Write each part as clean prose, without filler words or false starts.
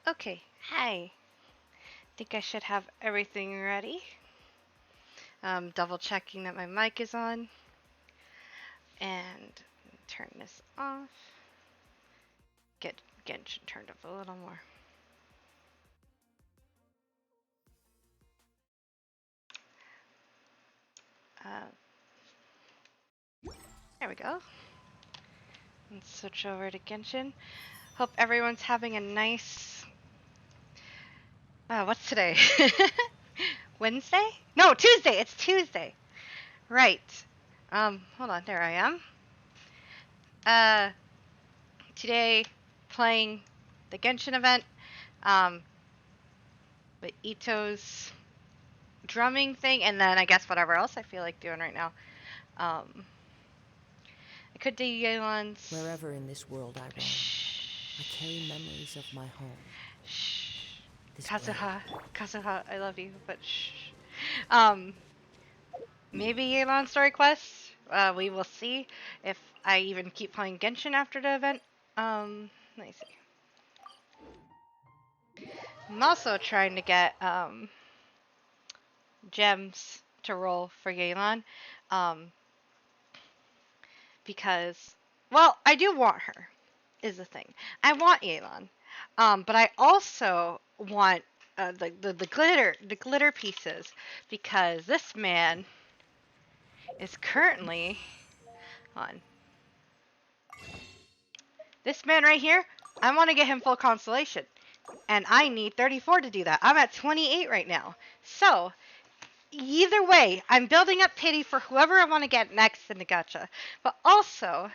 Okay, hi. Think I should have everything ready. Double checking that my mic is on. And turn this off. Get Genshin turned up a little more. Uh, there we go. And switch over to Genshin. Hope everyone's having a nice... what's today? Wednesday? No, Tuesday! It's Tuesday! Right. Hold on, there I am. Today, playing the Genshin event. With Itto's drumming thing, and then I guess whatever else I feel like doing right now. I could do Yelan's. Wherever in this world I roam, I carry memories of my home. Shh. This Kazuha, I love you, but shh. Maybe Yelan story quests. We will see if I even keep playing Genshin after the event. Let me see. I'm also trying to get gems to roll for Yelan. Because, well, I do want her, is the thing. I want Yelan. But I also want the glitter pieces, because this man is currently on. This man right here, I want to get him full constellation. And I need 34 to do that. I'm at 28 right now. So, either way, I'm building up pity for whoever I want to get next in the gacha. But also,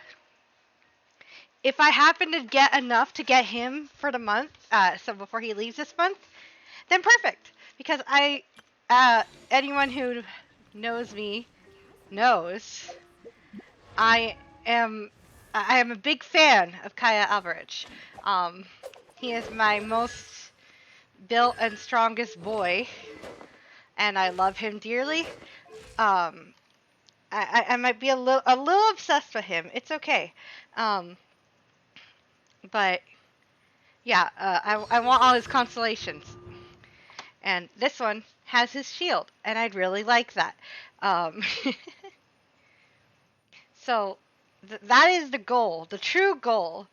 if I happen to get enough to get him for the month, so before he leaves this month, then perfect. Because anyone who knows me knows I am a big fan of Kaya Alvarez. He is my most built and strongest boy, and I love him dearly. I might be a little obsessed with him. It's okay. But yeah, I want all his constellations. And this one has his shield, and I'd really like that. So that is the goal. The true goal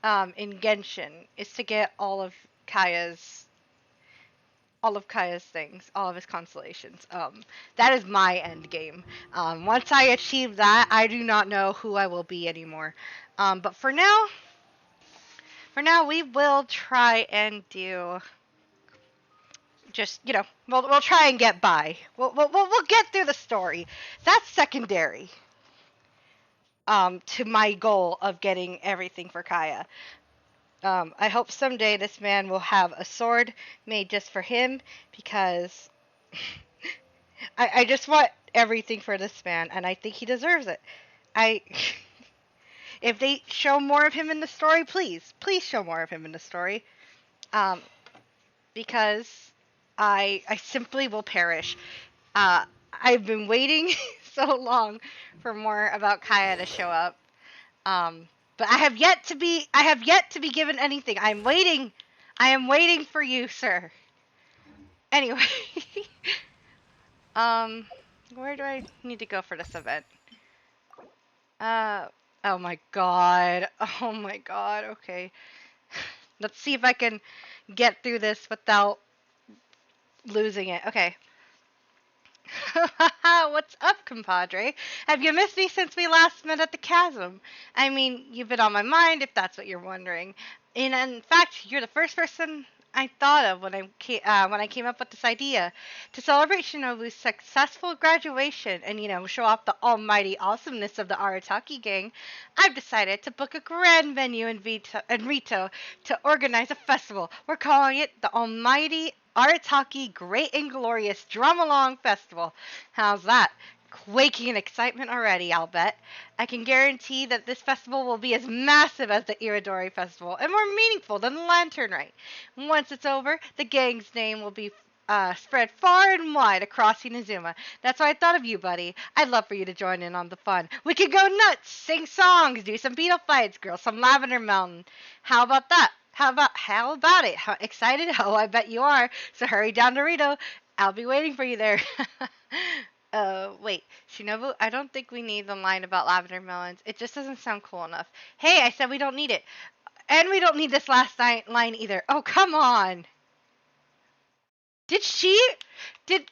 in Genshin is to get all of Kaya's things, all of his constellations. That is my end game. Once I achieve that, I do not know who I will be anymore. But for now, we will try and do just, we'll try and get by. We'll get through the story. That's secondary to my goal of getting everything for Kaya. I hope someday this man will have a sword made just for him, because I just want everything for this man, and I think he deserves it. If they show more of him in the story, please show more of him in the story. Because I simply will perish. I've been waiting so long for more about Kaya to show up. But I have yet to be given anything. I am waiting for you, sir. Anyway, where do I need to go for this event? Oh my god. Oh my god. Okay. Let's see if I can get through this without losing it. Okay. What's up, compadre? Have you missed me since we last met at the chasm? I mean, you've been on my mind, if that's what you're wondering. And in fact, you're the first person I thought of when I came up with this idea. To celebrate Shinobu's successful graduation and, show off the almighty awesomeness of the Arataki gang, I've decided to book a grand venue in Rito to organize a festival. We're calling it the Almighty Arataki Great and Glorious Drum Along Festival. How's that? Quaking in excitement already, I'll bet. I can guarantee that this festival will be as massive as the Iridori Festival and more meaningful than the Lantern Rite. Once it's over, the gang's name will be spread far and wide across Inazuma. That's why I thought of you, buddy. I'd love for you to join in on the fun. We could go nuts, sing songs, do some beetle fights, grill some Lavender Mountain. How about that? How about it? How excited? Oh, I bet you are. So hurry down to Rito. I'll be waiting for you there. Wait, Shinobu, I don't think we need the line about lavender melons. It just doesn't sound cool enough. Hey, I said we don't need it. And we don't need this last line either. Oh, come on. Did she did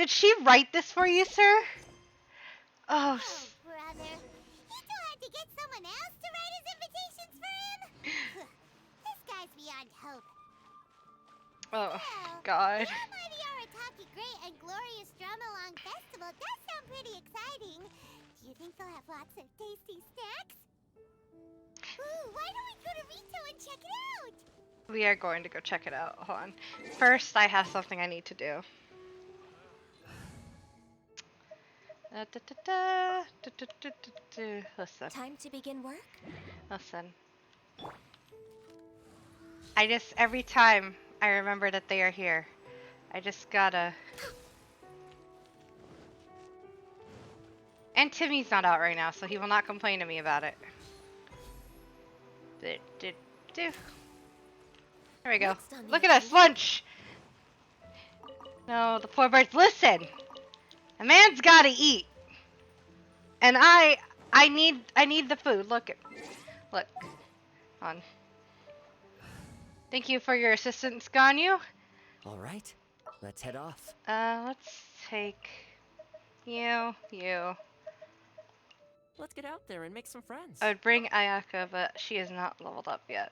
she write this for you, sir? Oh, Oh, brother. Itto had to get someone else to write his invitations for him? This guy's beyond hope. oh Well, God. the Almighty Arataki Great and Glorious Drama-Along Festival does sound pretty exciting. Do you think they'll have lots of tasty snacks? Ooh, why don't we go to Rito and check it out? We are going to go check it out. Hold on. First, I have something I need to do. Listen, Time to begin work? listen. Every time I remember that they are here, I just gotta. And Timmy's not out right now, so he will not complain to me about it. There we go. Next on the Look at us, agenda- lunch! No, the poor birds. Listen! A man's gotta eat. And I need the food. Look. On. Thank you for your assistance, Ganyu. All right, let's head off. Let's take you. Let's get out there and make some friends. I would bring Ayaka, but she is not leveled up yet.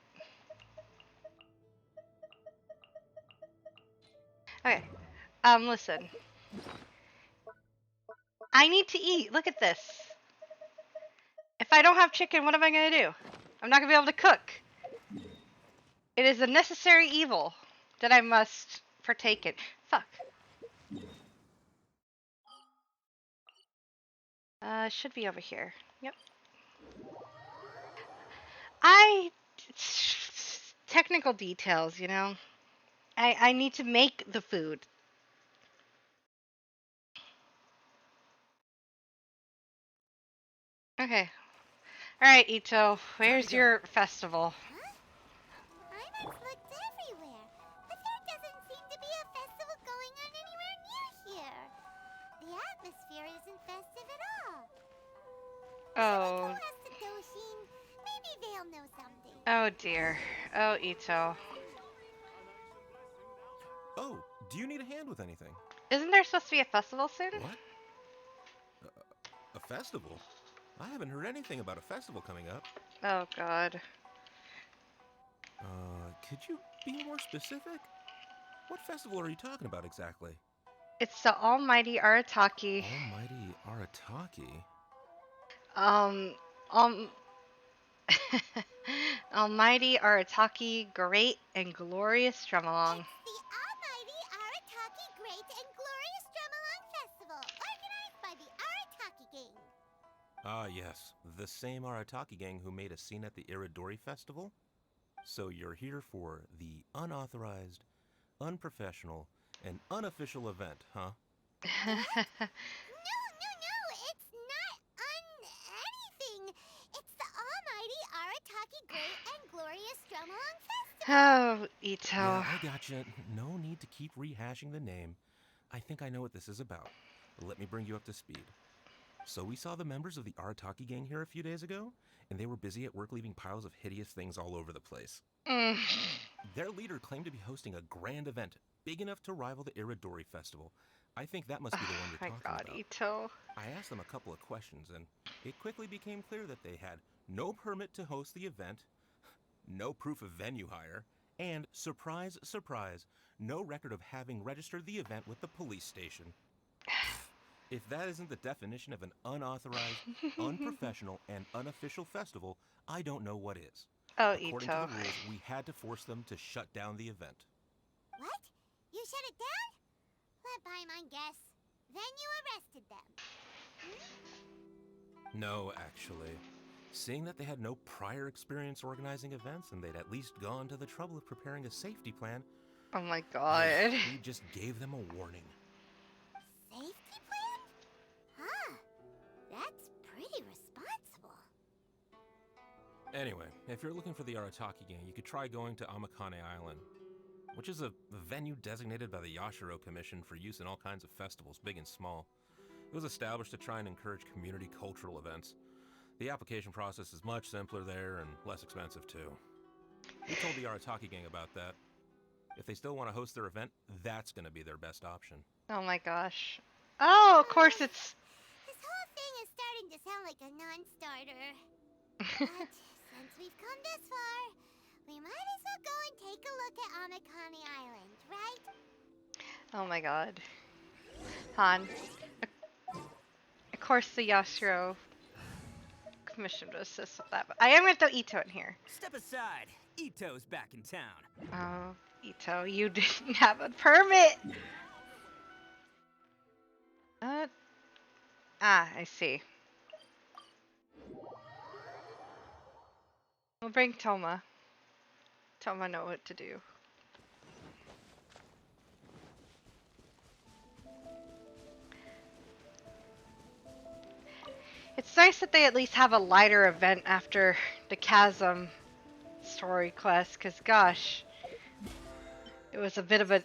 Okay. Listen. I need to eat. Look at this. If I don't have chicken, what am I gonna do? I'm not gonna be able to cook. It is a necessary evil that I must partake in. Fuck. Should be over here. Yep. Technical details, you know. I need to make the food. Okay. Alright, Itto, where's your festival? Huh? Imax looked everywhere, but there doesn't seem to be a festival going on anywhere near here. The atmosphere isn't festive at all. Oh. Should we go ask the Doshin? Maybe they'll know something. Oh dear. Oh, Itto. Oh, do you need a hand with anything? Isn't there supposed to be a festival soon? What? A festival? I haven't heard anything about a festival coming up. Oh god. Could you be more specific? What festival are you talking about exactly? It's the Almighty Arataki. Almighty Arataki? Um, Almighty Arataki Great and Glorious Drumalong. It's the Almighty Arataki Great and Glorious Drama-Along Festival, organized by the Arataki Gang. Ah, yes. The same Arataki gang who made a scene at the Iridori Festival? So you're here for the unauthorized, unprofessional, and unofficial event, huh? No, it's not anything. It's the Almighty Arataki Great and Glorious Drama-Along Festival. Oh, Itto. Yeah, I gotcha. No need to keep rehashing the name. I think I know what this is about. Let me bring you up to speed. So we saw the members of the Arataki gang here a few days ago, and they were busy at work leaving piles of hideous things all over the place. Their leader claimed to be hosting a grand event, big enough to rival the Iridori Festival. I think that must be the one you're My talking god, about. Itto. I asked them a couple of questions, and it quickly became clear that they had no permit to host the event, no proof of venue hire, and, surprise, surprise, no record of having registered the event with the police station. If that isn't the definition of an unauthorized, unprofessional, and unofficial festival, I don't know what is. Oh, According Itto. to the rules, we had to force them to shut down the event. What? You shut it down? Let Paimon guess. Then you arrested them. No, actually. Seeing that they had no prior experience organizing events and they'd at least gone to the trouble of preparing a safety plan, Oh my god. we just gave them a warning. Safety plan? Huh. That's pretty responsible. Anyway, if you're looking for the Arataki gang, you could try going to Amakane Island, which is a venue designated by the Yashiro Commission for use in all kinds of festivals, big and small. It was established to try and encourage community cultural events. The application process is much simpler there and less expensive too. We told the Arataki gang about that. If they still want to host their event, that's going to be their best option. Oh my gosh. Oh, of course it's. This whole thing is starting to sound like a non-starter. But since we've come this far, we might as well go and take a look at Amakane Island, right? Oh my god. Han. Of course the Yashiro Commission would assist with that, but I am going to throw Itto in here. Step aside. Itto's back in town. Oh, Itto, you didn't have a permit! I see. We'll bring Toma. Toma know what to do. It's nice that they at least have a lighter event after the Chasm story quest, because gosh, it was a bit of a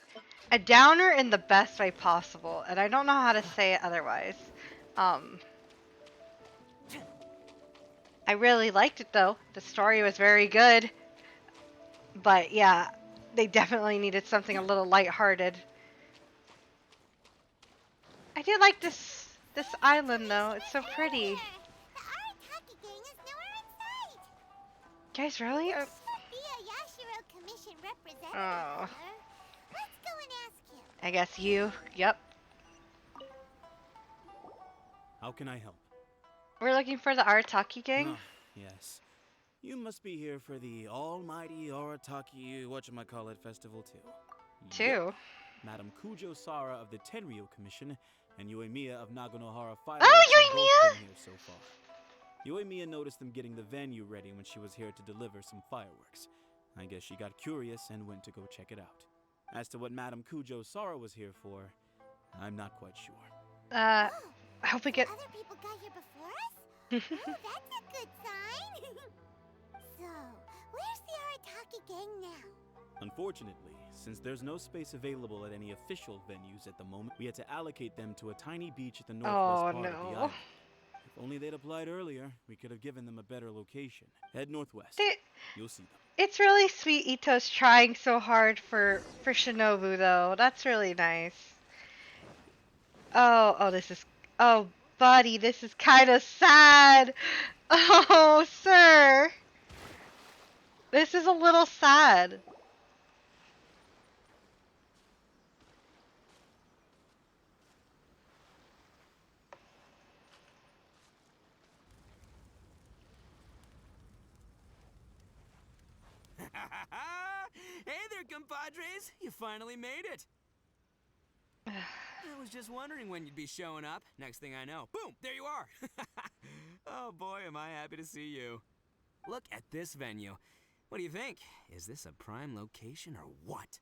downer in the best way possible, and I don't know how to say it otherwise. I really liked it though. The story was very good, but yeah, they definitely needed something a little lighthearted. I do like this island though. It's so pretty. The Arataki gang is nowhere in sight. Guys, really? There should be a Yashiro Commission representative Oh. here. Let's go and ask him. I guess you. Yep. How can I help? We're looking for the Arataki gang. Ah, yes. You must be here for the almighty Arataki whatchamacallit festival too. Too. Madam Kujo Sara of the Tenryo Commission and Uemiya of Naganohara Fire Oh, have Uemiya! both been here so far. Uemiya noticed them getting the venue ready when she was here to deliver some fireworks. I guess she got curious and went to go check it out. As to what Madam Kujo Sara was here for, I'm not quite sure. I hope we get. Other people got here before us? Oh, that's a good sign. So, where's the Arataki gang now? Unfortunately, since there's no space available at any official venues at the moment, we had to allocate them to a tiny beach at the northwest part of the no. island. If only they'd applied earlier, we could have given them a better location. Head northwest. You'll see them. It's really sweet Ito's trying so hard for Shinobu though. That's really nice. Oh, this is. Oh, buddy, this is kind of sad. Oh, sir. This is a little sad. Hey there, compadres! You finally made it! I was just wondering when you'd be showing up. Next thing I know, boom, there you are! Oh boy, am I happy to see you. Look at this venue. What do you think? Is this a prime location or what?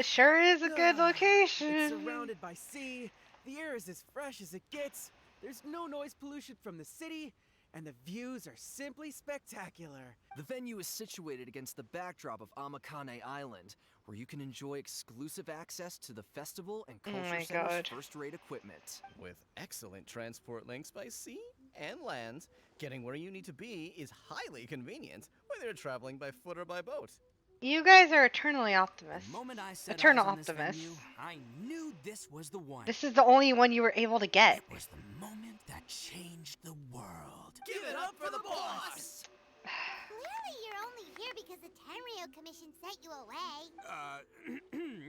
Sure is a good location. It's surrounded by sea. The air is as fresh as it gets. There's no noise pollution from the city, and the views are simply spectacular. The venue is situated against the backdrop of Amakane Island, where you can enjoy exclusive access to the festival and Oh culture my center's God. first-rate equipment. With excellent transport links by sea and land, getting where you need to be is highly convenient, whether you're traveling by foot or by boat. You guys are eternally optimists. The moment I set Eternal eyes on this optimists. venue, I knew this was the one. This is the only one you were able to get. It was the moment that changed the world. Give it up for the boss! Clearly you're only here because the Tenryo Commission sent you away.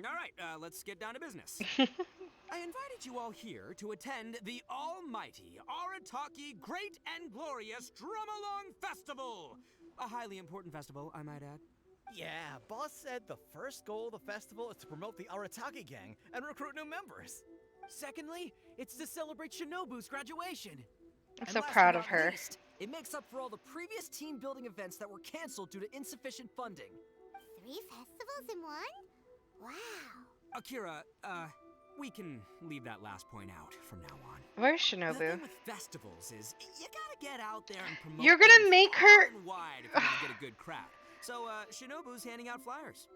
All right, let's get down to business. I invited you all here to attend the almighty Arataki Great and Glorious Drum-Along Festival. A highly important festival, I might add. Yeah, boss said the first goal of the festival is to promote the Arataki gang and recruit new members. Secondly, it's to celebrate Shinobu's graduation. I'm And so last proud but of not her. least, it makes up for all the previous team-building events that were canceled due to insufficient funding. 3 festivals in one? Wow. Akira, we can leave that last point out from now on. Where's The thing Shinobu? with festivals is you gotta get out there and promote You're gonna them make far her. and wide if you want to get a good crowd. So, Shinobu's handing out flyers.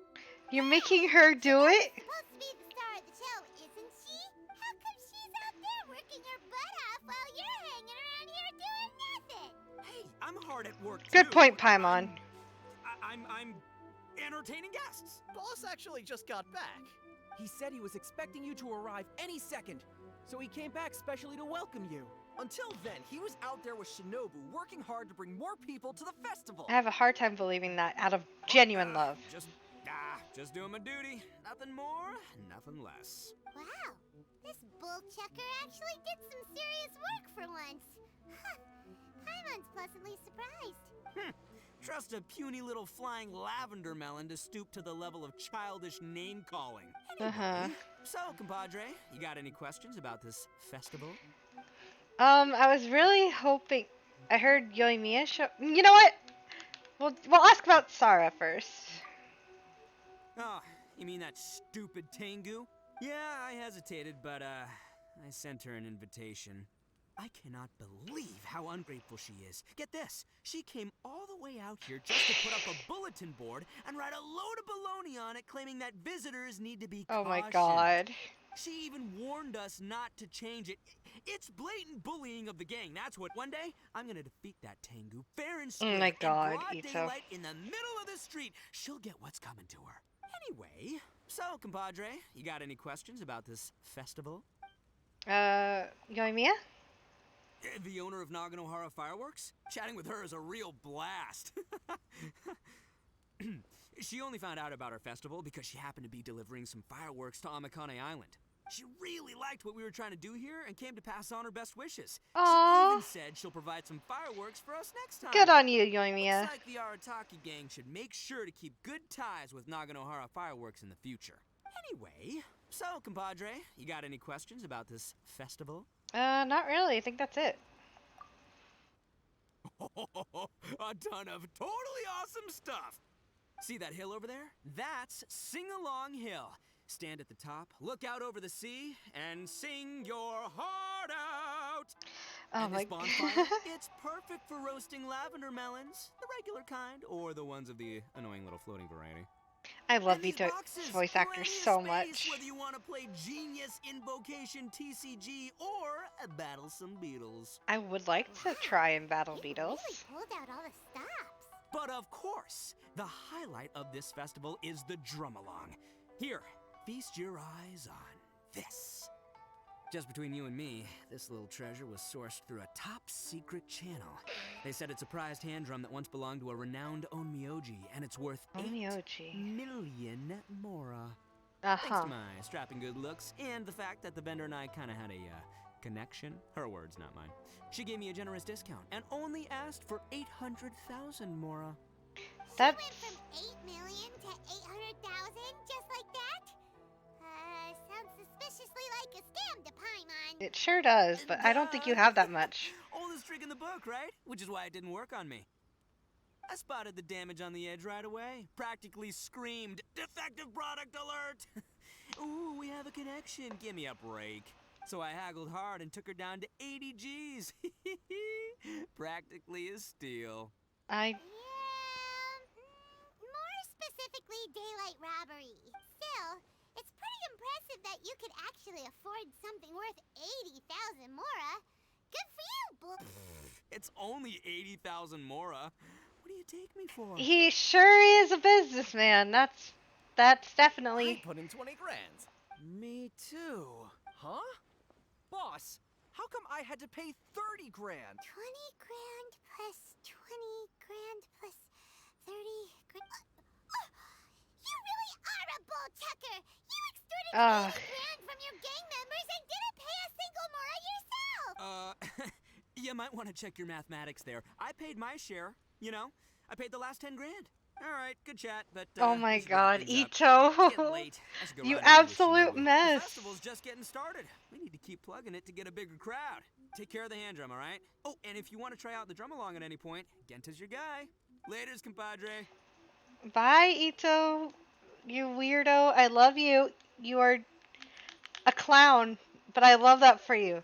You're making her do it? Supposed to be the star of the show, isn't she? How come she's out there working her butt off while you're hanging around here doing nothing? Hey, I'm hard at work Good too. point, Paimon. I'm entertaining guests. Boss actually just got back. He said he was expecting you to arrive any second, so he came back specially to welcome you. Until then, he was out there with Shinobu working hard to bring more people to the festival. I have a hard time believing that out of genuine love. Just doing my duty. Nothing more, nothing less. Wow, this bull chucker actually did some serious work for once. Huh. Paimon's pleasantly surprised. Trust a puny little flying lavender melon to stoop to the level of childish name-calling. Uh-huh. So, compadre, you got any questions about this festival? I was really hoping. I heard Yoimiya show. You know what? We'll ask about Sarah first. Oh, you mean that stupid Tengu? Yeah, I hesitated, but, I sent her an invitation. I cannot believe how ungrateful she is. Get this, she came all the way out here just to put up a bulletin board and write a load of baloney on it claiming that visitors need to be Oh my cautioned. god. She even warned us not to change it. It's blatant bullying of the gang, that's what. One day, I'm gonna defeat that Tengu fair and square my God, in broad Itto. daylight in the middle of the street. She'll get what's coming to her. Anyway, so, compadre, you got any questions about this festival? Yoimiya? The owner of Naganohara Fireworks? Chatting with her is a real blast. She only found out about our festival because she happened to be delivering some fireworks to Amakane Island. She really liked what we were trying to do here and came to pass on her best wishes. She Aw. even said she'll provide some fireworks for us next time. Good on you, Yoimiya. Looks like the Arataki gang should make sure to keep good ties with Naganohara Fireworks in the future. Anyway, so, compadre, you got any questions about this festival? Not really. I think that's it. A ton of totally awesome stuff. See that hill over there? That's Sing Along Hill. Stand at the top, look out over the sea, and sing your heart out. Oh And my this bonfire, it's perfect for roasting lavender melons, the regular kind, or the ones of the annoying little floating variety. I love And these Itto's boxes, voice actor plenty of so space, much. Whether you want to play Genius Invocation TCG or battle some beetles. I would like to try and battle You beetles. really pulled out all the stops. But of course, the highlight of this festival is the drum along. Here, feast your eyes on this. Just between you and me, this little treasure was sourced through a top secret channel. They said it's a prized hand drum that once belonged to a renowned onmyoji, and it's worth 8 Onmyoji. million mora. Uh-huh. Thanks to my strapping good looks and the fact that the vendor and I kind of had a connection. Her words, not mine. She gave me a generous discount and only asked for 800,000 mora. That's... Went from 8 million to 800,000 just like that? Sounds suspiciously like a scam to Paimon. It sure does, but I don't think you have that much. Oldest trick in the book, right? Which is why it didn't work on me. I spotted the damage on the edge right away. Practically screamed, "Defective product alert!" Ooh, we have a connection. Give me a break. So I haggled hard and took her down to 80 G's. Practically a steal. I... More specifically, daylight robbery. Still, it's pretty impressive that you could actually afford something worth 80,000 mora. Good for you, Bull. It's only 80,000 mora. What do you take me for? He sure is a businessman. That's I definitely... put in 20 grand. Me too. Huh? Boss, how come I had to pay 30 grand? 20 grand plus 20 grand plus 30 grand. You really are a bull chucker! You extorted 80 grand from your gang members and didn't pay a single mora yourself! You might want to check your mathematics there. I paid my share, you know? I paid the last 10 grand. All right, good chat, but Oh we my should wrap god, things up. It's Itto. getting late. I should go You ride over with absolute Shinobu. The mess. festival's just getting started. We need to keep plugging it to get a bigger crowd. Take care of the hand drum, all right? Oh, and if you want to try out the drum along at any point, Genta's your guy. Laters, compadre. Bye, Itto. You weirdo. I love you. You are a clown, but I love that for you.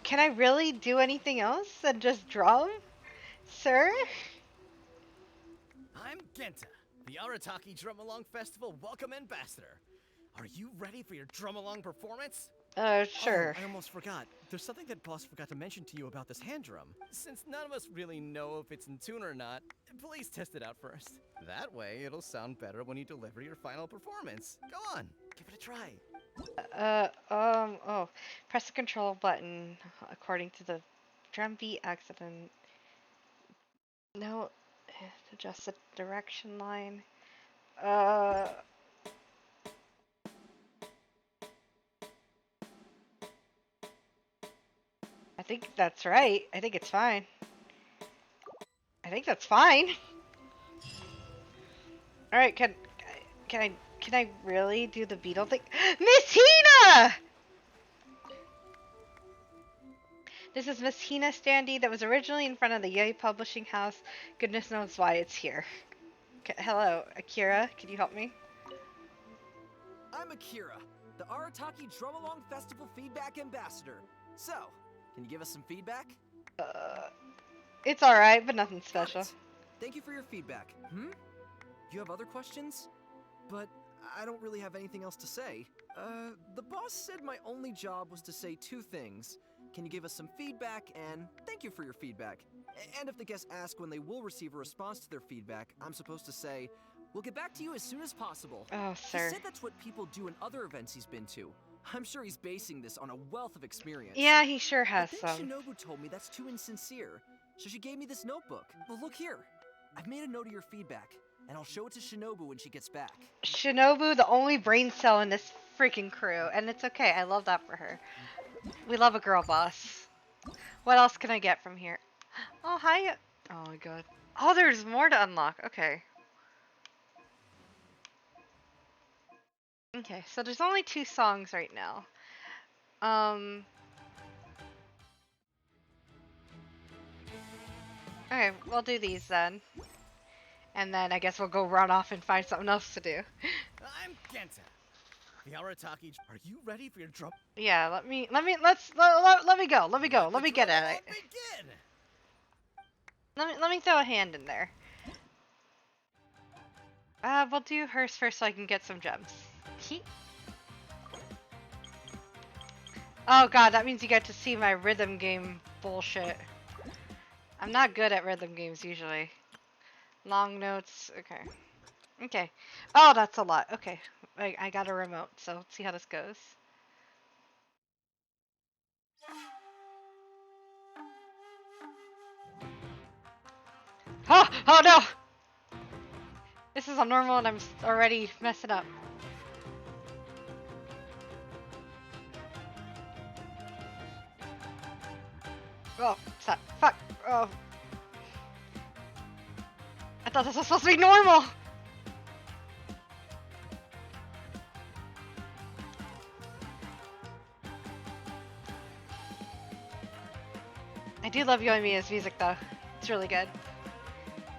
Can I really do anything else than just drum, sir? I'm Genta, the Arataki Drum Along Festival Welcome Ambassador. Are you ready for your drum along performance? Sure. Oh, I almost forgot. There's something that Boss forgot to mention to you about this hand drum. Since none of us really know if it's in tune or not, please test it out first. That way, it'll sound better when you deliver your final performance. Go on, give it a try. Oh. Press the control button according to the drum beat accident. No, adjust the direction line. Uh, I think that's right. I think it's fine. I think that's fine. All right, can I really do the beetle thing? Miss Hina! This is Miss Hina Standy that was originally in front of the Yay Publishing House. Goodness knows why it's here. Hello, Akira. Can you help me? I'm Akira, the Arataki Drum Along Festival Feedback Ambassador. So, can you give us some feedback? It's alright, but nothing Got special. it. Thank you for your feedback. You have other questions? But I don't really have anything else to say. The boss said my only job was to say two things. Can you give us some feedback, and thank you for your feedback. And if the guests ask when they will receive a response to their feedback, I'm supposed to say, we'll get back to you as soon as possible. Oh, He sir. said that's what people do in other events he's been to. I'm sure he's basing this on a wealth of experience. Yeah, he sure has But then some. Shinobu told me that's too insincere, so she gave me this notebook. Well, look here. I've made a note of your feedback, and I'll show it to Shinobu when she gets back. Shinobu, the only brain cell in this freaking crew, and it's okay. I love that for her. We love a girl boss. What else can I get from here? Oh, hi. Oh my god. Oh, there's more to unlock. Okay. Okay, so there's only 2 songs right now. Okay, we'll do these then. And then I guess we'll go run off and find something else to do. I'm Genta, the Arataki. Are you ready for your drum? Yeah, let me go. Let me go. Let me get at it. Begin. Let me throw a hand in there. We'll do hers first so I can get some gems. Oh god, that means you get to see my rhythm game bullshit. I'm not good at rhythm games usually. Long notes, okay. Okay. Oh, that's a lot. Okay. I got a remote, so let's see how this goes. Oh! Oh no! This is abnormal and I'm already messing up. Oh, stop. Fuck. Oh. I thought this was supposed to be normal! I do love Yoimiya's music though. It's really good.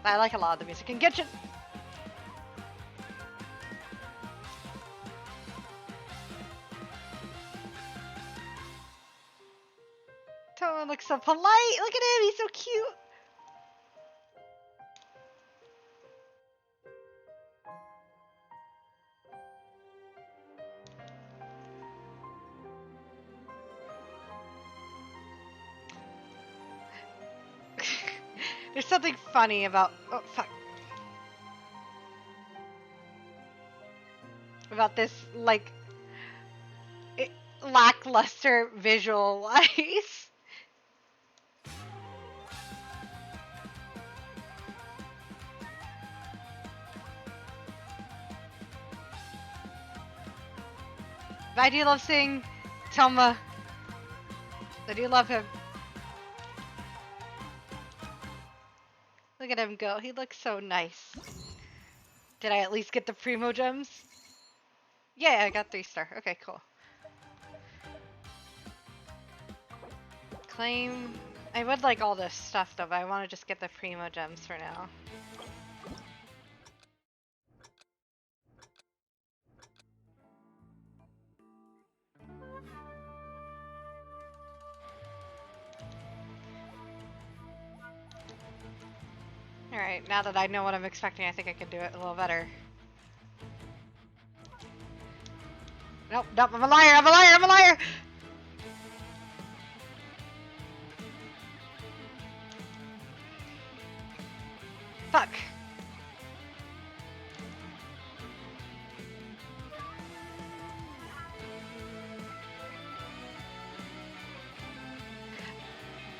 I like a lot of the music in Genshin. Toa looks so polite. Look at him. He's so cute. There's something funny about. Oh, fuck. About this, like, lackluster visualize. But I do love seeing Toma. I do love him. Look at him go. He looks so nice. Did I at least get the Primo gems? Yeah, I got 3-star. Okay, cool. Claim. I would like all this stuff though, but I want to just get the Primo gems for now. Alright, now that I know what I'm expecting, I think I can do it a little better. Nope, nope, I'm a liar, I'm a liar, I'm a liar! Fuck.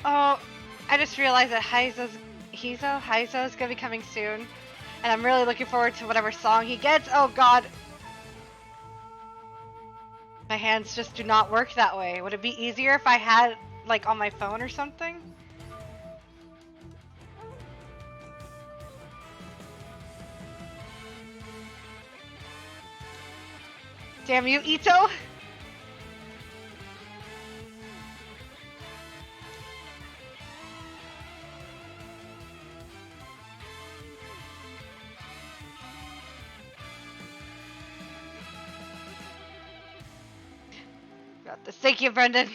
Oh, I just realized that Heizo's gonna be coming soon. And I'm really looking forward to whatever song he gets. Oh god. My hands just do not work that way. Would it be easier if I had, like, on my phone or something? Damn you, Itto! Got this. Thank you, Brendan.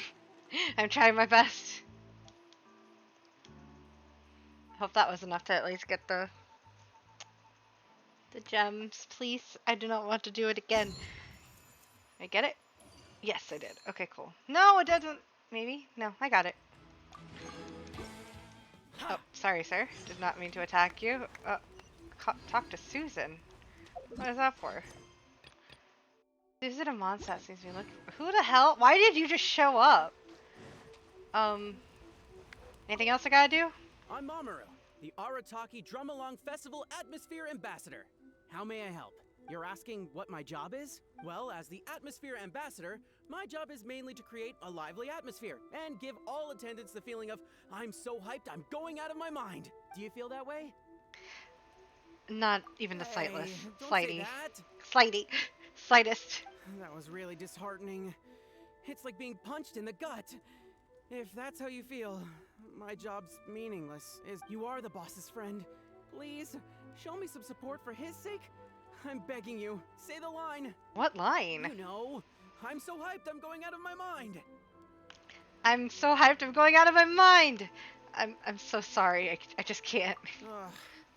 I'm trying my best. Hope that was enough to at least get the gems, please. I do not want to do it again. I get it? Yes, I did. Okay, cool. No, it doesn't. Maybe? No, I got it. Oh, sorry, sir. Did not mean to attack you. Talk to Susan. What is that for? Susan and Mondstadt seems to be looking. Who the hell? Why did you just show up? Anything else I gotta do? I'm Mamoru, the Arataki Drum Along Festival Atmosphere Ambassador. How may I help? You're asking what my job is? Well, as the Atmosphere Ambassador, my job is mainly to create a lively atmosphere and give all attendants the feeling of, I'm so hyped, I'm going out of my mind. Do you feel that way? Not even the Hey, slightless. don't Slighty. say that. Slighty. Slightest. That was really disheartening. It's like being punched in the gut. If that's how you feel, my job's meaningless. You are the boss's friend. Please, show me some support for his sake. I'm begging you, say the line. What line? You know, I'm so hyped I'm going out of my mind. I'm so hyped I'm going out of my mind. I'm so sorry. I just can't. Ugh,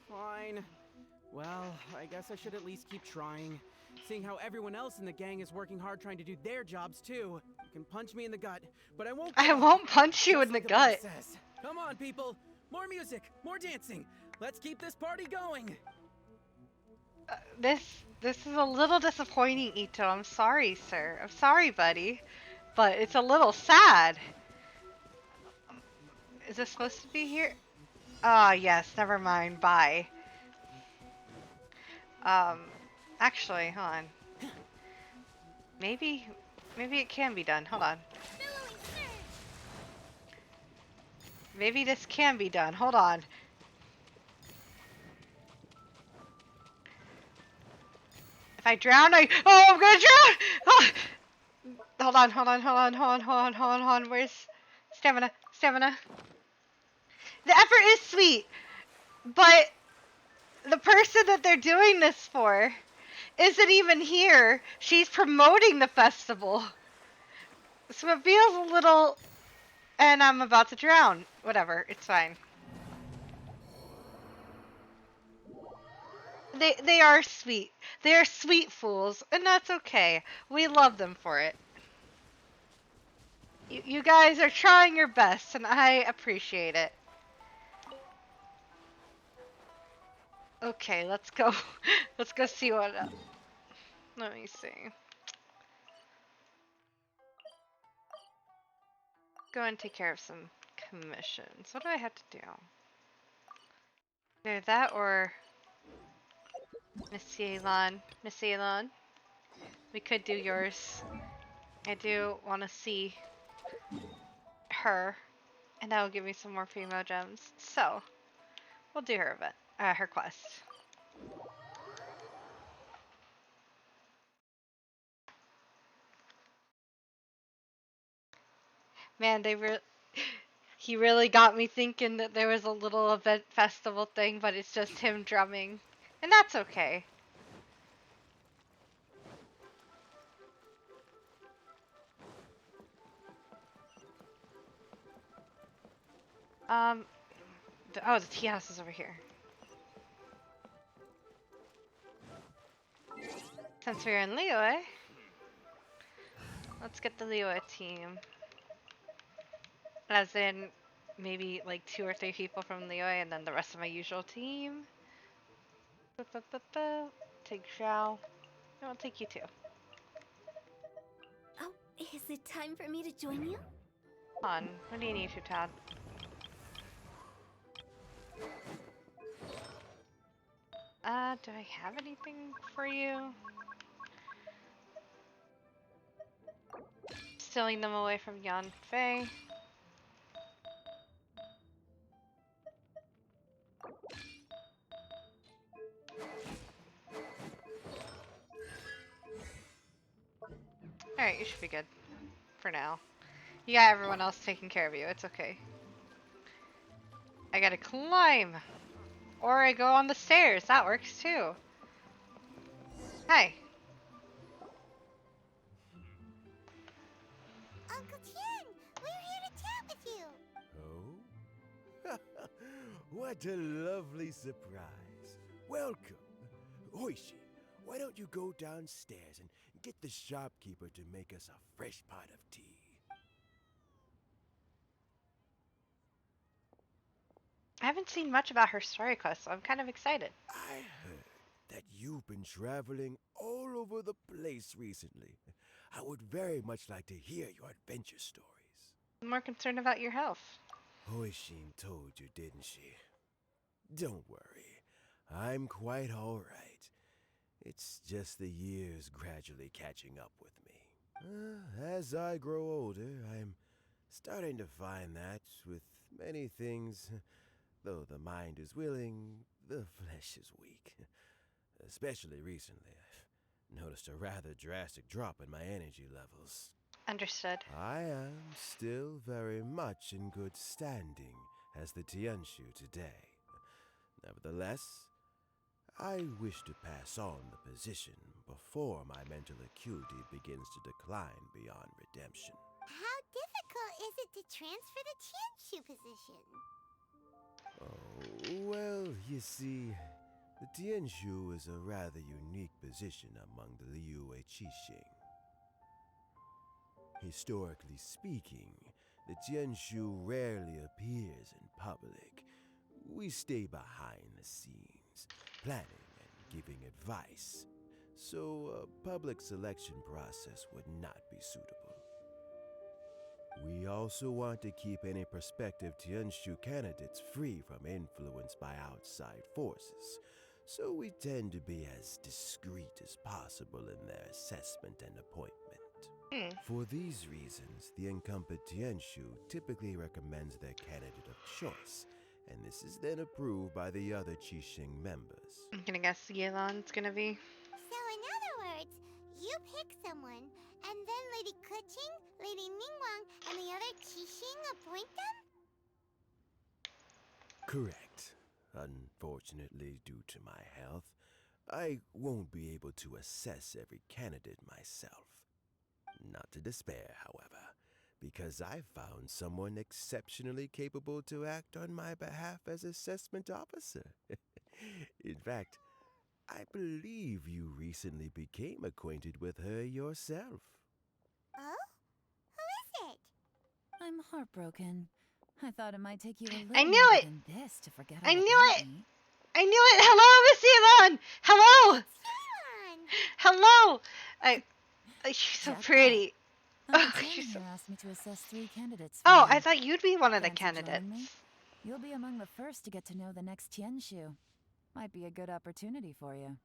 fine. Well, I guess I should at least keep trying. Seeing how everyone else in the gang is working hard trying to do their jobs too. You can punch me in the gut, but I won't. I won't punch you Just in the like the boss gut. says. Come on, people. More music, more dancing. Let's keep this party going. This is a little disappointing, Itto. I'm sorry, sir. I'm sorry, buddy. But it's a little sad. Is this supposed to be here? Ah, yes. Never mind. Bye. Actually, hold on. Maybe it can be done. Hold on. Maybe this can be done. Hold on. If I drown, I'm gonna drown! Oh! Hold on. Where's stamina? Stamina. The effort is sweet, but the person that they're doing this for isn't even here. She's promoting the festival. So it feels a little... And I'm about to drown. Whatever, it's fine. They are sweet. They are sweet fools, and that's okay. We love them for it. You guys are trying your best, and I appreciate it. Okay, let's go. Let's go see what... let me see. Go and take care of some commissions. What do I have to do? Either that or... Miss Yelan. Miss Yelan. We could do yours. I do want to see her. And that will give me some more female gems. So, we'll do her event. Her quest. Man, he really got me thinking that there was a little event festival thing, but it's just him drumming. And that's okay. Oh, the tea house is over here. Since we're in Liyue, let's get the Liyue team. As in, maybe like 2 or 3 people from Liyue, and then the rest of my usual team. Take Zhao. No, I'll take you too. Oh, is it time for me to join you? Come on, what do you need, Tad? Do I have anything for you? Stealing them away from Yan Fei. Alright, you should be good. For now. You got everyone else taking care of you, it's okay. I gotta climb! Or I go on the stairs, that works too. Hey. Uncle Tien, we're here to chat with you. Oh? What a lovely surprise. Welcome. Oishi, why don't you go downstairs and get the shopkeeper to make us a fresh pot of tea? I haven't seen much about her story quest, so I'm kind of excited. I heard that you've been traveling all over the place recently. I would very much like to hear your adventure stories. I'm more concerned about your health. Hoishin told you, didn't she? Don't worry. I'm quite all right. It's just the years gradually catching up with me. As I grow older, I'm starting to find that with many things, though the mind is willing, the flesh is weak. Especially recently, I've noticed a rather drastic drop in my energy levels. Understood. I am still very much in good standing as the Tianshu today. Nevertheless, I wish to pass on the position before my mental acuity begins to decline beyond redemption. How difficult is it to transfer the Tianshu position? Oh, well, you see, the Tianshu is a rather unique position among the Liyue Qixing. Historically speaking, the Tianshu rarely appears in public. We stay behind the scenes, planning and giving advice, so a public selection process would not be suitable. We also want to keep any prospective Tianshu candidates free from influence by outside forces, so we tend to be as discreet as possible in their assessment and appointment. For these reasons, the incumbent Tianshu typically recommends their candidate of choice, and this is then approved by the other Qixing members. I'm gonna guess Yelan's gonna be. So in other words, you pick someone, and then Lady Keqing, Lady Ningguang, and the other Qixing appoint them? Correct. Unfortunately, due to my health, I won't be able to assess every candidate myself. Not to despair, however, because I found someone exceptionally capable to act on my behalf as assessment officer. In fact, I believe you recently became acquainted with her yourself. Oh? Who is it? I'm heartbroken. I thought it might take you a little I knew longer it! than this to forget I all knew about it! me. I knew it! Hello, Miss Yelan! Hello! Yelan! Hello! She's so Jackpot. pretty. Uncle Oh, Tim she's so... here asked me to assess 3 candidates for Oh, you. I thought you'd be one of the Fancy joining candidates. me? You'll be among the first to get to know the next Tianshu. Might be a good opportunity for you.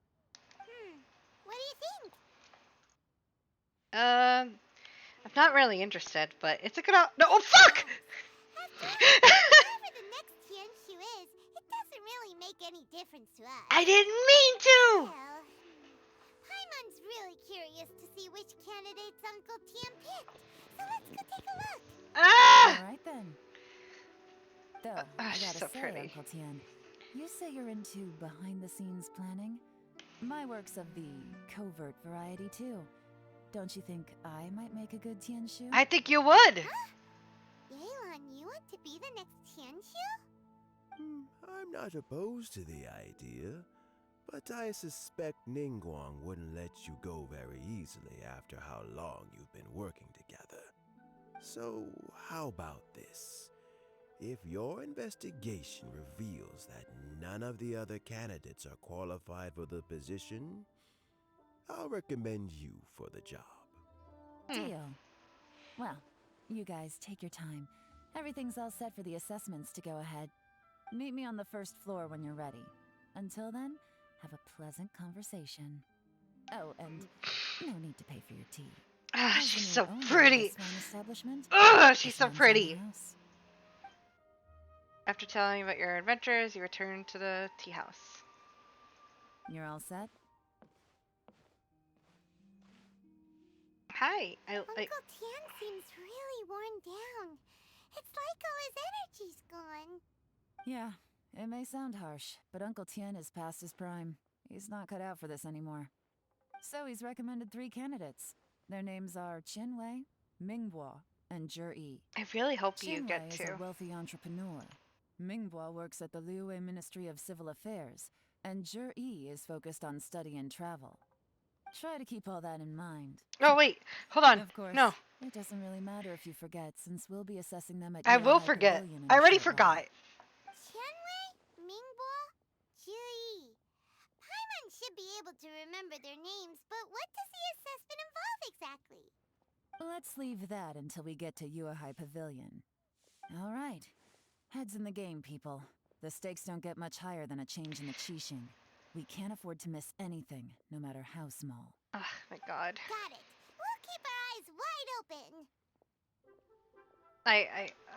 What do you think? I'm not really interested, but it's a good no, oh, fuck! Whoever the next Tianshu is, it doesn't really make any difference to us. I didn't mean to! Well, Paimon's really curious to see which candidates Uncle Tien picked, so let's go take a look. Ah! All right then. Though, I she's gotta so say, pretty. Uncle Tien, you say you're into behind-the-scenes planning? My work's of the covert variety too. Don't you think I might make a good Tianshu? I think you would. Yelan, you want to be the next Tianshu? I'm not opposed to the idea, but I suspect Ningguang wouldn't let you go very easily after how long you've been working together. So, how about this? If your investigation reveals that none of the other candidates are qualified for the position, I'll recommend you for the job. Deal. Well, you guys take your time. Everything's all set for the assessments to go ahead. Meet me on the first floor when you're ready. Until then, have a pleasant conversation. Oh, and no need to pay for your tea. Ah, As the she's new so owner of pretty. this fine establishment, Ugh, she's this so one's on the pretty. house. After telling about your adventures, you return to the tea house. You're all set? Hi. Uncle Tian seems really worn down. It's like all his energy's gone. Yeah, it may sound harsh, but Uncle Tien is past his prime. He's not cut out for this anymore. So he's recommended 3 candidates. Their names are Qinwei, Mingbo, and Zhi. I really hope you Qinwei get is to. a wealthy entrepreneur. Mingbo works at the Liyue Ministry of Civil Affairs, and Zhi is focused on study and travel. Try to keep all that in mind. Oh, wait. Hold on. Of course, No. it doesn't really matter if you forget, since we'll be assessing them at I Yuehai will forget. Pavilion in I a already short while. forgot. Qianwei, Mingbo, Zhi. Paimon should be able to remember their names, but what does the assessment involve exactly? Let's leave that until we get to Yuehai Pavilion. All right. Heads in the game, people. The stakes don't get much higher than a change in the Qixing. We can't afford to miss anything, no matter how small. Oh, my God. Got it. We'll keep our eyes wide open.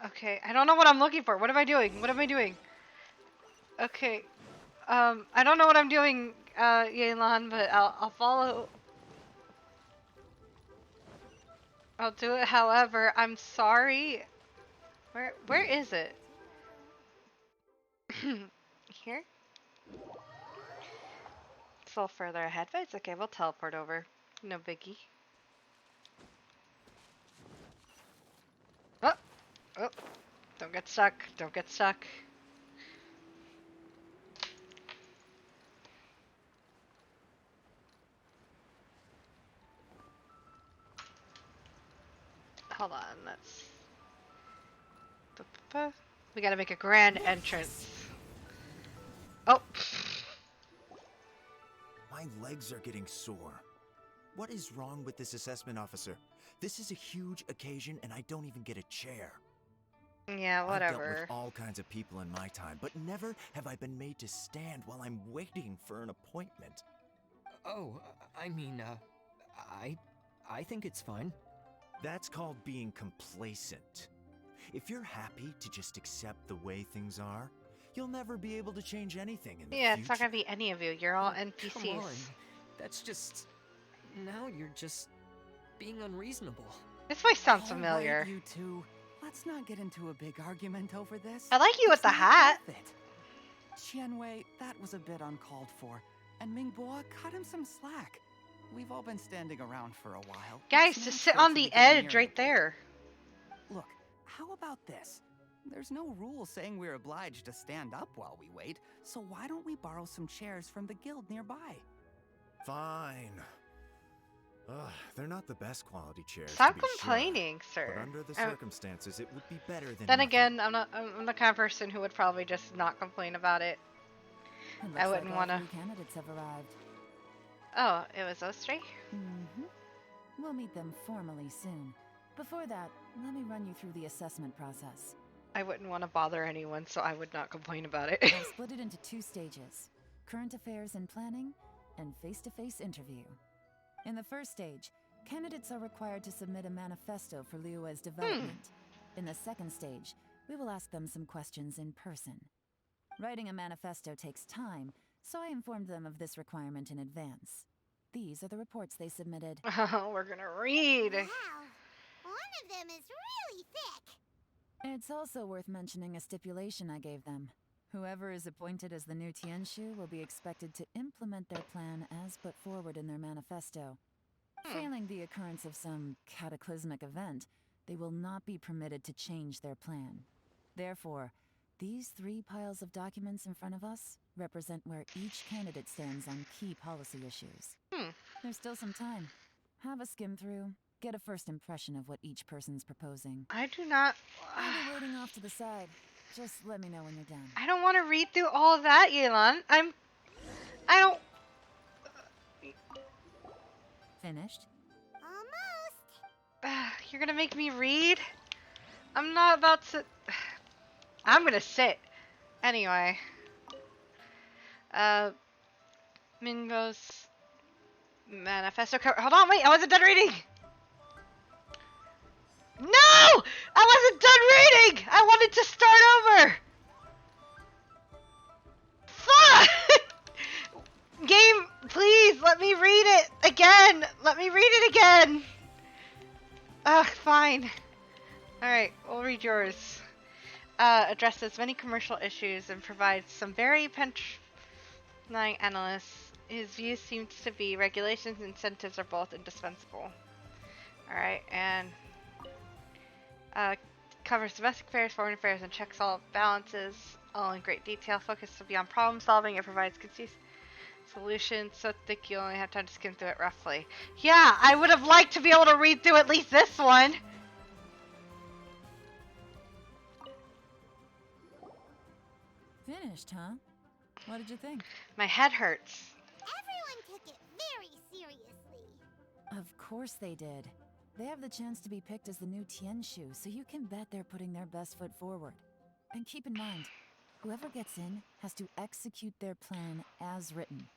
Okay. I don't know what I'm looking for. What am I doing? What am I doing? Okay. I don't know what I'm doing, Yelan, but I'll follow. I'll do it however. I'm sorry. Where is it? Here? It's a little further ahead, but it's okay. We'll teleport over. No biggie. Oh! Oh! Don't get stuck. Don't get stuck. Hold on, let's... We gotta make a grand entrance. Oh! My legs are getting sore. What is wrong with this assessment officer? This is a huge occasion and I don't even get a chair. Yeah, I've dealt whatever. with all kinds of people in my time, but never have I been made to stand while I'm waiting for an appointment. Oh, I mean, I think it's fine. That's called being complacent. If you're happy to just accept the way things are, you'll never be able to change anything in the Yeah, future. it's not gonna be any of you. You're all Come NPCs. on. That's just... Now you're just being unreasonable. This voice sounds All familiar. right, you two. Let's not get into a big argument over this. I like you with It's the not hat. worth it. Qianwei, that was a bit uncalled for. And Mingbo, cut him some slack. We've all been standing around for a while. Guys, It's just sit natural on to the be getting edge right irritated. there. Look, how about this? There's no rule saying we're obliged to stand up while we wait, so why don't we borrow some chairs from the guild nearby? Fine. Ugh, they're not the best quality chairs. Stop to be complaining, sure, sir. But under the I'm- circumstances, it would be better than Then nothing. again, I'm the kind of person who would probably just not complain about it. It looks I wouldn't like all wanna. 3 candidates have arrived. Oh, it was those 3? Mm-hmm. We'll meet them formally soon. Before that, let me run you through the assessment process. I wouldn't want to bother anyone, so I would not complain about it. I've split it into 2 stages: current affairs and planning, and face-to-face interview. In the first stage, candidates are required to submit a manifesto for Liyue's development. In the second stage, we will ask them some questions in person. Writing a manifesto takes time, so I informed them of this requirement in advance. These are the reports they submitted. Oh, we're gonna read. Wow. One of them is really thick. It's also worth mentioning a stipulation I gave them. Whoever is appointed as the new Tianshu will be expected to implement their plan as put forward in their manifesto. Failing the occurrence of some cataclysmic event, they will not be permitted to change their plan. Therefore, these 3 piles of documents in front of us represent where each candidate stands on key policy issues. Hmm. There's still some time. Have a skim through, get a first impression of what each person's proposing. I do not. I'll be waiting off to the side. Just let me know when you're done. I don't want to read through all of that, Yelan. I don't. Finished? Almost. You're gonna make me read? I'm not about to. I'm gonna sit. Anyway. Mingo's manifesto cover. Hold on, wait, I wasn't done reading! No! I wasn't done reading! I wanted to start over! Fuck! Game, please, let me read it again! Let me read it again! Ugh, fine. Alright, we'll read yours. Addresses many commercial issues and provides some very penetrating analysis. His views seem to be regulations and incentives are both indispensable. Alright, and covers domestic affairs, foreign affairs, and checks all balances, all in great detail. Focused to be on problem solving. It provides concise solutions, so thick you only have time to skim through it roughly. Yeah, I would have liked to be able to read through at least this one. Finished, huh? What did you think? My head hurts. Everyone took it very seriously. Of course they did. They have the chance to be picked as the new Tianshu, so you can bet they're putting their best foot forward. And keep in mind, whoever gets in has to execute their plan as written.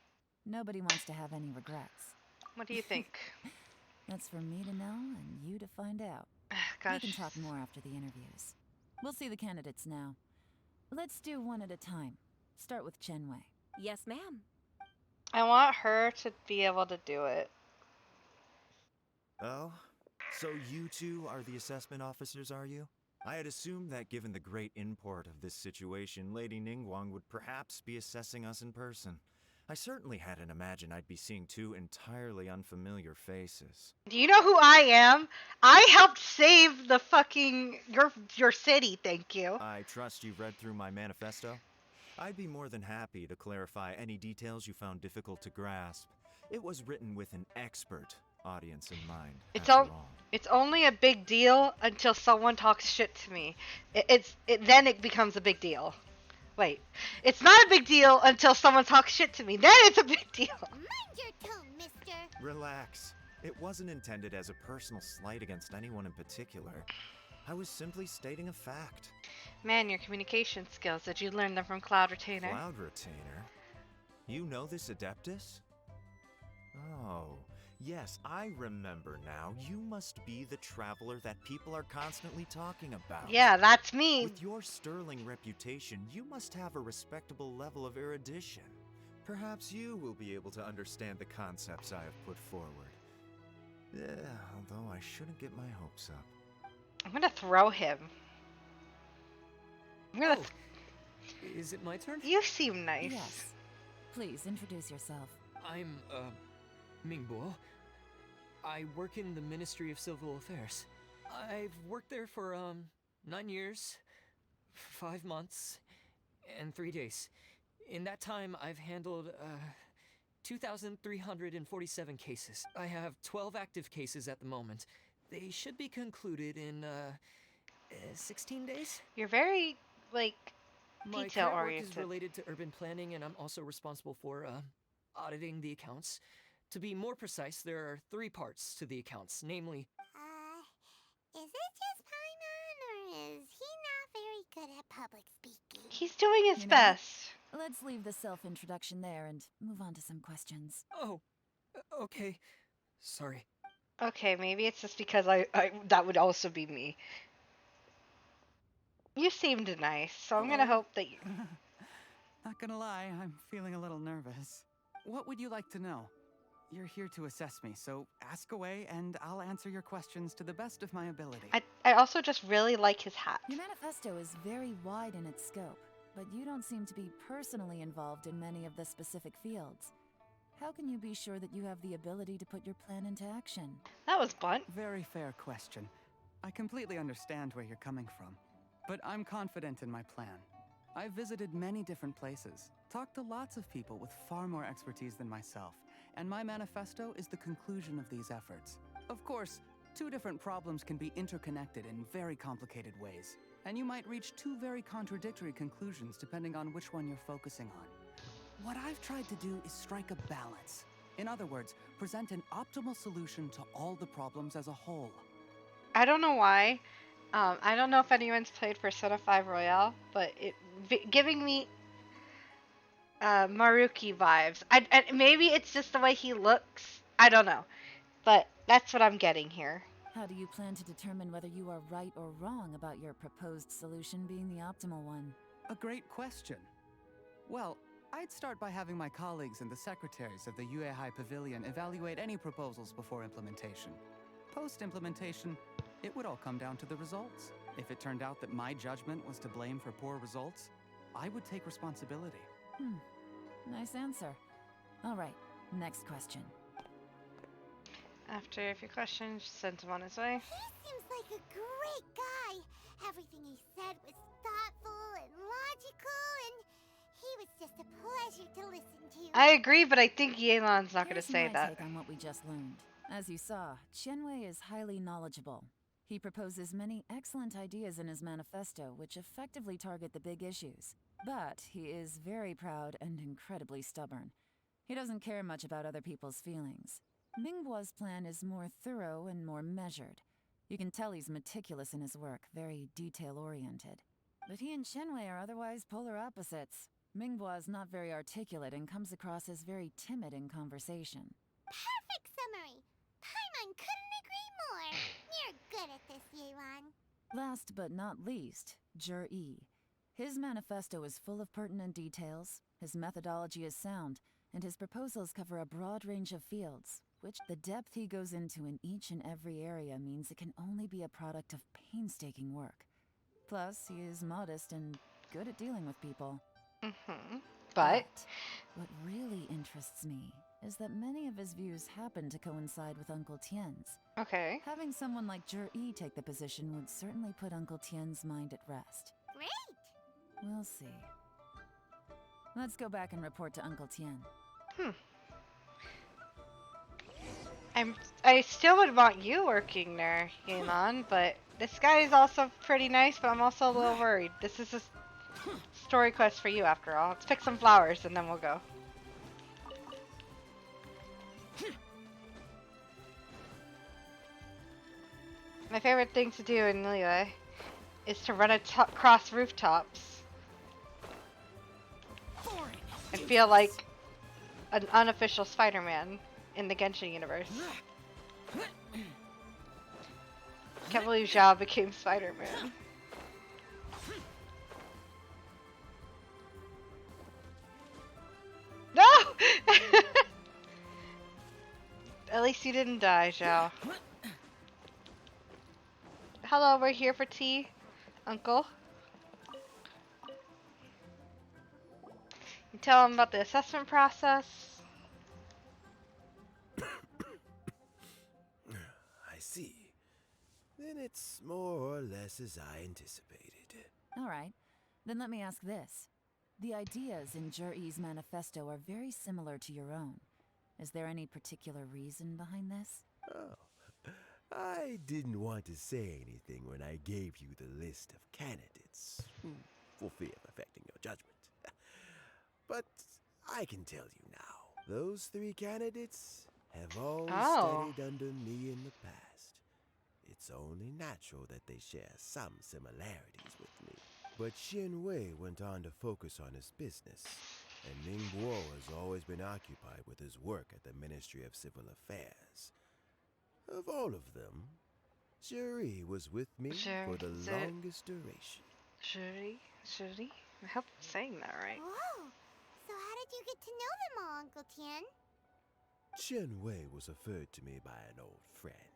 Nobody wants to have any regrets. What do you think? That's for me to know and you to find out. Gosh. We can talk more after the interviews. We'll see the candidates now. Let's do one at a time. Start with Chenwei. Yes, ma'am. I want her to be able to do it. Oh? So you two are the assessment officers, are you? I had assumed that given the great import of this situation, Lady Ningguang would perhaps be assessing us in person. I certainly hadn't imagined I'd be seeing two entirely unfamiliar faces. Do you know who I am? I helped save the fucking your city, thank you. I trust you've read through my manifesto? I'd be more than happy to clarify any details you found difficult to grasp. It was written with an expert audience in mind. It's only a big deal until someone talks shit to me. Then it becomes a big deal. Wait, it's not a big deal until someone talks shit to me. Then it's a big deal. Mind your tone, mister. Relax. It wasn't intended as a personal slight against anyone in particular. I was simply stating a fact. Man, your communication skills, did you learn them from Cloud Retainer? Cloud Retainer? You know this Adeptus? Oh, yes, I remember now. You must be the traveler that people are constantly talking about. Yeah, that's me. With your sterling reputation, you must have a respectable level of erudition. Perhaps you will be able to understand the concepts I have put forward. Yeah, although I shouldn't get my hopes up. I'm gonna throw him. I'm gonna. Is it my turn? You seem nice. Yes. Please introduce yourself. I'm, Mingbo. I work in the Ministry of Civil Affairs. I've worked there for, 9 years, 5 months, and 3 days. In that time, I've handled, 2,347 cases. I have 12 active cases at the moment. They should be concluded in, 16 days? You're very, like, My detail current work oriented. is related to urban planning, and I'm also responsible for, auditing the accounts. To be more precise, there are 3 parts to the accounts, namely... Is it just Paimon, or is he not very good at public speaking? He's doing his You know, best. Let's leave the self-introduction there and move on to some questions. Oh, okay. Sorry. Okay, maybe it's just because I that would also be me. You seemed nice, so I'm gonna hope that you... Not gonna lie, I'm feeling a little nervous. What would you like to know? You're here to assess me, so ask away and I'll answer your questions to the best of my ability. I also just really like his hat. Your manifesto is very wide in its scope, but you don't seem to be personally involved in many of the specific fields. How can you be sure that you have the ability to put your plan into action? That was blunt. Very fair question. I completely understand where you're coming from, but I'm confident in my plan. I've visited many different places, talked to lots of people with far more expertise than myself, and my manifesto is the conclusion of these efforts. Of course, two different problems can be interconnected in very complicated ways, and you might reach two very contradictory conclusions depending on which one you're focusing on. What I've tried to do is strike a balance. In other words, present an optimal solution to all the problems as a whole. I don't know why. I don't know if anyone's played Persona 5 Royale, but giving me Maruki vibes. Maybe it's just the way he looks. I don't know. But that's what I'm getting here. How do you plan to determine whether you are right or wrong about your proposed solution being the optimal one? A great question. Well, I'd start by having my colleagues and the secretaries of the Uehai Pavilion evaluate any proposals before implementation. Post-implementation, it would all come down to the results. If it turned out that my judgment was to blame for poor results, I would take responsibility. Nice answer. All right, next question. After a few questions, sent him on his way. He seems like a great guy. Everything he said was thoughtful and logical, and he was just a pleasure to listen to. I agree, but I think Yelan's not going to Here's say my that. take on what we just learned. As you saw, Qianwei is highly knowledgeable. He proposes many excellent ideas in his manifesto, which effectively target the big issues. But he is very proud and incredibly stubborn. He doesn't care much about other people's feelings. Mingbo's plan is more thorough and more measured. You can tell he's meticulous in his work, very detail-oriented. But he and Qianwei are otherwise polar opposites. Mingbo is not very articulate and comes across as very timid in conversation. Perfect summary. Paimon couldn't agree more. You're good at this, Yelan. Last but not least, Jur-E. His manifesto is full of pertinent details, his methodology is sound, and his proposals cover a broad range of fields, which the depth he goes into in each and every area means it can only be a product of painstaking work. Plus, he is modest and good at dealing with people. But what really interests me is that many of his views happen to coincide with Uncle Tien's. Okay. Having someone like Jur-E take the position would certainly put Uncle Tien's mind at rest. Great! We'll see. Let's go back and report to Uncle Tien. I still would want you working there, Yelan, but this guy is also pretty nice, but I'm also a little worried. This is a story quest for you after all. Let's pick some flowers and then we'll go. My favorite thing to do in Liyue is to run across rooftops and feel like an unofficial Spider-Man in the Genshin universe. Can't believe Zhao became Spider-Man. No! At least you didn't die, Zhao. Hello, we're here for tea, Uncle. You tell him about the assessment process. I see. Then it's more or less as I anticipated. All right, then let me ask this. The ideas in Jur-E's manifesto are very similar to your own. Is there any particular reason behind this? Oh, I didn't want to say anything when I gave you the list of candidates, for fear of affecting your judgment. But I can tell you now, those 3 candidates have all studied under me in the past. It's only natural that they share some similarities with me. But Qianwei went on to focus on his business, and Ningbo has always been occupied with his work at the Ministry of Civil Affairs. Of all of them, Juri was with me for the longest duration. Juri? I hope I'm saying that right. Whoa! So how did you get to know them all, Uncle Tien? Qianwei was referred to me by an old friend.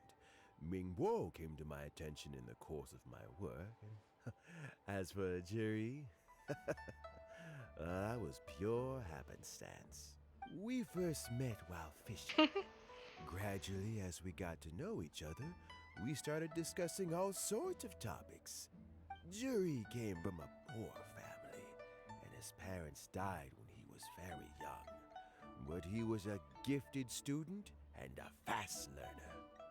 Mingbo came to my attention in the course of my work. As for Juri, that was pure happenstance. We first met while fishing. Gradually, as we got to know each other, we started discussing all sorts of topics. Juri came from a poor family, and his parents died when he was very young, but he was a gifted student and a fast learner.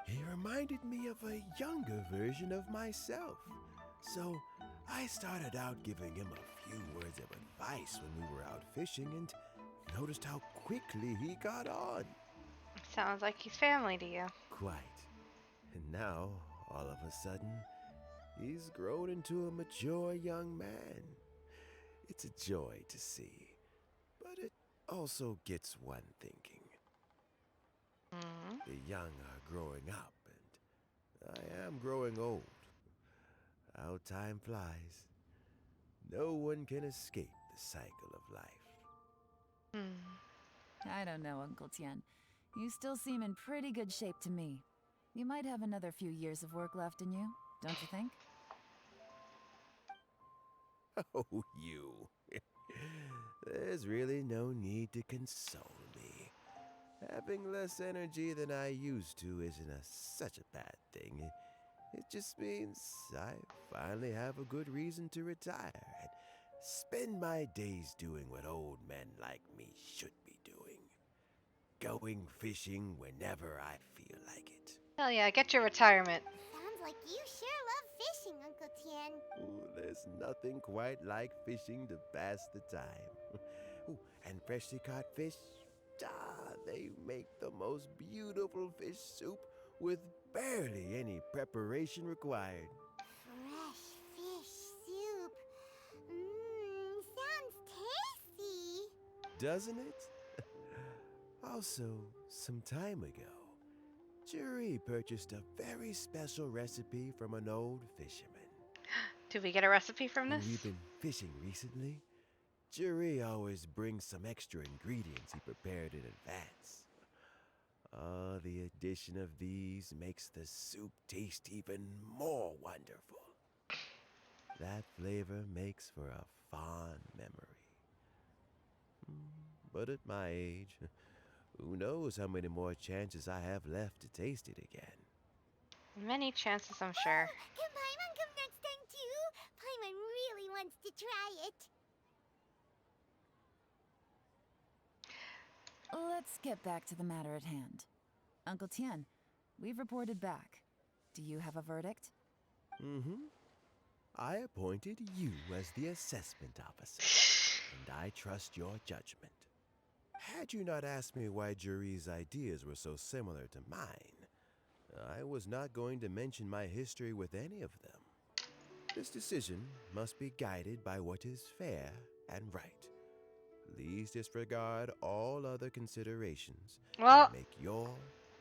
He reminded me of a younger version of myself, so I started out giving him a few words of advice when we were out fishing and noticed how quickly he got on. Sounds like he's family to you. Quite. And now, all of a sudden, he's grown into a mature young man. It's a joy to see, but it also gets one thinking. Mm. The young are growing up, and I am growing old. How time flies. No one can escape the cycle of life. I don't know, Uncle Tian. You still seem in pretty good shape to me. You might have another few years of work left in you, don't you think? Oh, you. There's really no need to console me. Having less energy than I used to isn't such a bad thing. It just means I finally have a good reason to retire and spend my days doing what old men like me should be doing. Going fishing whenever I feel like it. Hell yeah, get your retirement. Sounds like you sure love fishing, Uncle Tien. Ooh, there's nothing quite like fishing to pass the time. Ooh, and freshly caught fish, they make the most beautiful fish soup with barely any preparation required. Fresh fish soup. Mmm, sounds tasty. Doesn't it? Also, some time ago, Jury purchased a very special recipe from an old fisherman. Did we get a recipe from When this? we've been fishing recently, Jury always brings some extra ingredients he prepared in advance. The addition of these makes the soup taste even more wonderful. That flavor makes for a fond memory. But at my age, who knows how many more chances I have left to taste it again. Many chances, I'm sure. Can Paimon come next time too? Paimon really wants to try it. Let's get back to the matter at hand. Uncle Tian, we've reported back. Do you have a verdict? I appointed you as the assessment officer, and I trust your judgment. Had you not asked me why Jury's ideas were so similar to mine, I was not going to mention my history with any of them. This decision must be guided by what is fair and right. Please disregard all other considerations Well, and make your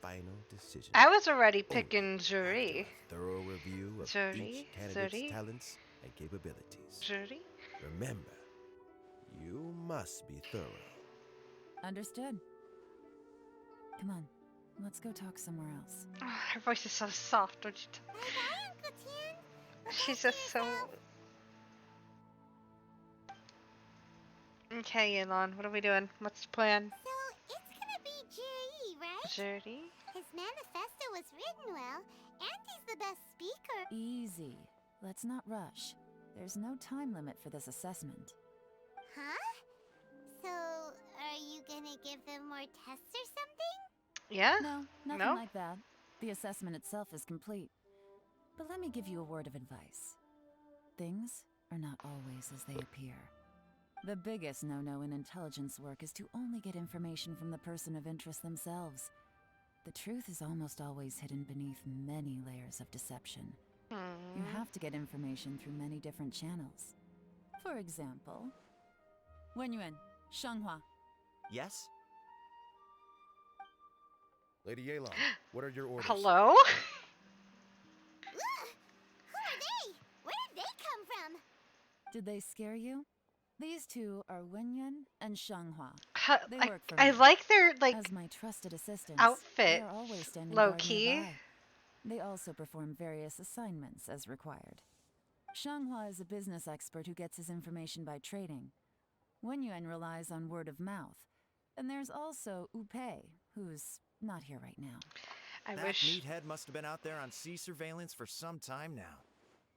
final decision. I was already Only picking after Jury. a thorough review of Jury, each candidate's Jury. talents and capabilities. Jury? Remember, you must be thorough. Understood. Come on, let's go talk somewhere else. Oh, her voice is so soft, don't you? Bye-bye, Uncle Tien. Look She's after just so. yourself. Okay, Yelan, what are we doing? What's the plan? So, it's gonna be Jiri, right? Jury? His manifesto was written well, and he's the best speaker. Easy. Let's not rush. There's no time limit for this assessment. Huh? So, are you gonna give them more tests or something? Yeah? No, nothing No? like that. The assessment itself is complete. But let me give you a word of advice. Things are not always as they appear. The biggest no-no in intelligence work is to only get information from the person of interest themselves. The truth is almost always hidden beneath many layers of deception. You have to get information through many different channels. For example, Wenyuan, Shanghua. Yes? Lady Yelan, what are your orders? Hello? Ugh! Who are they? Where did they come from? Did they scare you? These two are Wenyuan and Shanghua. They work for I me. like their, As my trusted assistants, outfit. they are always standing Low guard key. nearby. They also perform various assignments as required. Shanghua is a business expert who gets his information by trading. Wenyuan relies on word of mouth. And there's also Upei, who's not here right now. That meathead must have been out there on sea surveillance for some time now.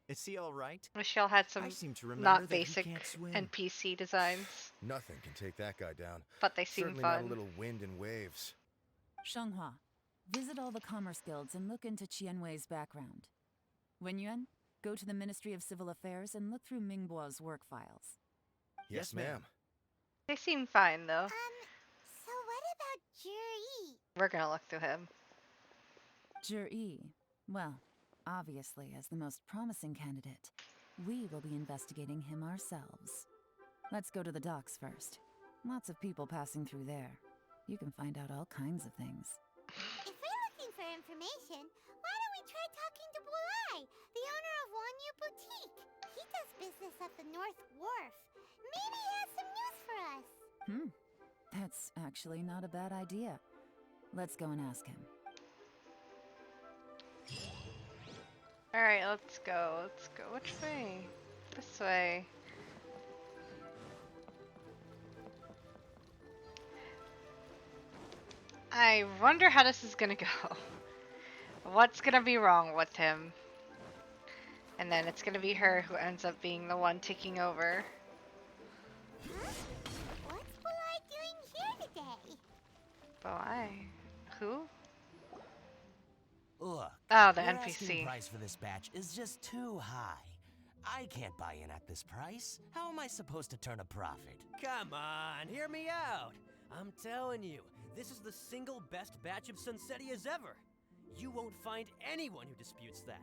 Is he all right? Michelle had I some seem to remember not that he basic can't swim. NPC designs, Nothing can take that guy down. but they seem Certainly not a fun. little wind and waves. Shenghua, visit all the commerce guilds and look into Qianwei's background. Wenyuan, go to the Ministry of Civil Affairs and look through Mingbo's work files. Yes, ma'am. They seem fine though. So what about Juri? We're gonna look through him. Yi, well, obviously as the most promising candidate, we will be investigating him ourselves. Let's go to the docks first. Lots of people passing through there. You can find out all kinds of things. If we're looking for information, why don't we try talking to Bulai, the owner of Wanyu Boutique? He does business at the North Wharf. Maybe he has some news for us. That's actually not a bad idea. Let's go and ask him. Alright, let's go. Let's go. Which way? This way. I wonder how this is gonna go. What's gonna be wrong with him? And then it's gonna be her who ends up being the one taking over. What's Bulai doing here today? Why? Who? Look, Oh, the your NPC. asking price for this batch is just too high. I can't buy in at this price. How am I supposed to turn a profit? Come on, hear me out. I'm telling you, this is the single best batch of Sunsetias ever. You won't find anyone who disputes that.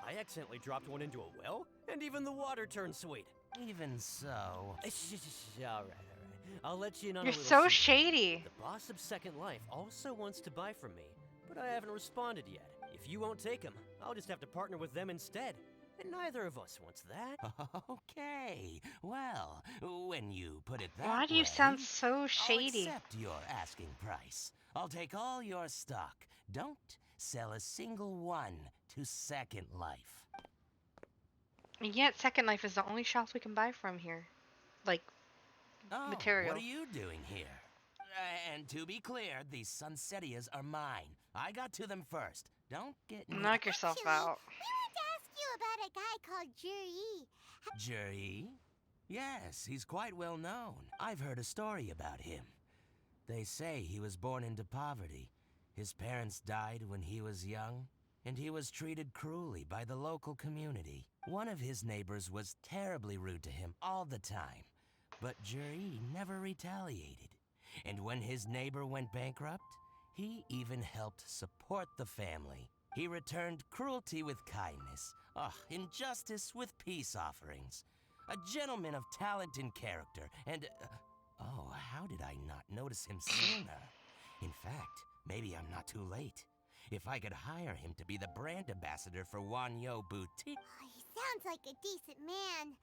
I accidentally dropped one into a well, and even the water turned sweet. Even so. All right. I'll let you in on You're a little so secret. shady. The boss of Second Life also wants to buy from me, but I haven't responded yet. If you won't take him, I'll just have to partner with them instead. And neither of us wants that. Okay. Well, when you put it that Why do you way, sound so I'll shady? accept your asking price. I'll take all your stock. Don't sell a single one to Second Life. And yet, Second Life is the only shops we can buy from here. Like, material. What are you doing here? And to be clear, these Sunsetias are mine. I got to them first. Don't get Knock yourself out. We want to ask you about a guy called Juri. Juri? Yes, he's quite well known. I've heard a story about him. They say he was born into poverty. His parents died when he was young, and he was treated cruelly by the local community. One of his neighbors was terribly rude to him all the time, but Juri never retaliated. And when his neighbor went bankrupt, he even helped support the family. He returned cruelty with kindness, injustice with peace offerings. A gentleman of talent and character, and... how did I not notice him sooner? In fact, maybe I'm not too late. If I could hire him to be the brand ambassador for Wanyo Boutique... He sounds like a decent man.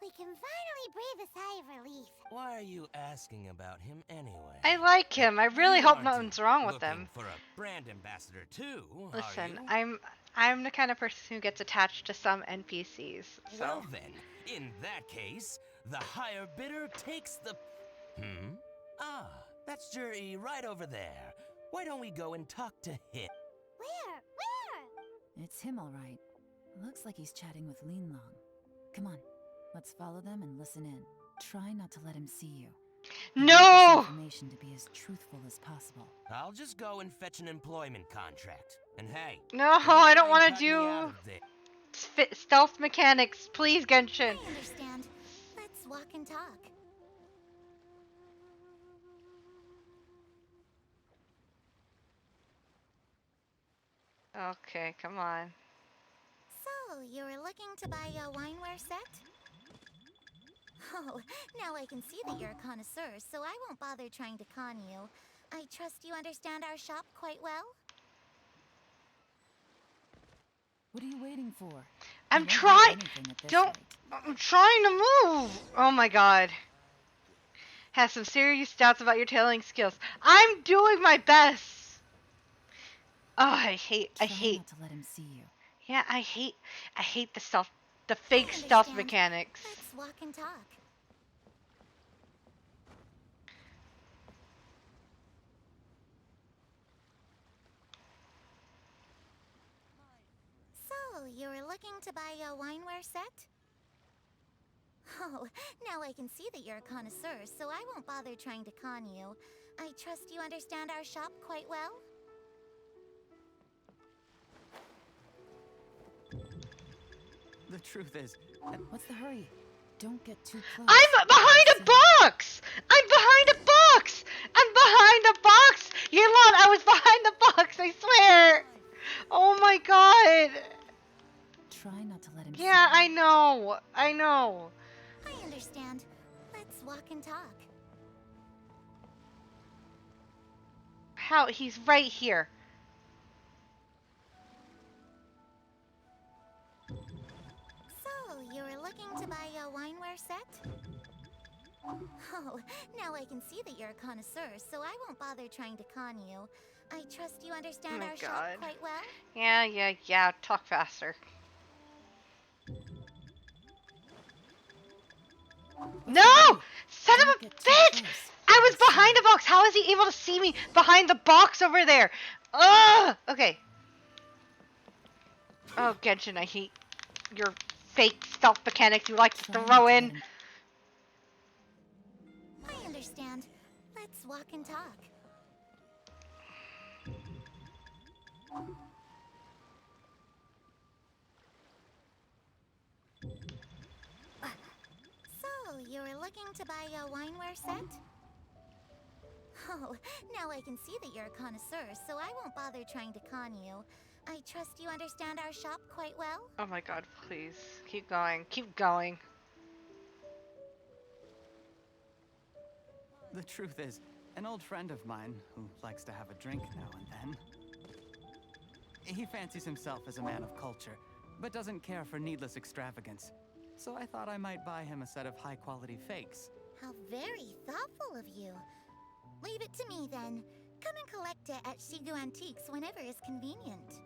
We can finally breathe a sigh of relief. Why are you asking about him anyway? I like him. I really You hope aren't nothing's wrong with looking him. for a brand ambassador too, are Listen, you? I'm the kind of person who gets attached to some NPCs. So Well then, in that case, the higher bidder takes the... that's Juri right over there. Why don't we go and talk to him? Where? It's him, all right. Looks like he's chatting with Lin Long. Come on, let's follow them and listen in. Try not to let him see you. No! Information to be as truthful as possible. I'll just go and fetch an employment contract. And hey, No, I don't want to cut me out do of this. stealth mechanics. Please, Genshin. I understand. Let's walk and talk. Okay, come on. So, you were looking to buy a wineware set? Oh, now I can see that you're a connoisseur, so I won't bother trying to con you. I trust you understand our shop quite well? What are you waiting for? I'm You won't get trying. anything at this Don't. rate. I'm trying to move. Oh my god. Has some serious doubts about your tailoring skills. I'm doing my best. Oh, I hate. Try not to let him see you. Yeah, I hate the I fake stealth understand. mechanics. Let's walk and talk. So, you were looking to buy a wineware set? Oh, now I can see that you're a connoisseur, so I won't bother trying to con you. I trust you understand our shop quite well? The truth is, What's the hurry? Don't get too close. I'm behind a box! I'm behind a box! I'm behind a box! Yelan, I was behind the box, I swear! Oh my god! Try not to let him Yeah, see. I know. I know. I understand. Let's walk and talk. How? He's right here. So, you were looking to buy a wineware set? Oh, now I can see that you're a connoisseur, so I won't bother trying to con you. I trust you understand Oh my our God. shop quite well? Yeah. Talk faster. No! Son of a bitch! I was behind a box. How is he able to see me behind the box over there? Ugh! Okay. Oh, Genshin, I hate your fake stealth mechanics you like to throw in. I understand. Let's walk and talk. So, you were looking to buy a wineware set? Oh, now I can see that you're a connoisseur, so I won't bother trying to con you. I trust you understand our shop quite well? Oh my god, please. Keep going. Keep going. the truth is, an old friend of mine who likes to have a drink now and then. He fancies himself as a man of culture, but doesn't care for needless extravagance. So I thought I might buy him a set of high-quality fakes. How very thoughtful of you. Leave it to me then. Come and collect it at Shigu Antiques whenever is convenient.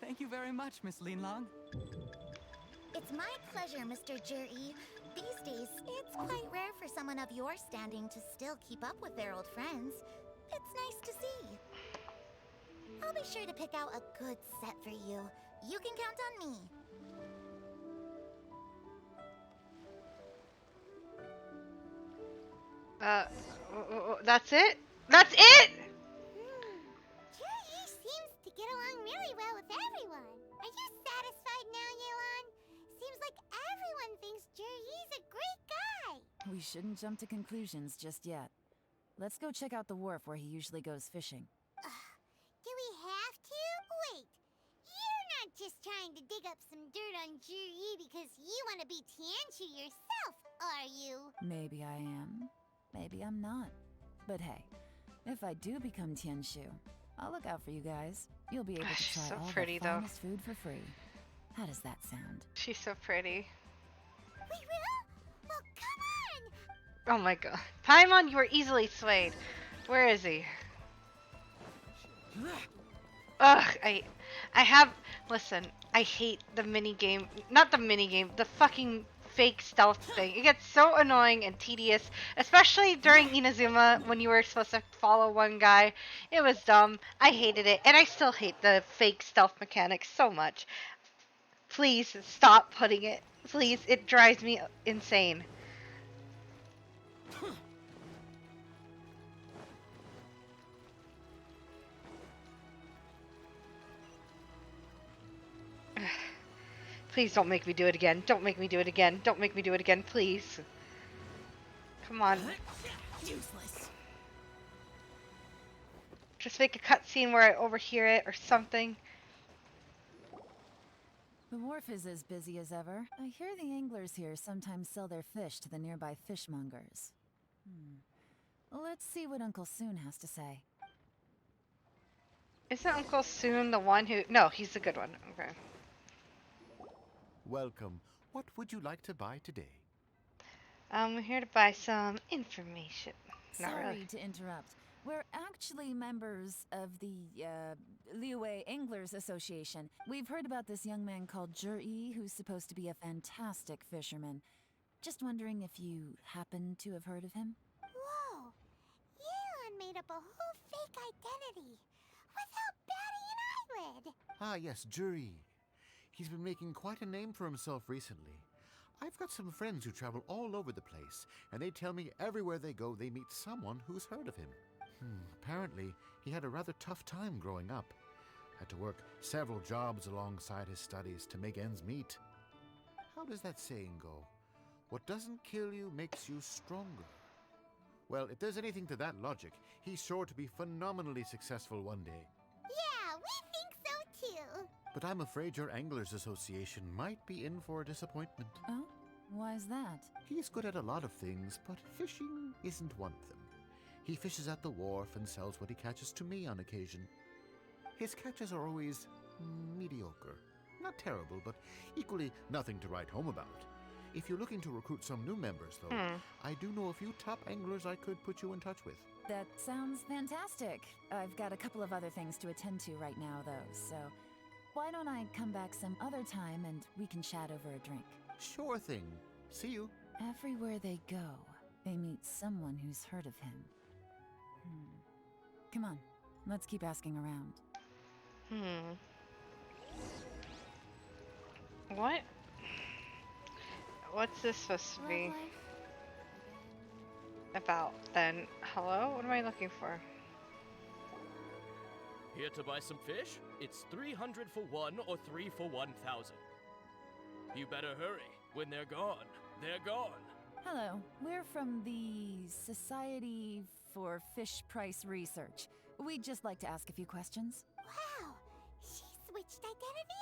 Thank you very much, Miss Linlong. It's my pleasure, Mr. Juri. These days, it's quite rare for someone of your standing to still keep up with their old friends. It's nice to see. I'll be sure to pick out a good set for you. You can count on me. That's it? That's it? Juri seems to get along really well with everyone. Are you satisfied now, Yelan? Seems like everyone thinks Juri's a great guy. We shouldn't jump to conclusions just yet. Let's go check out the wharf where he usually goes fishing. Do we have to? Wait, you're not just trying to dig up some dirt on Juri because you want to be Tianshu yourself, are you? Maybe I am. Maybe I'm not. But hey, if I do become Tianshu, I'll look out for you guys. You'll be able to try So all pretty, the though. finest food for free. How does that sound? She's so pretty. We will? Well, come on! Oh my god. Paimon, you are easily swayed. Where is he? Ugh, I have, listen, I hate the minigame, not the minigame, the fucking fake stealth thing. It gets so annoying and tedious, especially during Inazuma when you were supposed to follow one guy. It was dumb. I hated it, and I still hate the fake stealth mechanics so much. Please stop putting it. Please, it drives me insane. Please don't make me do it again. Don't make me do it again. Don't make me do it again, please. Come on. Useless. Just make a cutscene where I overhear it or something. The wharf is as busy as ever. I hear the anglers here sometimes sell their fish to the nearby fishmongers. Let's see what Uncle Soon has to say. Isn't Uncle Soon the one who... No, he's the good one. Okay. Welcome. What would you like to buy today? We're here to buy some information. Not Sorry really. to interrupt. We're actually members of the, Liyue Anglers Association. We've heard about this young man called Juri, who's supposed to be a fantastic fisherman. Just wondering if you happen to have heard of him? Whoa! Yelan made up a whole fake identity without batting an eyelid. Ah, yes, Jury. He's been making quite a name for himself recently. I've got some friends who travel all over the place, and they tell me everywhere they go they meet someone who's heard of him. Apparently, he had a rather tough time growing up. Had to work several jobs alongside his studies to make ends meet. How does that saying go? What doesn't kill you makes you stronger. Well, if there's anything to that logic, he's sure to be phenomenally successful one day. Yeah, we think so too. But I'm afraid your Anglers Association might be in for a disappointment. Oh? Why's that? He's good at a lot of things, but fishing isn't one of them. He fishes at the wharf and sells what he catches to me on occasion. His catches are always mediocre. Not terrible, but equally nothing to write home about. If you're looking to recruit some new members, though, I do know a few top anglers I could put you in touch with. That sounds fantastic. I've got a couple of other things to attend to right now, though, so why don't I come back some other time and we can chat over a drink? Sure thing. See you. Everywhere they go, they meet someone who's heard of him. Come on, let's keep asking around. What? What's this supposed to be about then? Hello? What am I looking for? Here to buy some fish? It's 300 for 1 or 3 for 1,000. You better hurry. When they're gone, they're gone. Hello, we're from the Society for Fish Price Research. We'd just like to ask a few questions. Wow, she switched identity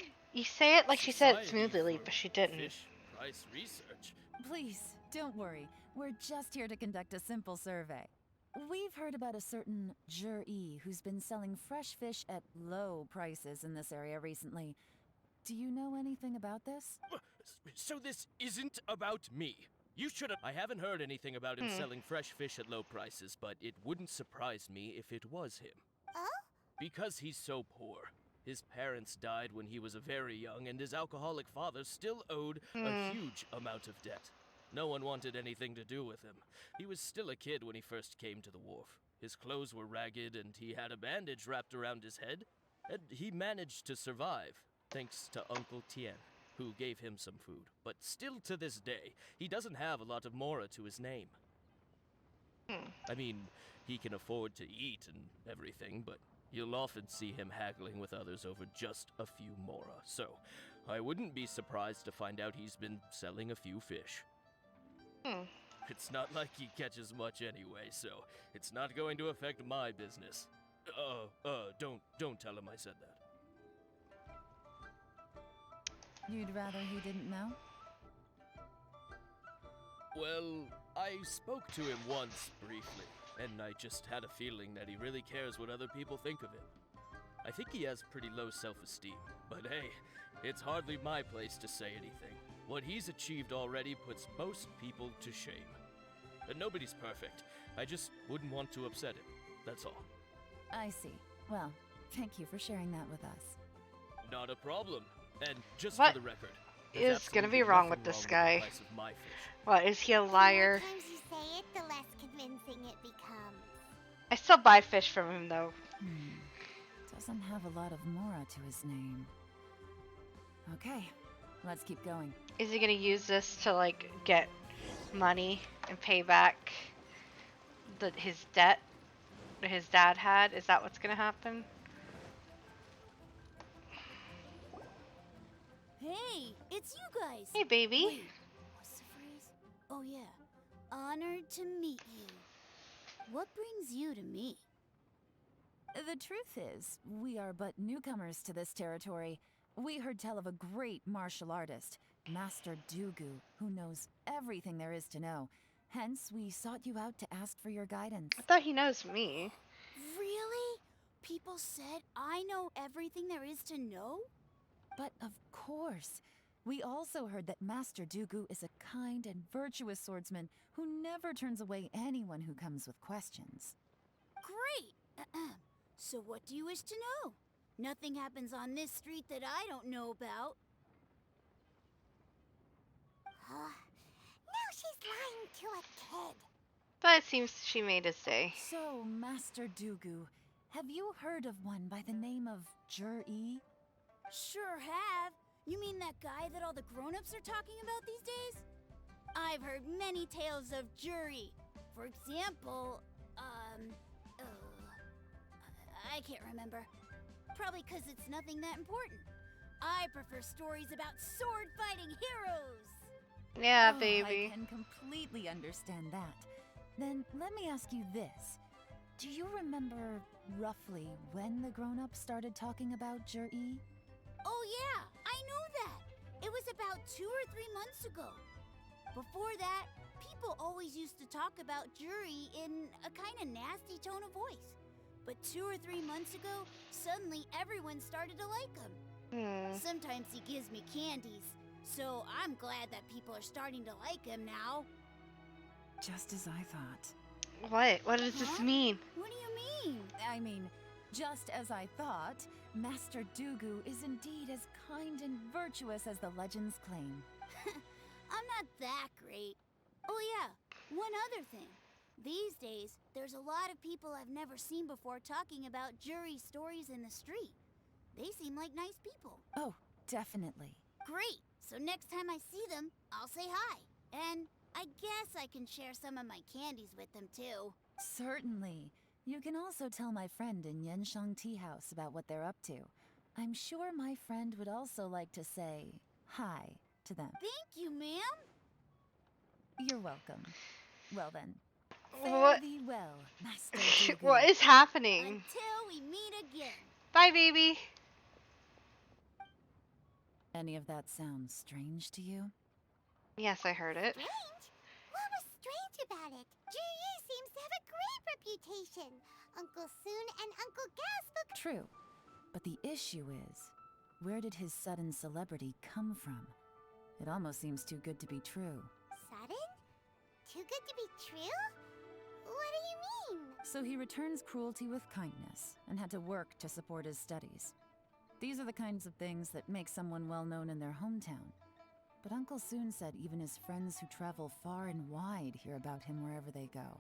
again. You say it like she said it Society smoothly, for but she didn't. Fish price research. Please, don't worry. We're just here to conduct a simple survey. We've heard about a certain Jur-E who's been selling fresh fish at low prices in this area recently. Do you know anything about this? So this isn't about me. You should have. I haven't heard anything about him selling fresh fish at low prices, but it wouldn't surprise me if it was him. Oh? Because he's so poor. His parents died when he was very young, and his alcoholic father still owed a huge amount of debt. No one wanted anything to do with him. He was still a kid when he first came to the wharf. His clothes were ragged, and he had a bandage wrapped around his head. And he managed to survive, thanks to Uncle Tien, who gave him some food. But still to this day, he doesn't have a lot of mora to his name. I mean, he can afford to eat and everything, but you'll often see him haggling with others over just a few mora. So, I wouldn't be surprised to find out he's been selling a few fish. It's not like he catches much anyway, so it's not going to affect my business. Don't tell him I said that. You'd rather he didn't know? Well, I spoke to him once, briefly, and I just had a feeling that he really cares what other people think of him. I think he has pretty low self-esteem, but hey, it's hardly my place to say anything. What he's achieved already puts most people to shame. But nobody's perfect. I just wouldn't want to upset him, that's all. I see. Well, thank you for sharing that with us. Not a problem. And just What for the record, is gonna be absolutely wrong with nothing this wrong guy? the price of my fish. What, is he a liar? The more times you say it, the less convincing it becomes. I still buy fish from him though. Doesn't have a lot of mora to his name. Okay, let's keep going. Is he gonna use this to like get money and pay back his debt that his dad had? Is that what's gonna happen? Hey, it's you guys. Hey, baby. Wait, what's the phrase? Oh yeah, honored to meet you. What brings you to me? The truth is, we are but newcomers to this territory. We heard tell of a great martial artist, Master Dugu, who knows everything there is to know. Hence, we sought you out to ask for your guidance. I thought he knows me. Really? People said I know everything there is to know? But of course. We also heard that Master Dugu is a kind and virtuous swordsman who never turns away anyone who comes with questions. Great! So what do you wish to know? Nothing happens on this street that I don't know about. she's lying to a kid. But it seems she made his day. So, Master Dugu, have you heard of one by the name of Jur-E? Sure have. You mean that guy that all the grown-ups are talking about these days? I've heard many tales of Jury. For example, I can't remember. Probably because it's nothing that important. I prefer stories about sword-fighting heroes. Yeah, Oh, baby. I can completely understand that. Then let me ask you this. Do you remember roughly when the grown-ups started talking about Jur-E? Oh yeah, I know that. It was about 2 or 3 months ago. Before that, people always used to talk about Jury in a kind of nasty tone of voice. But 2 or 3 months ago, suddenly everyone started to like him. Sometimes he gives me candies, so I'm glad that people are starting to like him now. Just as I thought. What? What does this mean? What do you mean? I mean, just as I thought, Master Dugu is indeed as kind and virtuous as the legends claim. I'm not that great. Oh yeah, one other thing. These days, there's a lot of people I've never seen before talking about Jury stories in the street. They seem like nice people. Oh, definitely. Great! So next time I see them, I'll say hi. And I guess I can share some of my candies with them too. Certainly. You can also tell my friend in Yenshang Tea House about what they're up to. I'm sure my friend would also like to say hi to them. Thank you, ma'am. You're welcome. Well then, What? fare thee well, Master Dugu. What is happening? Until we meet again. Bye, baby. Any of that sound strange to you? Yes, I heard it. Strange? What was strange about it? Ji seems to have a great reputation. Uncle Soon and Uncle Gas look... True. But the issue is, where did his sudden celebrity come from? It almost seems too good to be true. Sudden? Too good to be true? What do you mean? So he returns cruelty with kindness, and had to work to support his studies. These are the kinds of things that make someone well known in their hometown. But Uncle Soon said even his friends who travel far and wide hear about him wherever they go.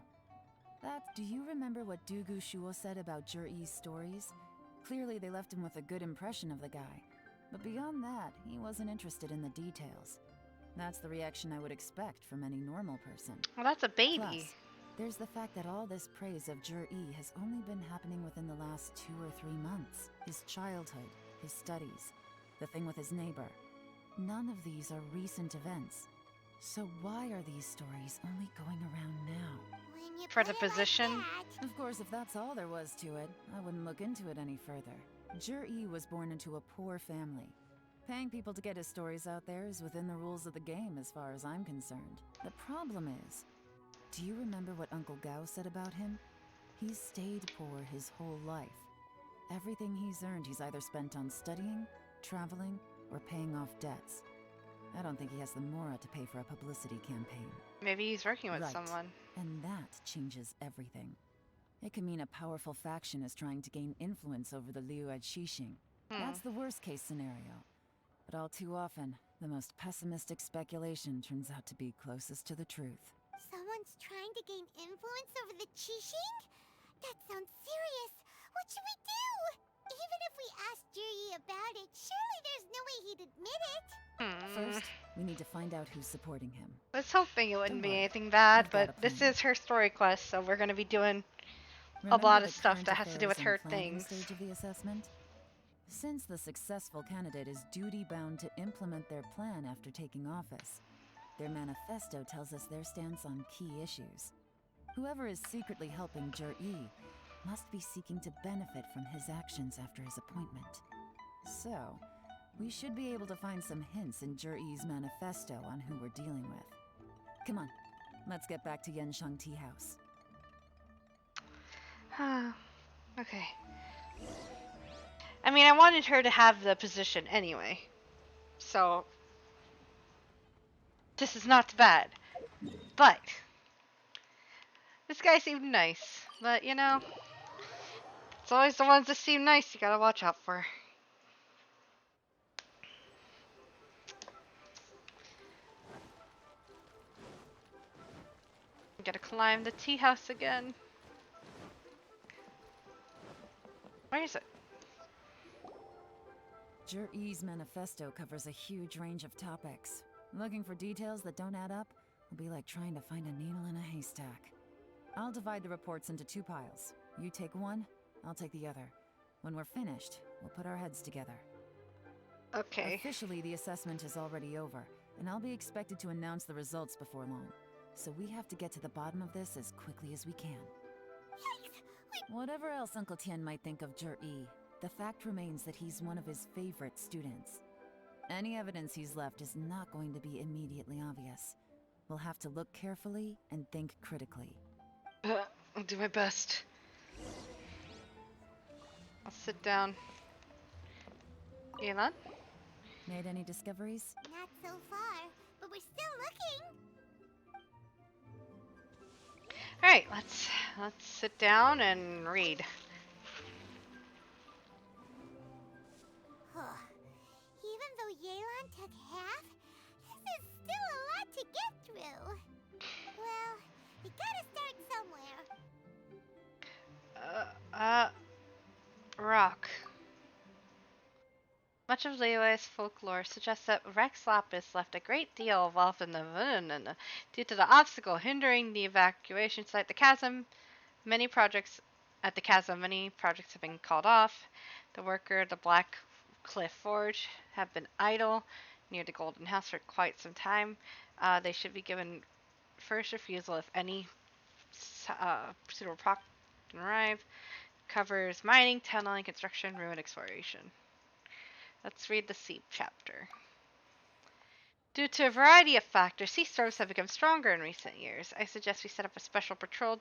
Do you remember what Dugu Shuo said about Jur-E's stories? Clearly they left him with a good impression of the guy. But beyond that, he wasn't interested in the details. That's the reaction I would expect from any normal person. Well, that's a baby. Plus, there's the fact that all this praise of Jur-E has only been happening within the last 2 or 3 months. His childhood, his studies, the thing with his neighbor. None of these are recent events. So why are these stories only going around now? For the position? Of course, if that's all there was to it, I wouldn't look into it any further. Jur-E was born into a poor family. Paying people to get his stories out there is within the rules of the game as far as I'm concerned. The problem is, do you remember what Uncle Gao said about him? He's stayed poor his whole life. Everything he's earned he's either spent on studying, traveling, or paying off debts. I don't think he has the mora to pay for a publicity campaign. Maybe he's working with Right. someone. And that changes everything. It can mean a powerful faction is trying to gain influence over the Liu at Xixing. That's the worst case scenario. But all too often, the most pessimistic speculation turns out to be closest to the truth. Someone's trying to gain influence over the Qixing? That sounds serious. What should we do? Even if we asked Jiri about it, surely there's no way he'd admit it. First, we need to find out who's supporting him. I was hoping it wouldn't Don't be worry. anything bad, I've got but a this plan. is her story quest, so we're going to be doing Remember a lot the of stuff current that has to do with affairs her and planning things. stage of the assessment? Since the successful candidate is duty-bound to implement their plan after taking office, their manifesto tells us their stance on key issues. Whoever is secretly helping Jur-E must be seeking to benefit from his actions after his appointment. So, we should be able to find some hints in Jur-E's manifesto on who we're dealing with. Come on, let's get back to Yenshang Tea House. Okay. I mean, I wanted her to have the position anyway. So, this is not bad. But, this guy seemed nice. But, you know, it's always the ones that seem nice you gotta watch out for. Gotta climb the tea house again. Where is it? Jur-E's manifesto covers a huge range of topics. Looking for details that don't add up will be like trying to find a needle in a haystack. I'll divide the reports into 2 piles. You take one, I'll take the other. When we're finished, we'll put our heads together. Okay. Officially, the assessment is already over, and I'll be expected to announce the results before long. So we have to get to the bottom of this as quickly as we can. Whatever else Uncle Tien might think of Jur-E, the fact remains that he's one of his favorite students. Any evidence he's left is not going to be immediately obvious. We'll have to look carefully and think critically. I'll do my best. I'll sit down. Yelan? Made any discoveries? Not so far, but we're still looking. Alright, let's sit down and read. Even though Yelan took half, this is still a lot to get through. Well, we gotta start somewhere. Rock. Much of Liyue's folklore suggests that Rex Lapis left a great deal involved in the due to the obstacle hindering the evacuation site. Many projects have been called off. The worker, the Black Cliff Forge, have been idle near the Golden House for quite some time. They should be given first refusal if any suitable project can arrive. Covers mining, tunneling, construction, ruin, exploration. Let's read the sea chapter. Due to a variety of factors, sea storms have become stronger in recent years. I suggest we set up a special patrol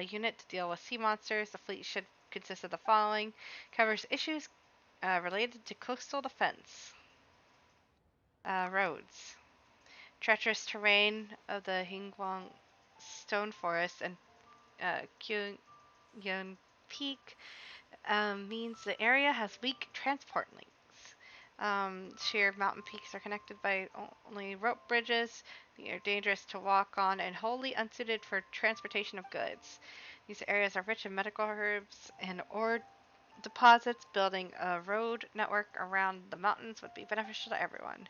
unit to deal with sea monsters. The fleet should consist of the following. Covers issues related to coastal defense. Roads. Treacherous terrain of the Hingwang Stone Forest and Kyung Peak means the area has weak transport links. Sheer mountain peaks are connected by only rope bridges. They are dangerous to walk on and wholly unsuited for transportation of goods. These areas are rich in medical herbs and ore deposits. Building a road network around the mountains would be beneficial to everyone.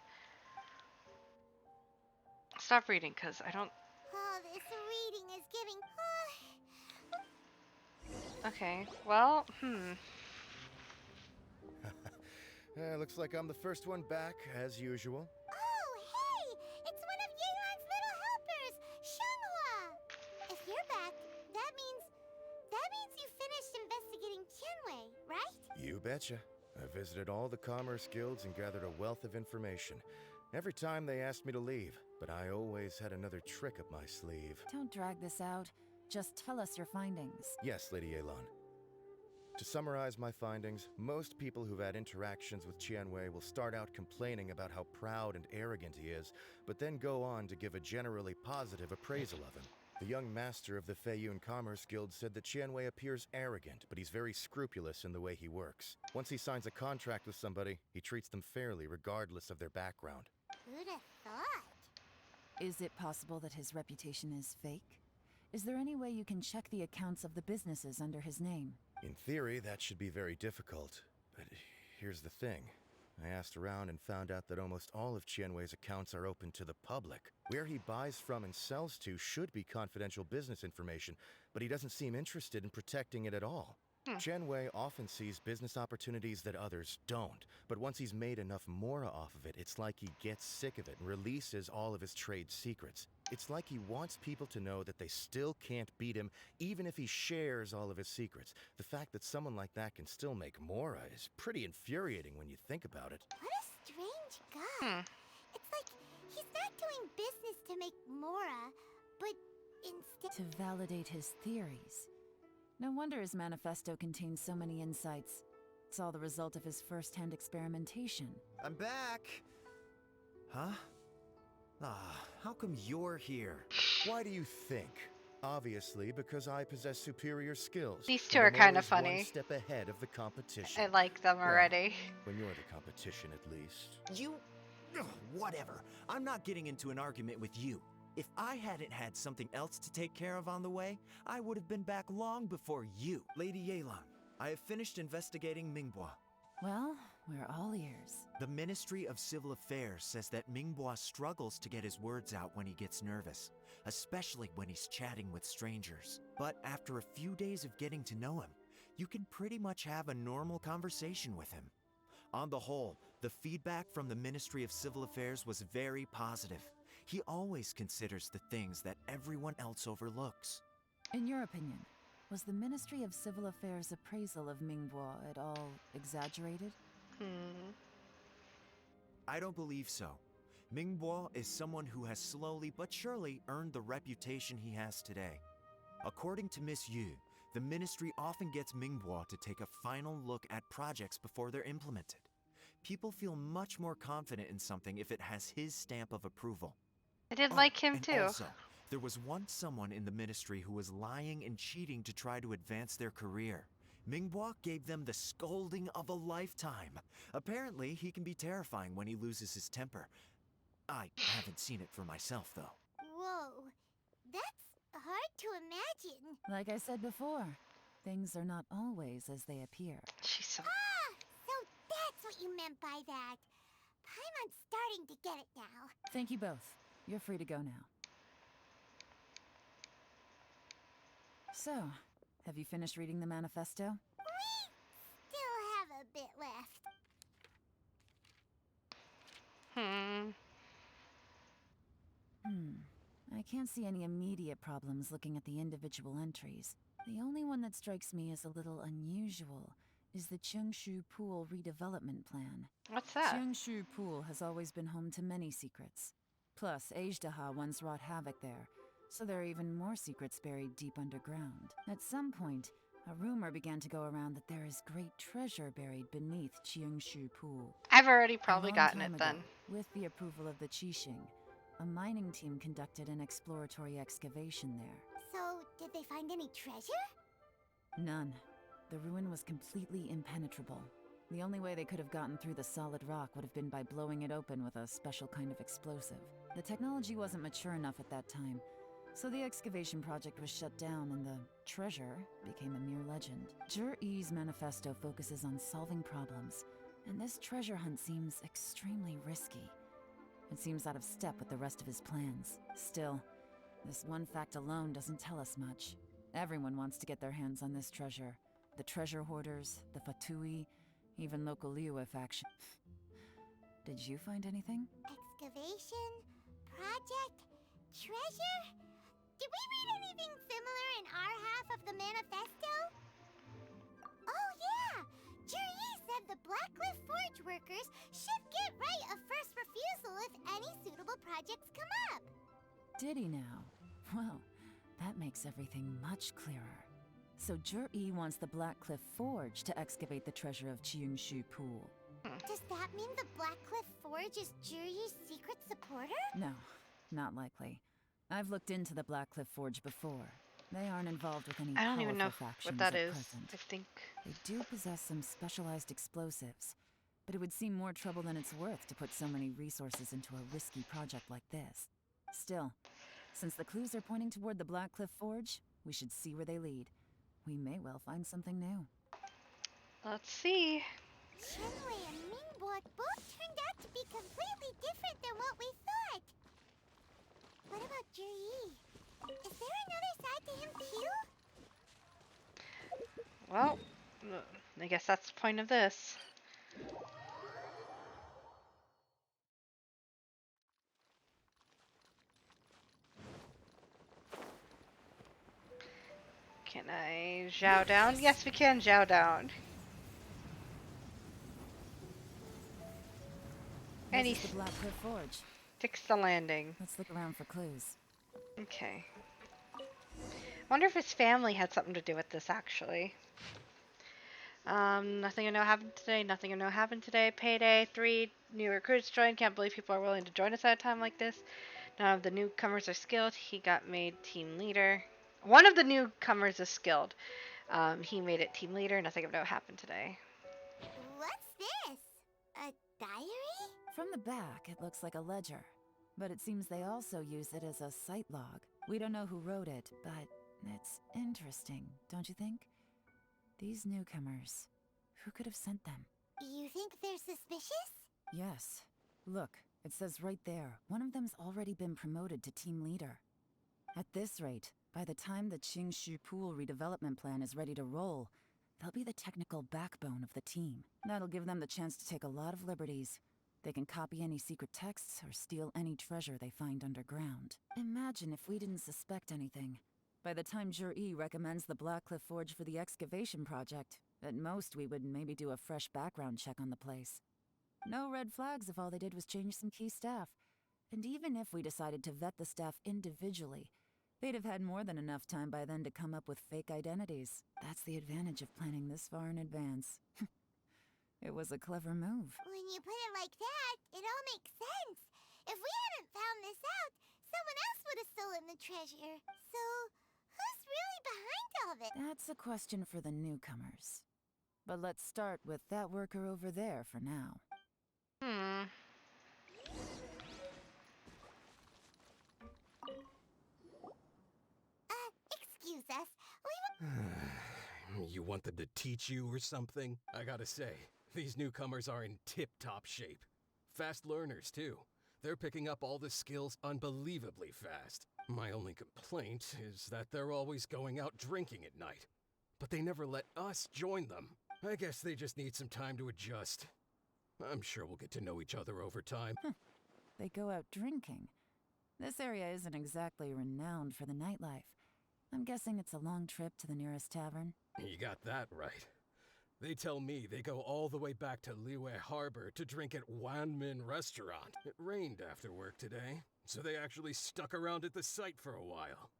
Stop reading, because I don't... Oh, this reading is giving... Okay, well, Looks like I'm the first one back, as usual. Oh, hey! It's one of Yelan's little helpers, Shenhua! If you're back, that means you finished investigating Tianwei, right? You betcha. I visited all the commerce guilds and gathered a wealth of information. Every time they asked me to leave, but I always had another trick up my sleeve. Don't drag this out. Just tell us your findings. Yes, Lady Yelan. To summarize my findings, most people who've had interactions with Tianwei will start out complaining about how proud and arrogant he is, but then go on to give a generally positive appraisal of him. The young master of the Feiyun Commerce Guild said that Tianwei appears arrogant, but he's very scrupulous in the way he works. Once he signs a contract with somebody, he treats them fairly regardless of their background. Who'd have thought? Is it possible that his reputation is fake? Is there any way you can check the accounts of the businesses under his name? In theory, that should be very difficult. But here's the thing. I asked around and found out that almost all of Tianwei's accounts are open to the public. Where he buys from and sells to should be confidential business information, but he doesn't seem interested in protecting it at all. Tianwei often sees business opportunities that others don't, but once he's made enough mora off of it, it's like he gets sick of it and releases all of his trade secrets. It's like he wants people to know that they still can't beat him, even if he shares all of his secrets. The fact that someone like that can still make mora is pretty infuriating when you think about it. What a strange guy. It's like he's not doing business to make mora, but instead... To validate his theories. No wonder his manifesto contains so many insights. It's all the result of his first-hand experimentation. I'm back! Huh? How come you're here? Why do you think? Obviously, because I possess superior skills. These two are kind of funny. One step ahead of the competition. I like them already. When you're the competition, at least. You... Ugh, whatever. I'm not getting into an argument with you. If I hadn't had something else to take care of on the way, I would have been back long before you. Lady Yelan, I have finished investigating Mingbua. Well, we're all ears. The Ministry of Civil Affairs says that Mingbua struggles to get his words out when he gets nervous, especially when he's chatting with strangers. But after a few days of getting to know him, you can pretty much have a normal conversation with him. On the whole, the feedback from the Ministry of Civil Affairs was very positive. He always considers the things that everyone else overlooks. In your opinion, was the Ministry of Civil Affairs' appraisal of Mingbua at all exaggerated? I don't believe so. Mingbua is someone who has slowly but surely earned the reputation he has today. According to Miss Yu, the ministry often gets Mingbua to take a final look at projects before they're implemented. People feel much more confident in something if it has his stamp of approval. I did like him and too. Also, there was once someone in the ministry who was lying and cheating to try to advance their career. Mingbua gave them the scolding of a lifetime. Apparently, he can be terrifying when he loses his temper. I haven't seen it for myself, though. Whoa, that's hard to imagine. Like I said before, things are not always as they appear. She's so... So that's what you meant by that. Paimon's starting to get it now. Thank you both. You're free to go now. So, have you finished reading the manifesto? We still have a bit left. I can't see any immediate problems looking at the individual entries. The only one that strikes me as a little unusual is the Cheungshu Pool redevelopment plan. What's that? Cheungshu Pool has always been home to many secrets. Plus, Ajdaha once wrought havoc there, so there are even more secrets buried deep underground. At some point, a rumor began to go around that there is great treasure buried beneath Cheungshu Pool. I've already probably A long gotten time it ago, then. With the approval of the Qixing, a mining team conducted an exploratory excavation there. So, did they find any treasure? None. The ruin was completely impenetrable. The only way they could have gotten through the solid rock would have been by blowing it open with a special kind of explosive. The technology wasn't mature enough at that time, so the excavation project was shut down and the treasure became a mere legend. Jur-E's manifesto focuses on solving problems, and this treasure hunt seems extremely risky. It seems out of step with the rest of his plans. Still, this one fact alone doesn't tell us much. Everyone wants to get their hands on this treasure. The treasure hoarders, the Fatui, even local Liyue faction. Did you find anything? Excavation? Project? Treasure? Did we read anything similar in our half of the manifesto? Oh yeah! Juri said the Blackcliff Forge workers should get right of first refusal if any suitable projects come up. Did he now? Well, that makes everything much clearer. So Jur-E wants the Blackcliff Forge to excavate the treasure of Cheungshu Pool. Does that mean the Blackcliff Forge is Juri's secret supporter? No, not likely. I've looked into the Blackcliff Forge before. They aren't involved with any I don't even know powerful what factions that at is. present. I think... They do possess some specialized explosives, but it would seem more trouble than it's worth to put so many resources into a risky project like this. Still, since the clues are pointing toward the Blackcliff Forge, we should see where they lead. We may well find something new. Let's see. Shenwei and Mingbua both turned out to be completely different than what we thought. What about Juri? Is there another side to him too? Well, I guess that's the point of this. Can I zhao down? Yes, we can zhao down. And This he is the Blackcliff Forge. sticks the landing. Let's look around for clues. Okay. Wonder if his family had something to do with this, actually. Nothing I know happened today. Nothing I know happened today. Payday. 3 new recruits joined. Can't believe people are willing to join us at a time like this. None of the newcomers are skilled. He got made team leader. One of the newcomers is skilled. He made it team leader. Nothing I know happened today. What's this? A diary? From the back, it looks like a ledger. But it seems they also use it as a site log. We don't know who wrote it, but it's interesting, don't you think? These newcomers, who could have sent them? You think they're suspicious? Yes. Look, it says right there, one of them's already been promoted to team leader. At this rate, by the time the Qingshu Pool redevelopment plan is ready to roll, they'll be the technical backbone of the team. That'll give them the chance to take a lot of liberties. They can copy any secret texts or steal any treasure they find underground. Imagine if we didn't suspect anything. By the time Jur-E recommends the Blackcliff Forge for the excavation project, at most we would maybe do a fresh background check on the place. No red flags if all they did was change some key staff. And even if we decided to vet the staff individually, they'd have had more than enough time by then to come up with fake identities. That's the advantage of planning this far in advance. It was a clever move. When you put it like that, it all makes sense. If we hadn't found this out, someone else would have stolen the treasure. So, who's really behind all this? That's a question for the newcomers. But let's start with that worker over there for now. Excuse us. You want them to teach you or something? I gotta say, these newcomers are in tip-top shape. Fast learners, too. They're picking up all the skills unbelievably fast. My only complaint is that they're always going out drinking at night. But they never let us join them. I guess they just need some time to adjust. I'm sure we'll get to know each other over time. They go out drinking. This area isn't exactly renowned for the nightlife. I'm guessing it's a long trip to the nearest tavern. You got that right. They tell me they go all the way back to Liyue Harbor to drink at Wanmin Restaurant. It rained after work today, so they actually stuck around at the site for a while.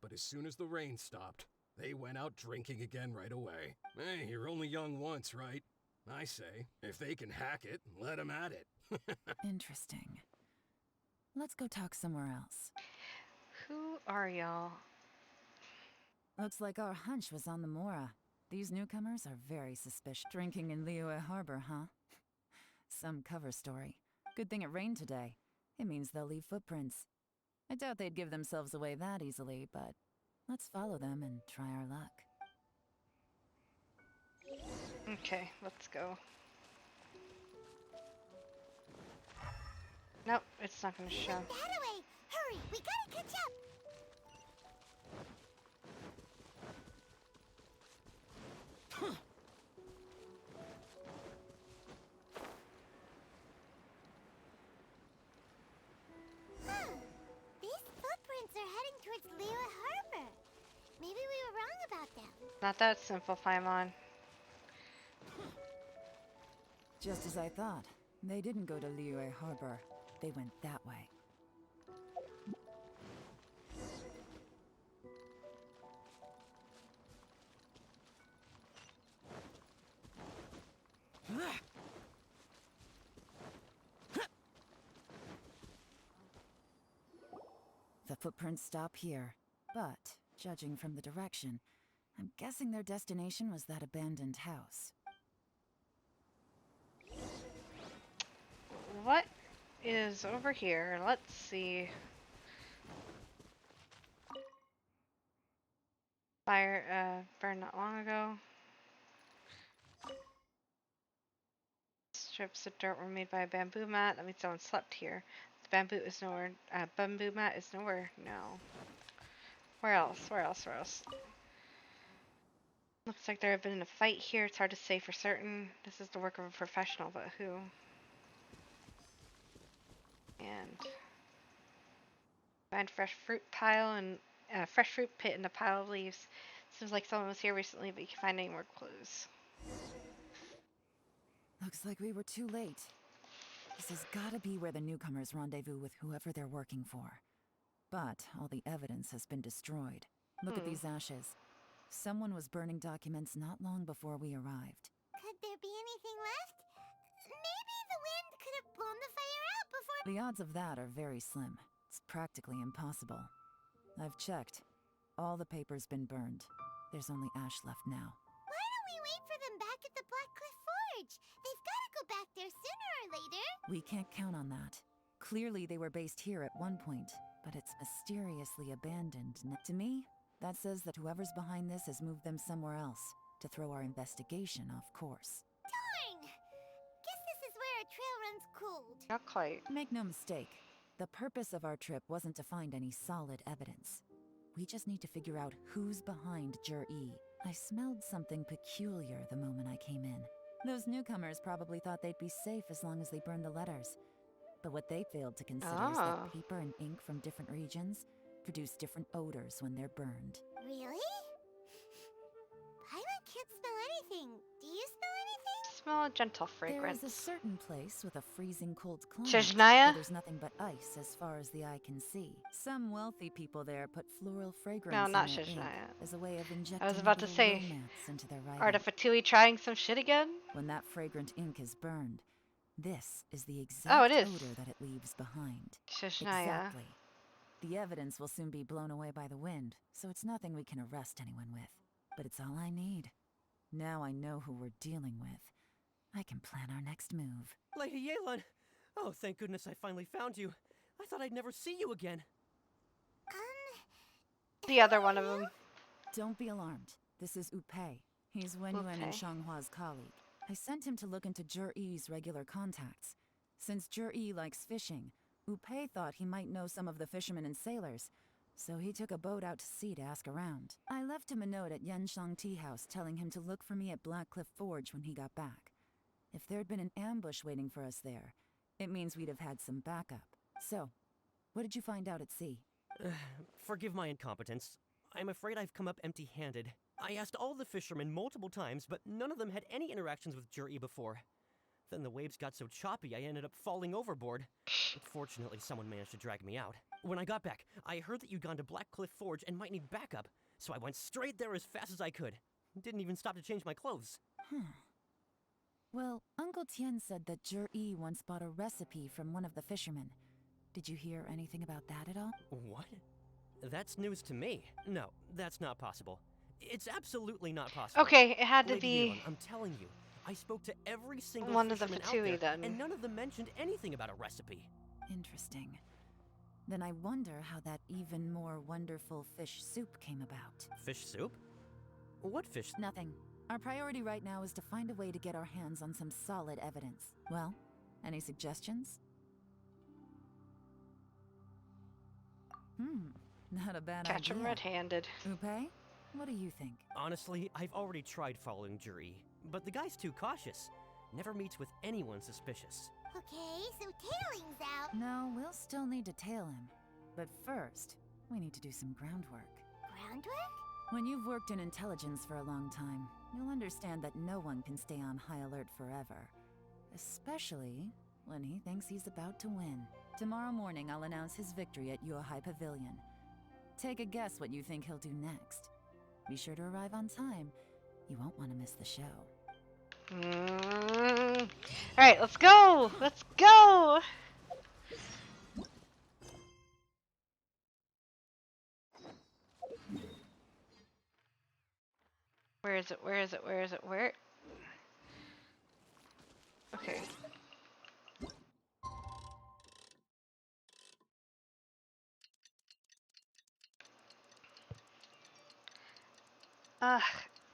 But as soon as the rain stopped, they went out drinking again right away. Hey, you're only young once, right? I say, if they can hack it, let them at it. Interesting. Let's go talk somewhere else. Who are y'all? Looks like our hunch was on the Mora. These newcomers are very suspicious. Drinking in Liyue Harbor, huh? Some cover story. Good thing it rained today. It means they'll leave footprints. I doubt they'd give themselves away that easily, but let's follow them and try our luck. Okay, let's go. Nope, it's not gonna show. That away! Hurry, we gotta catch up! These footprints are heading towards Liyue Harbor. Maybe we were wrong about them. Not that simple, Paimon. Just as I thought. They didn't go to Liyue Harbor. They went that way. The footprints stop here, but, judging from the direction, I'm guessing their destination was that abandoned house. What is over here? Let's see. Fire, burned not long ago. Strips of dirt were made by a bamboo mat. That means someone slept here. The bamboo is nowhere. Bamboo mat is nowhere. No. Where else? Where else? Where else? Looks like there have been a fight here. It's hard to say for certain. This is the work of a professional, but who? And find fresh fruit pile and fresh fruit pit in a pile of leaves. Seems like someone was here recently, but you can find any more clues. Looks like we were too late. This has gotta be where the newcomers rendezvous with whoever they're working for. But all the evidence has been destroyed. Look at these ashes. Someone was burning documents not long before we arrived. Could there be anything left? Maybe the wind could have blown the fire out before. The odds of that are very slim. It's practically impossible. I've checked. All the paper's been burned. There's only ash left now. Why don't we wait for them back at the Blackcliff Forge? They've got to go back there sooner or later. We can't count on that. Clearly, they were based here at one point, but it's mysteriously abandoned. To me, that says that whoever's behind this has moved them somewhere else to throw our investigation off course. Darn! Guess this is where a trail runs cold. Not quite. Make no mistake, the purpose of our trip wasn't to find any solid evidence. We just need to figure out who's behind Jur-E. I smelled something peculiar the moment I came in. Those newcomers probably thought they'd be safe as long as they burned the letters. But what they failed to consider is that paper and ink from different regions produce different odors when they're burned. Really? Paimon can't smell anything. Do you smell anything? Smell a gentle fragrance. There is a certain place with a freezing cold climate Chesnaya? where there's nothing but ice as far as the eye can see. Some wealthy people there put floral fragrance No, not in their ink Chesnaya. as a way of injecting I was about to little say, romance into their writing. Artifatui trying some shit again? When that fragrant ink is burned, this is the Oh, exact it is. odor that it leaves behind. Chesnaya. Exactly. The evidence will soon be blown away by the wind, so it's nothing we can arrest anyone with. But it's all I need. Now I know who we're dealing with. I can plan our next move. Lady Yelan! Oh, thank goodness I finally found you. I thought I'd never see you again. The other one of them. Don't be alarmed. This is Upei. He's Wenyuan and Okay. Shanghua's colleague. I sent him to look into Jur-E's regular contacts. Since Jur-E likes fishing, Upei thought he might know some of the fishermen and sailors, so he took a boat out to sea to ask around. I left him a note at Yanshang Tea House telling him to look for me at Blackcliff Forge when he got back. If there'd been an ambush waiting for us there, it means we'd have had some backup. So, what did you find out at sea? Forgive my incompetence. I'm afraid I've come up empty-handed. I asked all the fishermen multiple times, but none of them had any interactions with Jur-E before. Then the waves got so choppy I ended up falling overboard. Fortunately, someone managed to drag me out. When I got back, I heard that you'd gone to Blackcliff Forge and might need backup, so I went straight there as fast as I could. Didn't even stop to change my clothes. Well, Uncle Tien said that Jur-E once bought a recipe from one of the fishermen. Did you hear anything about that at all? What? That's news to me. No, that's not possible. It's absolutely not possible. Okay, it had to Lady be Yelan, I'm telling you, I spoke to every single one of the fisherman out Fatui there, then. and none of them mentioned anything about a recipe. Interesting. Then I wonder how that even more wonderful fish soup came about. Fish soup? What fish? Nothing. Our priority right now is to find a way to get our hands on some solid evidence. Well, any suggestions? Not a bad catch idea. him red-handed. Upei, what do you think? Honestly, I've already tried following Jur-E, but the guy's too cautious. Never meets with anyone suspicious. Okay, so tailing's out. No, we'll still need to tail him. But first, we need to do some groundwork. Groundwork? When you've worked in intelligence for a long time, you'll understand that no one can stay on high alert forever. Especially when he thinks he's about to win. Tomorrow morning, I'll announce his victory at Yuehai Pavilion. Take a guess what you think he'll do next. Be sure to arrive on time. You won't want to miss the show. Alright, let's go! Let's go! Where is it? Where is it? Where is it? Where? Okay.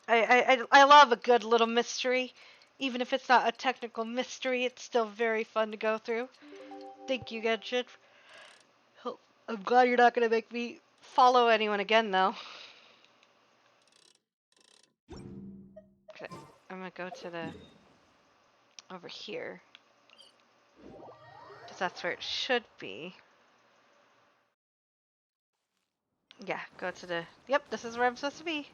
I love a good little mystery. Even if it's not a technical mystery, it's still very fun to go through. Thank you, Genshin. I'm glad you're not going to make me follow anyone again, though. Okay, I'm going to go to the... over here. Because that's where it should be. Yeah, go to the... Yep, this is where I'm supposed to be.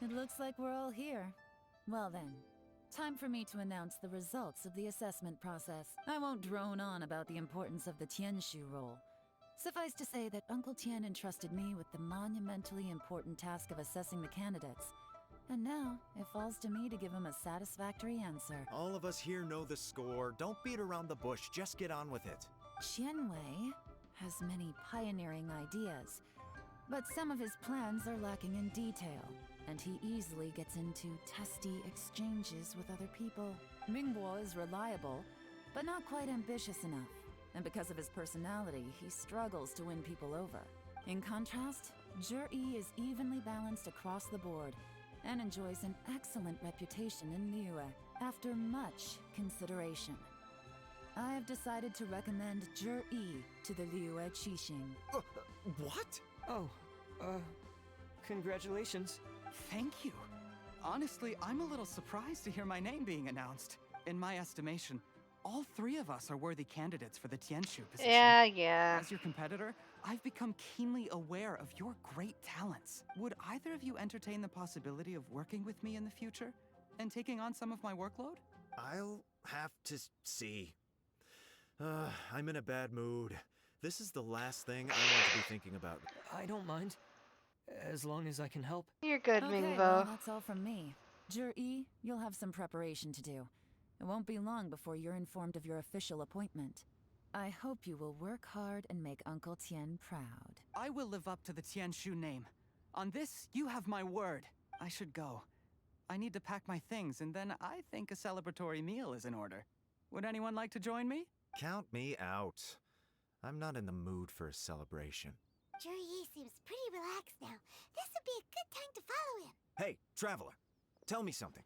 It looks like we're all here. Well then, time for me to announce the results of the assessment process. I won't drone on about the importance of the Tianshu role. Suffice to say that Uncle Tien entrusted me with the monumentally important task of assessing the candidates. And now, it falls to me to give him a satisfactory answer. All of us here know the score. Don't beat around the bush, just get on with it. Qianwei, has many pioneering ideas, but some of his plans are lacking in detail, and he easily gets into testy exchanges with other people. Mingguo is reliable, but not quite ambitious enough, and because of his personality, he struggles to win people over. In contrast, Zhi is evenly balanced across the board, and enjoys an excellent reputation in Liyue after much consideration. I have decided to recommend Zhi to the Liyue Qixing. What? Oh, congratulations. Thank you. Honestly, I'm a little surprised to hear my name being announced. In my estimation, all three of us are worthy candidates for the Tianshu position. Yeah. As your competitor, I've become keenly aware of your great talents. Would either of you entertain the possibility of working with me in the future and taking on some of my workload? I'll have to see. I'm in a bad mood. This is the last thing I want to be thinking about. I don't mind, as long as I can help. You're good, Okay, Mingbo. well, that's all from me. Zhi, you'll have some preparation to do. It won't be long before you're informed of your official appointment. I hope you will work hard and make Uncle Tien proud. I will live up to the Tianshu name. On this, you have my word. I should go. I need to pack my things, and then I think a celebratory meal is in order. Would anyone like to join me? Count me out. I'm not in the mood for a celebration. Zhi seems pretty relaxed now. This would be a good time to follow him. Hey, traveler, tell me something.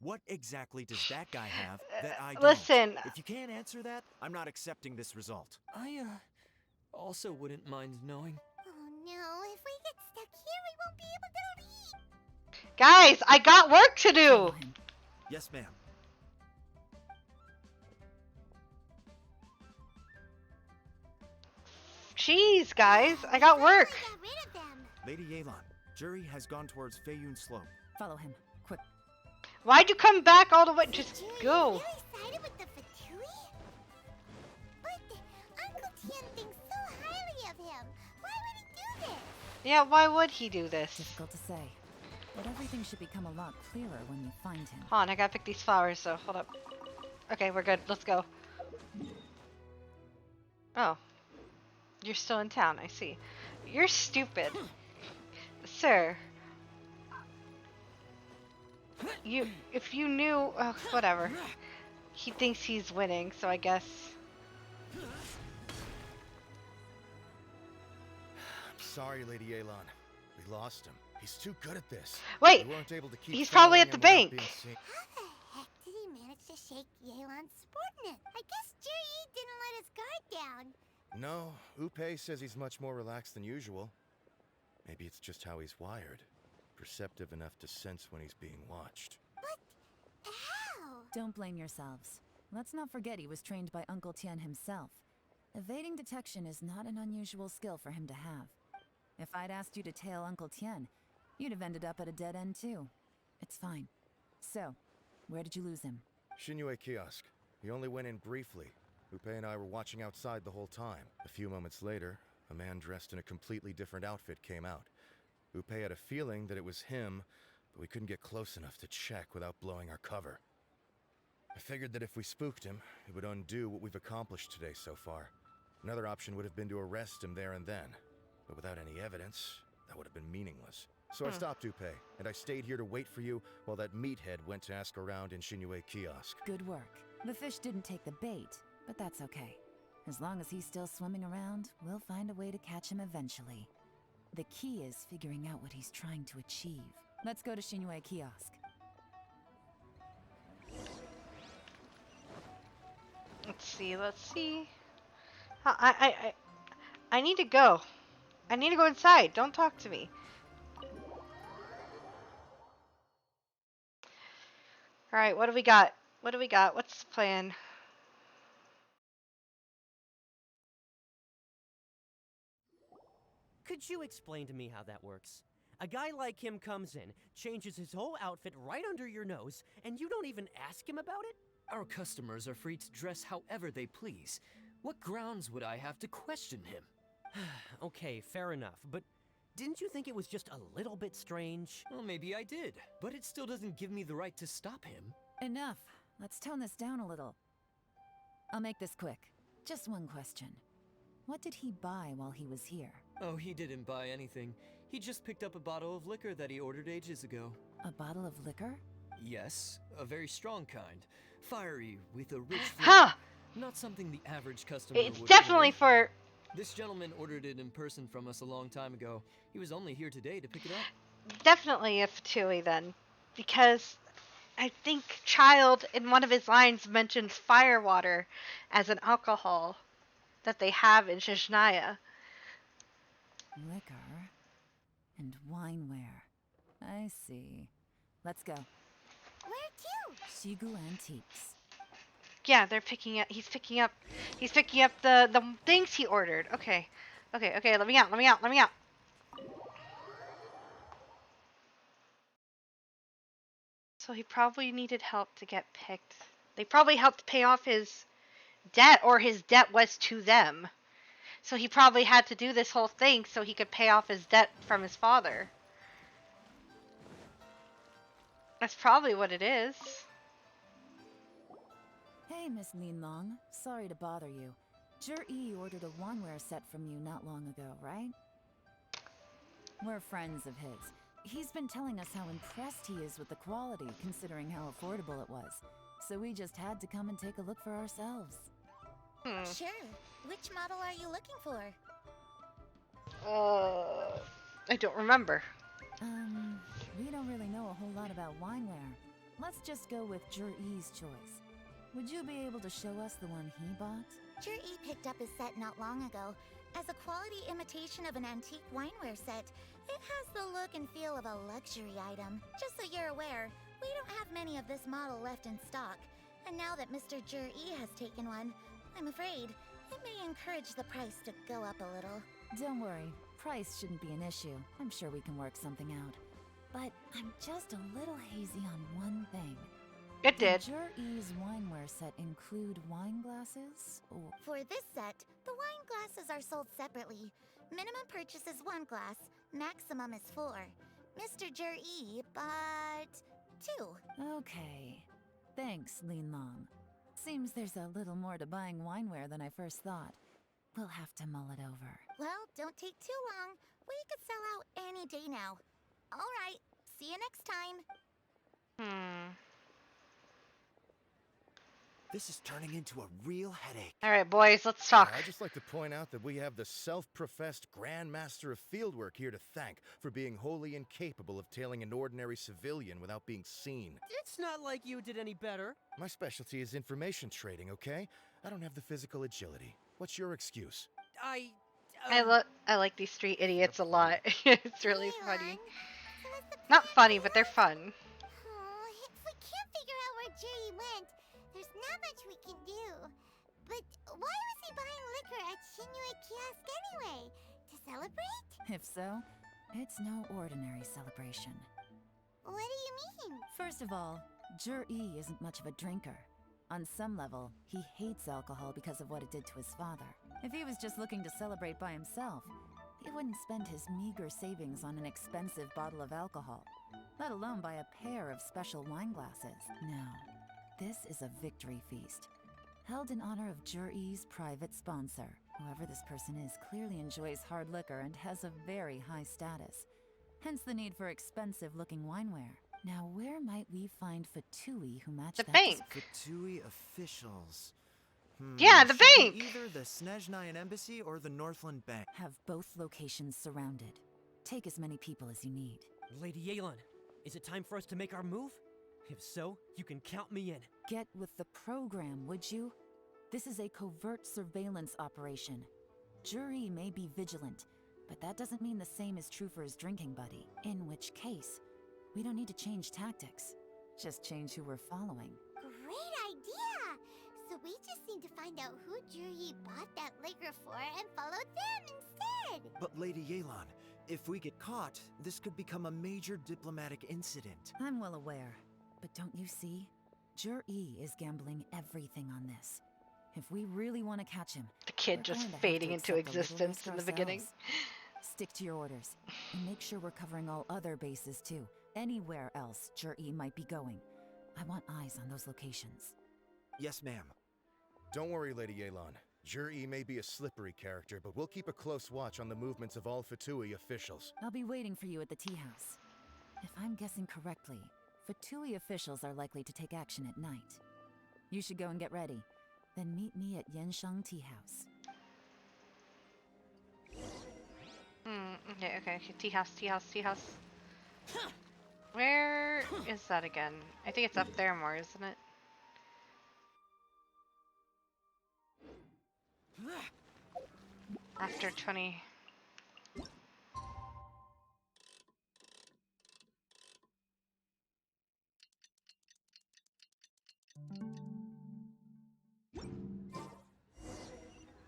What exactly does that guy have that I don't? Listen. If you can't answer that, I'm not accepting this result. I, also wouldn't mind knowing. Oh no, if we get stuck here, we won't be able to leave. Guys, I got work to do. Yes, ma'am. Jeez, guys, I got work. Got rid of them. Lady Yelan, Jury has gone towards Feiyun Slope. Follow him, quick. Why'd you come back all the way? Just go. Really sided with the Fatui? But Uncle Tien thinks so highly of him. Why would he do this? Yeah, why would he do this? Difficult to say. But everything should become a lot clearer when you find him. Hold on, I gotta pick these flowers, so hold up. Okay, we're good. Let's go. Oh. You're still in town, I see. You're stupid. Sir. If you knew, oh, whatever. He thinks he's winning, so I guess. I'm sorry, Lady Yelan. We lost him. He's too good at this. Wait, we weren't able to keep he's probably at the following him bank. without being seen. How the heck did he manage to shake Yelan's subordinate? I guess Zhi didn't let his guard down. No, Upe says he's much more relaxed than usual. Maybe it's just how he's wired. Perceptive enough to sense when he's being watched. But how? Don't blame yourselves. Let's not forget he was trained by Uncle Tien himself. Evading detection is not an unusual skill for him to have. If I'd asked you to tail Uncle Tien, you'd have ended up at a dead end too. It's fine. So, where did you lose him? Shinyue kiosk. He only went in briefly. Upe and I were watching outside the whole time. A few moments later, a man dressed in a completely different outfit came out. Upe had a feeling that it was him, but we couldn't get close enough to check without blowing our cover. I figured that if we spooked him, it would undo what we've accomplished today so far. Another option would have been to arrest him there and then. But without any evidence, that would have been meaningless. So I stopped Upe, and I stayed here to wait for you while that meathead went to ask around in Shinyue kiosk. Good work. The fish didn't take the bait, but that's okay. As long as he's still swimming around, we'll find a way to catch him eventually. The key is figuring out what he's trying to achieve. Let's go to Shinyue kiosk. Let's see. I need to go. I need to go inside. Don't talk to me. Alright, what do we got? What's the plan? Could you explain to me how that works? A guy like him comes in, changes his whole outfit right under your nose, and you don't even ask him about it? Our customers are free to dress however they please. What grounds would I have to question him? Okay, fair enough, but didn't you think it was just a little bit strange? Well, maybe I did, but it still doesn't give me the right to stop him. Enough. Let's tone this down a little. I'll make this quick. Just one question. What did he buy while he was here? Oh, he didn't buy anything. He just picked up a bottle of liquor that he ordered ages ago. A bottle of liquor? Yes, a very strong kind. Fiery, with a rich Huh! flavor. Not something the average customer It's would definitely order. for... This gentleman ordered it in person from us a long time ago. He was only here today to pick it up. Definitely a Fatui then. Because I think Child in one of his lines mentions firewater as an alcohol that they have in Zhezhnaya. Liquor and wineware. I see. Let's go. Where to? Shigu Antiques. Yeah, they're picking up. He's picking up the things he ordered. Okay, let me out. So he probably needed help to get picked. They probably helped pay off his debt, or his debt was to them. So he probably had to do this whole thing so he could pay off his debt from his father. That's probably what it is. Hey, Miss Linlong. Sorry to bother you. Jur-E ordered a wanware set from you not long ago, right? We're friends of his. He's been telling us how impressed he is with the quality, considering how affordable it was. So we just had to come and take a look for ourselves. Sure. Which model are you looking for? I don't remember. We don't really know a whole lot about wineware. Let's just go with Jur-E's choice. Would you be able to show us the one he bought? Jur-E picked up his set not long ago. As a quality imitation of an antique wineware set, it has the look and feel of a luxury item. Just so you're aware, we don't have many of this model left in stock. And now that Mr. Jur-E has taken one, I'm afraid it may encourage the price to go up a little. Don't worry, price shouldn't be an issue. I'm sure we can work something out. But I'm just a little hazy on one thing. It did. Jur-E's wineware set include wine glasses? Or... For this set, the wine glasses are sold separately. Minimum purchase is 1 glass, maximum is 4. Mr. Jur-E bought 2. Okay. Thanks, Linlong. Seems there's a little more to buying wineware than I first thought. We'll have to mull it over. Well, don't take too long. We could sell out any day now. All right, see you next time. This is turning into a real headache. All right, boys, let's talk. I'd just like to point out that we have the self-professed Grand Master of Fieldwork here to thank for being wholly incapable of tailing an ordinary civilian without being seen. It's not like you did any better. My specialty is information trading, okay? I don't have the physical agility. What's your excuse? I like these street idiots a lot. It's really funny. Not funny, but they're fun. Oh, if we can't figure out where Jerry went, there's not much we can do. But why was he buying liquor at Shinue Kiosk anyway? To celebrate? If so, it's no ordinary celebration. What do you mean? First of all, Jur-E isn't much of a drinker. On some level, he hates alcohol because of what it did to his father. If he was just looking to celebrate by himself, he wouldn't spend his meager savings on an expensive bottle of alcohol, let alone buy a pair of special wine glasses. No, this is a victory feast, held in honor of Jur-E's private sponsor. Whoever this person is clearly enjoys hard liquor and has a very high status, hence the need for expensive-looking wineware. Now, where might we find Fatui who match the that? Bank. Fatui officials. Yeah, the Should be bank. Either the Snezhnayan Embassy or the Northland Bank. Have both locations surrounded. Take as many people as you need. Lady Yelan, is it time for us to make our move? If so, you can count me in. Get with the program, would you? This is a covert surveillance operation. Jur-E may be vigilant, but that doesn't mean the same is true for his drinking buddy. In which case, we don't need to change tactics. Just change who we're following. Great idea! So we just need to find out who Jur-E bought that liquor for and follow them instead! But Lady Yelan, if we get caught, this could become a major diplomatic incident. I'm well aware, but don't you see? Jur-E is gambling everything on this. If we really want to catch him, The kid we're just going to have fading to into accept a little existence risk in the beginning. ourselves. Stick to your orders, and make sure we're covering all other bases too. Anywhere else Jur-E might be going. I want eyes on those locations. Yes, ma'am. Don't worry, Lady Yelan. Juri may be a slippery character, but we'll keep a close watch on the movements of all Fatui officials. I'll be waiting for you at the tea house. If I'm guessing correctly, Fatui officials are likely to take action at night. You should go and get ready. Then meet me at Yensheng Tea House. Okay. Tea house, tea house, tea house. Where is that again? I think it's up there more, isn't it? After 20.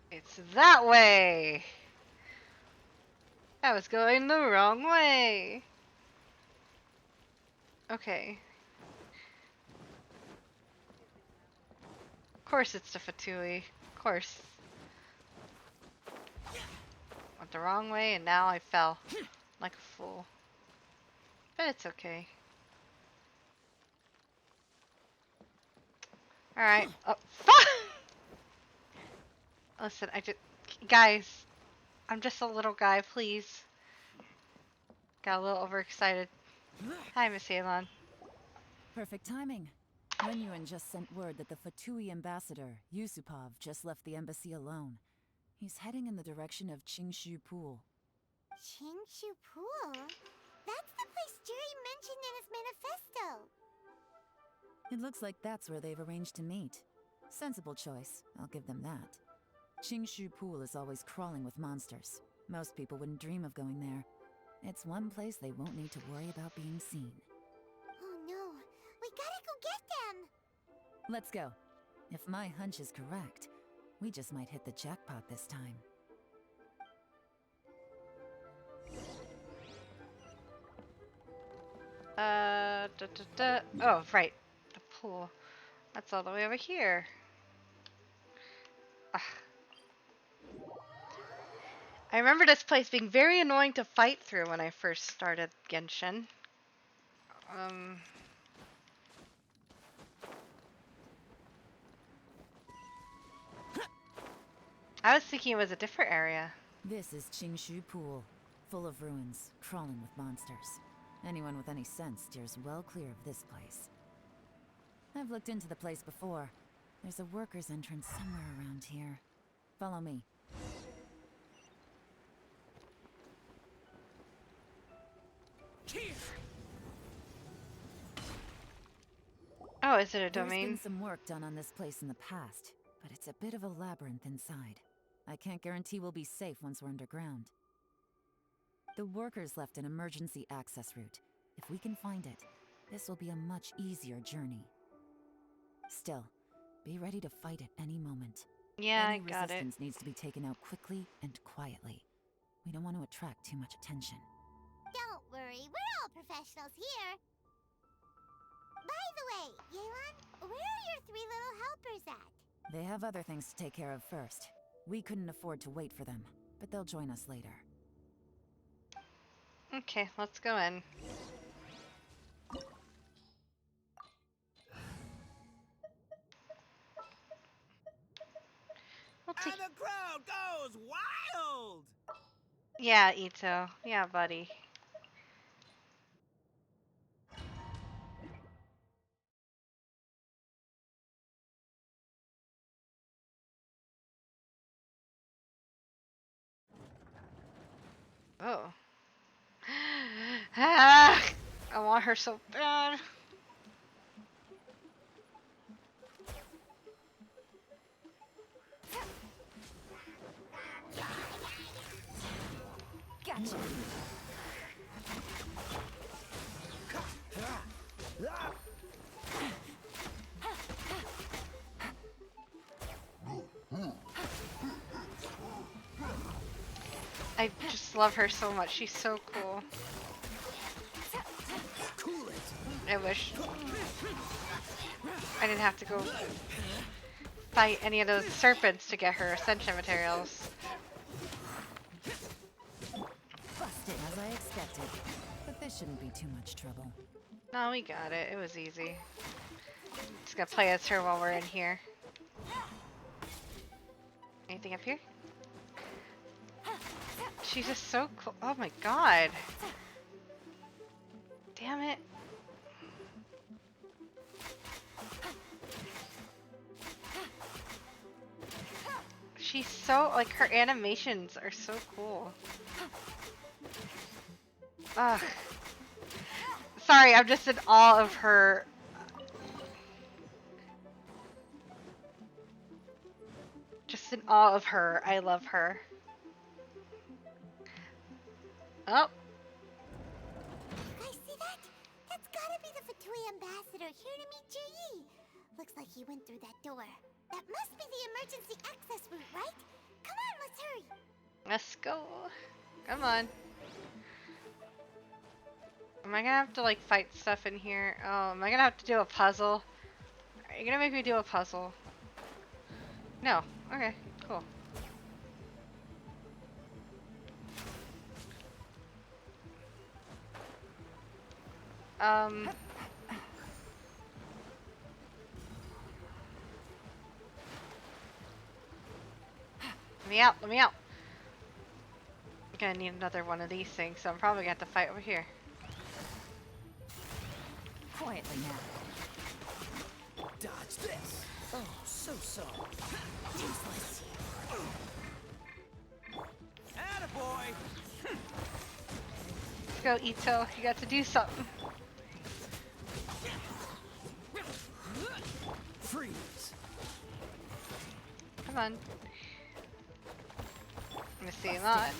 It's that way! I was going the wrong way! Okay. Of course it's the Fatui. Of course. Went the wrong way and now I fell. Like a fool. But it's okay. Alright. Oh, fuck! Listen, guys, I'm just a little guy, please. Got a little overexcited. Hi, Miss Yelan. Perfect timing. Wenyuan just sent word that the Fatui ambassador, Yusupov, just left the embassy alone. He's heading in the direction of Qingshu Pool. Qingshu Pool? That's the place Juri mentioned in his manifesto. It looks like that's where they've arranged to meet. Sensible choice, I'll give them that. Qingshu Pool is always crawling with monsters. Most people wouldn't dream of going there. It's one place they won't need to worry about being seen. Oh no, we gotta go get them! Let's go. If my hunch is correct, we just might hit the jackpot this time. Oh, right. The pool. That's all the way over here. Ugh. I remember this place being very annoying to fight through when I first started Genshin. I was thinking it was a different area. This is Qingshu Pool, full of ruins, crawling with monsters. Anyone with any sense steers well clear of this place. I've looked into the place before. There's a worker's entrance somewhere around here. Follow me. Oh, is it a There's domain? been some work done on this place in the past, but it's a bit of a labyrinth inside. I can't guarantee we'll be safe once we're underground. The workers left an emergency access route. If we can find it, this will be a much easier journey. Still, be ready to fight at any moment. Yeah, Any I got it. resistance needs to be taken out quickly and quietly. We don't want to attract too much attention. Don't worry, we're all professionals here. By the way, Yelan, where are your 3 little helpers at? They have other things to take care of first. We couldn't afford to wait for them, but they'll join us later. Okay, let's go in. And the crowd goes wild! Yeah, Itto. Yeah, buddy. Oh. Ah, I want her so bad. Gotcha. I just love her so much. She's so cool. I wish I didn't have to go fight any of those serpents to get her ascension materials. Busted as I expected, but this shouldn't be too much trouble. No, we got it. It was easy. Just gonna play as her while we're in here. Anything up here? She's just so cool. Oh my god. Damn it. She's so, like, her animations are so cool. Ugh. Sorry, I'm just in awe of her. Just in awe of her. I love her. Oh. You guys see that? That's gotta be the Fatui ambassador here to meet Ji. Looks like he went through that door. That must be the emergency access route, right? Come on, let's hurry. Let's go. Come on. Am I gonna have to like fight stuff in here? Oh, am I gonna have to do a puzzle? Are you gonna make me do a puzzle? No. Okay, cool. Let me out, let me out. I'm gonna need another one of these things, so I'm probably gonna have to fight over here. Quietly now. Dodge this. Oh, so sorry. Useless. Attaboy! Let's go, Itto. You got to do something. Freeze. Come on. Let me see that.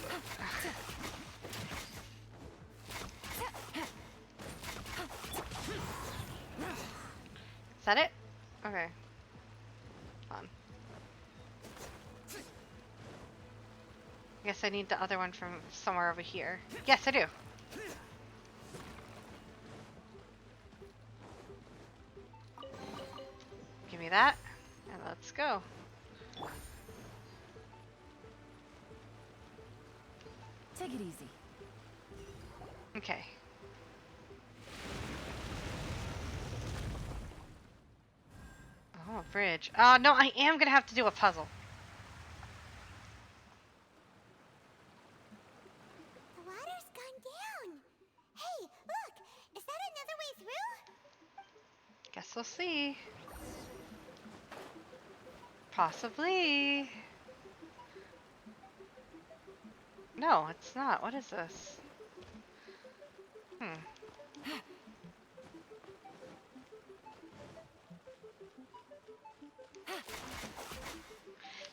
Is that it? Okay. Hold on. I guess I need the other one from somewhere over here. Yes, I do. Give me that, and let's go. Take it easy. Okay. Oh, bridge. No, I am gonna have to do a puzzle. The water's gone down. Hey, look! Is that another way through? Guess we'll see. Possibly. No, it's not. What is this?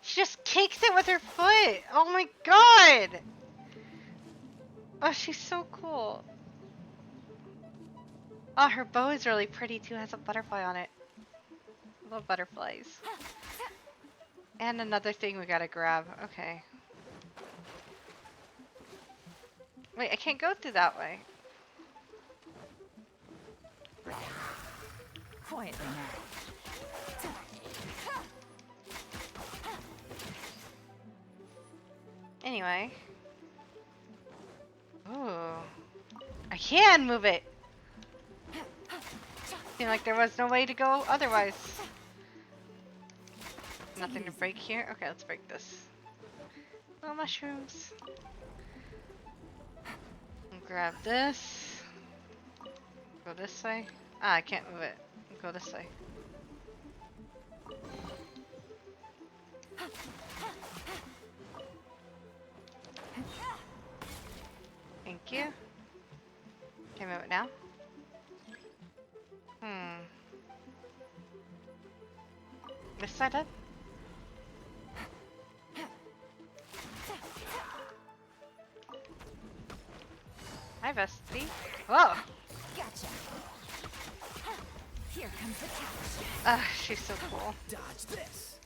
She just kicks it with her foot. Oh my god. Oh, she's so cool. Oh, her bow is really pretty too. It has a butterfly on it. I love butterflies. And another thing we gotta grab. Okay. Wait, I can't go through that way. Quietly now. Anyway. Ooh. I can move it! Seemed like there was no way to go otherwise. Nothing to break here? Okay, let's break this. Little mushrooms. And grab this. Go this way. Ah, I can't move it. Go this way. Thank you. Can I move it now? This side up? Hi, Vesty. Whoa! Gotcha. Here comes the catch. Ah, she's so cool. Dodge this.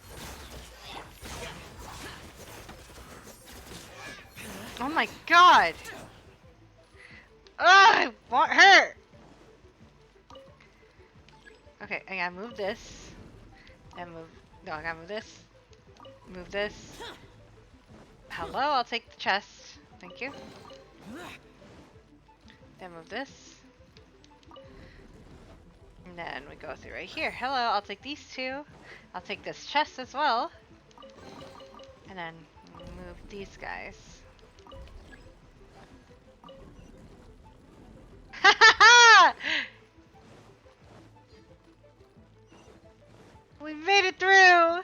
Oh my god! I want her! Okay, I gotta move this. And move. No, I gotta move this. Move this. Hello, I'll take the chest. Thank you. Then move this. And then we go through right here. Hello, I'll take these two. I'll take this chest as well. And And then move these guys. Ha ha ha! We made it through!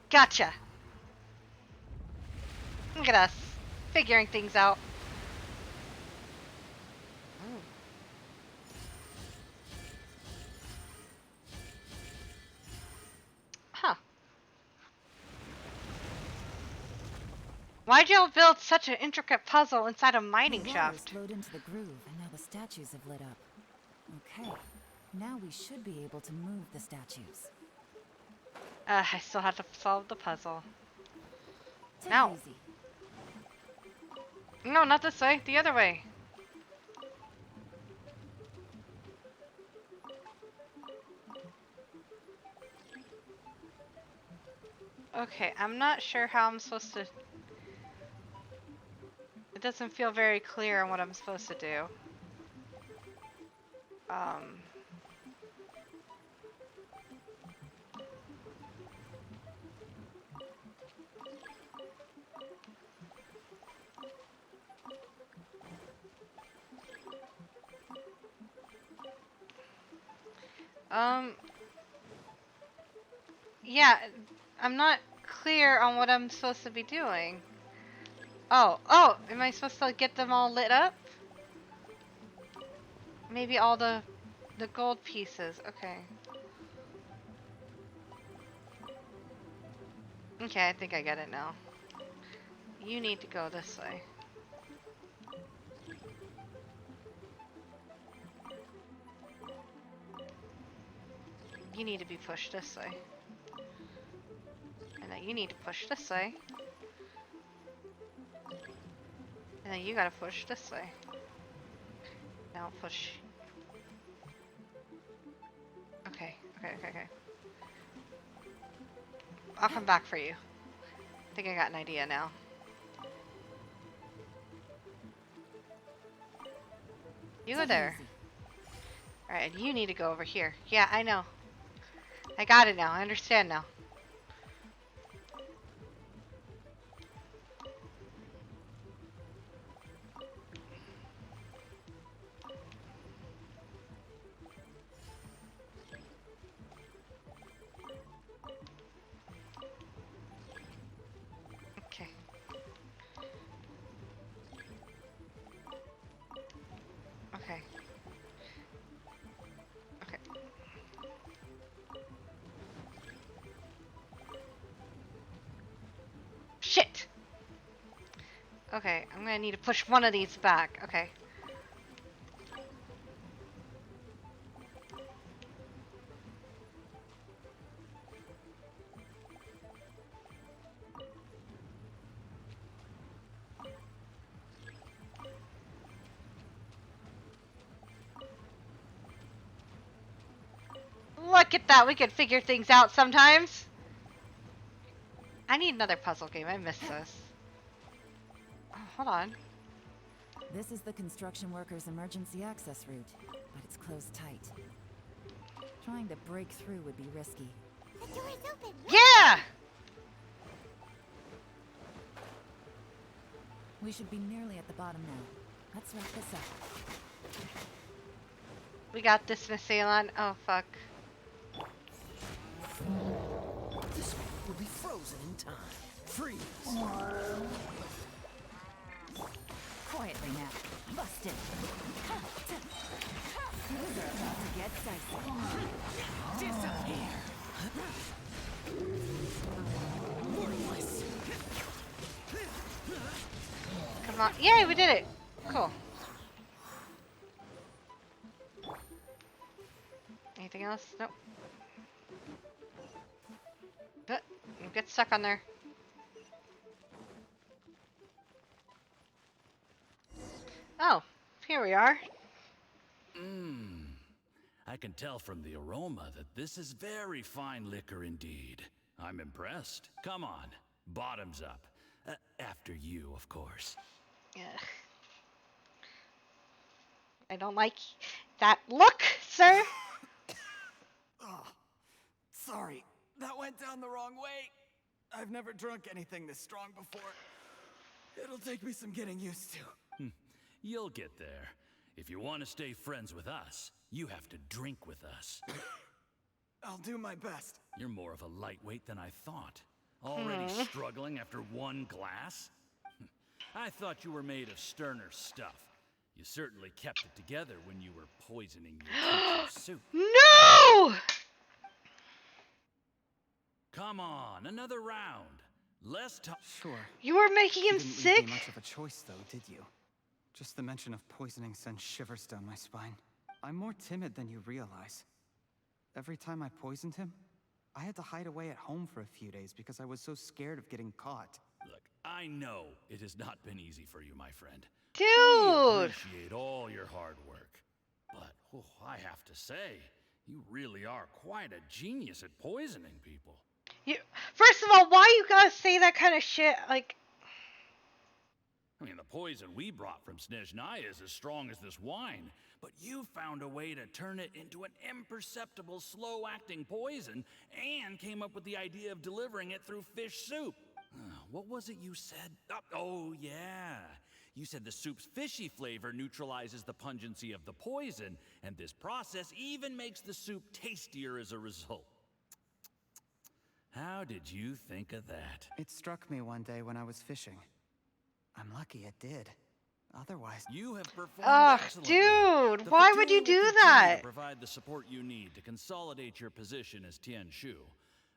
Gotcha! Look at us, figuring things out. Ooh. Huh. Why'd y'all build such an intricate puzzle inside a mining shaft? Flowed into the groove, and now the statues have lit up. Okay, now we should be able to move the statues. I still have to solve the puzzle. Take No. it easy. No, not this way. The other way. Okay, I'm not sure how I'm supposed to... It doesn't feel very clear on what I'm supposed to do. Yeah, I'm not clear on what I'm supposed to be doing. Oh, am I supposed to get them all lit up? Maybe all the gold pieces. Okay. Okay, I think I get it now. You need to go this way. You need to be pushed this way. And then you need to push this way. And then you gotta push this way. Now push. Okay. I'll come back for you. I think I got an idea now. You go there. Alright, and you need to go over here. Yeah, I know. I got it now. I understand now. Okay. Okay. Okay. Shit! Okay, I'm gonna need to push one of these back. Okay. Look at that, we can figure things out sometimes. I need another puzzle game, I missed this. Oh, hold on. This is the construction workers' emergency access route, but it's closed tight. Trying to break through would be risky. The door is open. Yeah! We should be nearly at the bottom now. Let's wrap this up. We got this, Miss Yelan. Oh, fuck. This will be frozen in time. Freeze! Quietly now. Busted. These are about to get dicey. Disappear. Worthless. Come on. Yay, we did it. Cool. Anything else? Nope. But you get stuck on there. Oh, here we are. I can tell from the aroma that this is very fine liquor indeed. I'm impressed. Come on, bottoms up. After you, of course. Ugh. I don't like that look, sir. Sorry, that went down the wrong way. I've never drunk anything this strong before. It'll take me some getting used to. You'll get there. If you want to stay friends with us, you have to drink with us. I'll do my best. You're more of a lightweight than I thought. Already struggling after one glass? I thought you were made of sterner stuff. You certainly kept it together when you were poisoning your teacher's soup. No! Come on, another round. Less time. Sure. You were making him You didn't sick? leave me much of a choice, though, did you? Just the mention of poisoning sends shivers down my spine. I'm more timid than you realize. Every time I poisoned him, I had to hide away at home for a few days because I was so scared of getting caught. Look, I know it has not been easy for you, my friend. Dude! We appreciate all your hard work. But I have to say, you really are quite a genius at poisoning people. First of all, why you gotta say that kind of shit? Like, I mean, the poison we brought from Snezhnaya is as strong as this wine, but you found a way to turn it into an imperceptible, slow-acting poison and came up with the idea of delivering it through fish soup. What was it you said? Oh, yeah. You said the soup's fishy flavor neutralizes the pungency of the poison, and this process even makes the soup tastier as a result. How did you think of that? It struck me one day when I was fishing. I'm lucky it did. Otherwise... You have performed excellently. Dude, The why would Fatui you will do continue that? to provide the support you need to consolidate your position as Tianshu.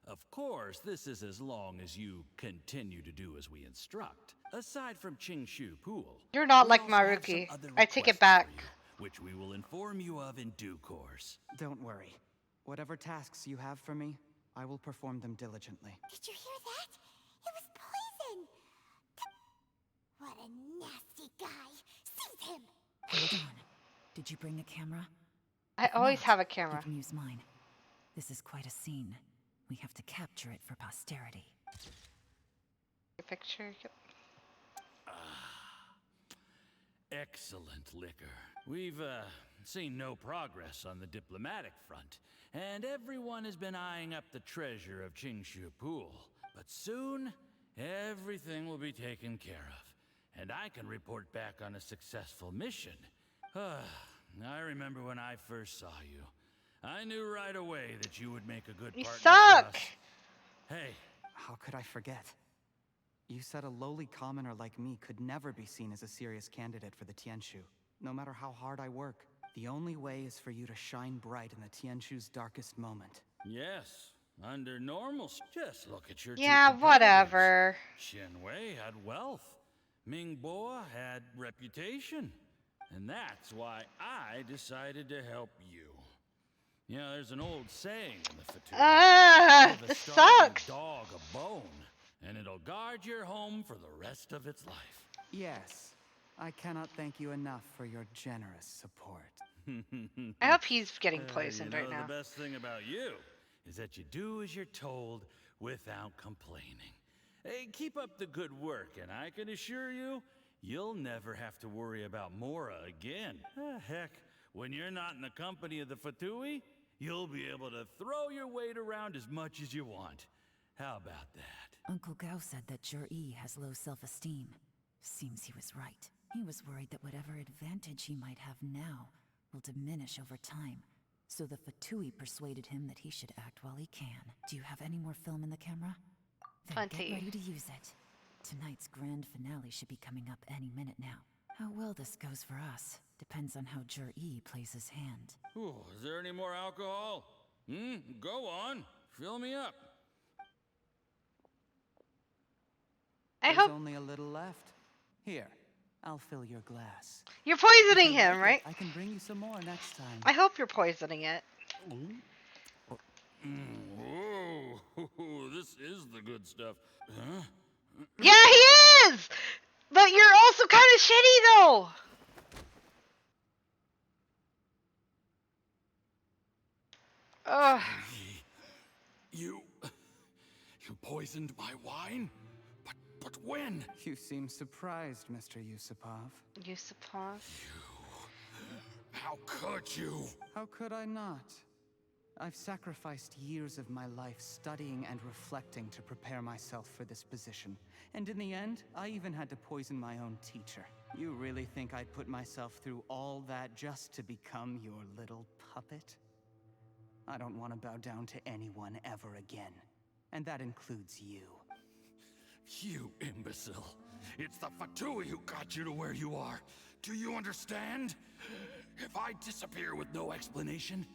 Of course, this is as long as you continue to do as we instruct. Aside from Qingshu Pool, You're not we like also have some Maruki. other I take it requests back. for you, which we will inform you of in due course. Don't worry. Whatever tasks you have for me, I will perform them diligently. Did you hear that? It was poison! What a nasty guy! Seize him! Hold on. Did you bring a camera? I If always not, have a camera. You can use mine. This is quite a scene. We have to capture it for posterity. Picture. Excellent liquor. We've seen no progress on the diplomatic front, and everyone has been eyeing up the treasure of Qingshu Pool. But soon, everything will be taken care of, and I can report back on a successful mission. I remember when I first saw you. I knew right away that you would make a good partner for suck! us. Hey. How could I forget? You said a lowly commoner like me could never be seen as a serious candidate for the Tianshu. No matter how hard I work, the only way is for you to shine bright in the Tianshu's darkest moment. Yes, under normal. Just look at your Yeah, two whatever. Shenwei had wealth. Mingboa had reputation. And that's why I decided to help you. You know, there's an old saying in the Fatui. Give a This starving sucks. dog a bone, and it'll guard your home for the rest of its life. Yes, I cannot thank you enough for your generous support. I hope he's getting poisoned you know, right now. The best thing about you is that you do as you're told without complaining. Hey, keep up the good work, and I can assure you, you'll never have to worry about Mora again. Heck, when you're not in the company of the Fatui, you'll be able to throw your weight around as much as you want. How about that? Uncle Gao said that Jur-E has low self-esteem. Seems he was right. He was worried that whatever advantage he might have now will diminish over time. So the Fatui persuaded him that he should act while he can. Do you have any more film in the camera? Then Plenty. get ready to use it. Tonight's grand finale should be coming up any minute now. How well this goes for us depends on how Jur-E plays his hand. Ooh, is there any more alcohol? Go on. Fill me up. There's only a little left. Here, I'll fill your glass. You're poisoning him, right? I can bring you some more next time. I hope you're poisoning it. Whoa, this is the good stuff. Huh? Yeah, he is! But you're also kind of shitty, though! Ugh. You poisoned my wine? But when? You seem surprised, Mr. Yusupov. Yusupov? How could you? How could I not? I've sacrificed years of my life studying and reflecting to prepare myself for this position. And in the end, I even had to poison my own teacher. You really think I'd put myself through all that just to become your little puppet? I don't want to bow down to anyone ever again. And that includes you. You imbecile. It's the Fatui who got you to where you are. Do you understand? If I disappear with no explanation,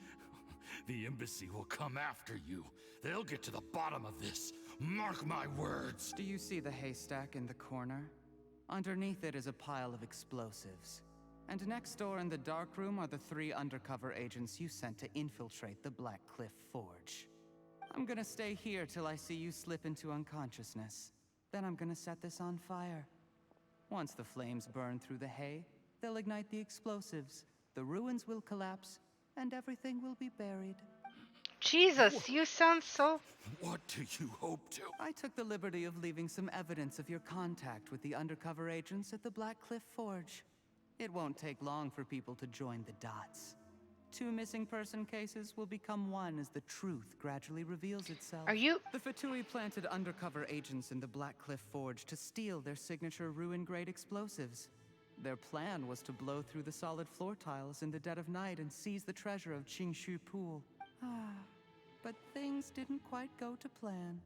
the embassy will come after you. They'll get to the bottom of this. Mark my words. Do you see the haystack in the corner? Underneath it is a pile of explosives. And next door in the dark room are the 3 undercover agents you sent to infiltrate the Black Cliff Forge. I'm gonna stay here till I see you slip into unconsciousness. Then I'm gonna set this on fire. Once the flames burn through the hay, they'll ignite the explosives, the ruins will collapse, and everything will be buried. Jesus, you sound so... What do you hope to? I took the liberty of leaving some evidence of your contact with the undercover agents at the Black Cliff Forge. It won't take long for people to join the dots. 2 missing person cases will become one as the truth gradually reveals itself. Are you... The Fatui planted undercover agents in the Black Cliff Forge to steal their signature ruin-grade explosives. Their plan was to blow through the solid floor tiles in the dead of night and seize the treasure of Qingshu Pool. But things didn't quite go to plan.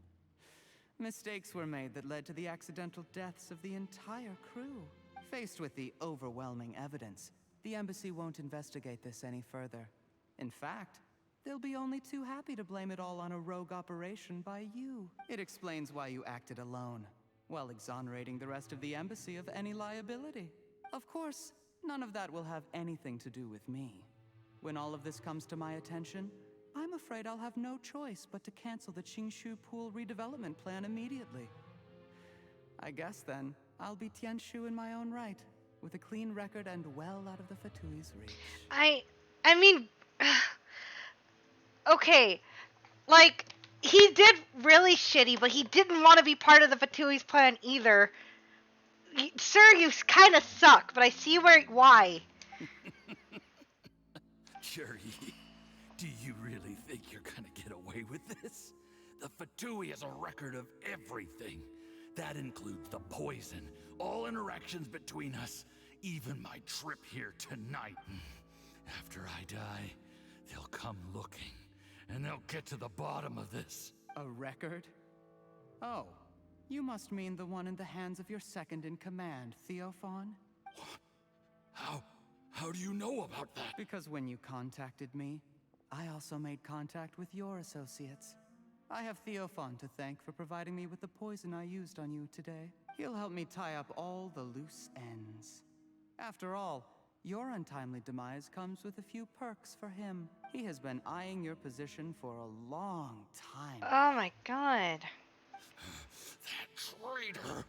Mistakes were made that led to the accidental deaths of the entire crew. Faced with the overwhelming evidence, the embassy won't investigate this any further. In fact, they'll be only too happy to blame it all on a rogue operation by you. It explains why you acted alone, while exonerating the rest of the embassy of any liability. Of course, none of that will have anything to do with me. When all of this comes to my attention, I'm afraid I'll have no choice but to cancel the Qingshu Pool redevelopment plan immediately. I guess then, I'll be Tianshu in my own right, with a clean record and well out of the Fatui's reach. I mean... okay, like, he did really shitty, but he didn't want to be part of the Fatui's plan either. Sir, you kind of suck, but I see why. Jerry, do you really think you're gonna get away with this? The Fatui has a record of everything. That includes the poison, all interactions between us, even my trip here tonight. After I die, they'll come looking, and they'll get to the bottom of this. A record? Oh, you must mean the one in the hands of your second-in-command, Theophan? How do you know about that? Because when you contacted me, I also made contact with your associates. I have Theophan to thank for providing me with the poison I used on you today. He'll help me tie up all the loose ends. After all, your untimely demise comes with a few perks for him. He has been eyeing your position for a long time. Oh my god. That traitor!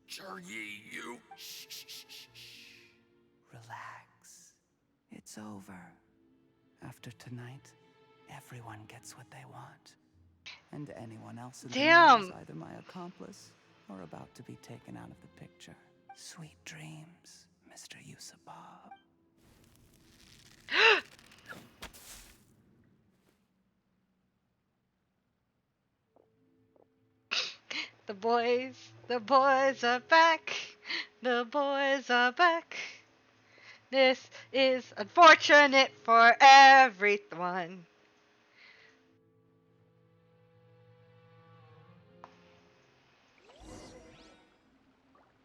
Jerry, you... Shh. Relax. It's over. After tonight, everyone gets what they want. And anyone else in the room is either my accomplice or about to be taken out of the picture. Sweet dreams, Mr. Yusabab. The boys are back. The boys are back. This is unfortunate for everyone.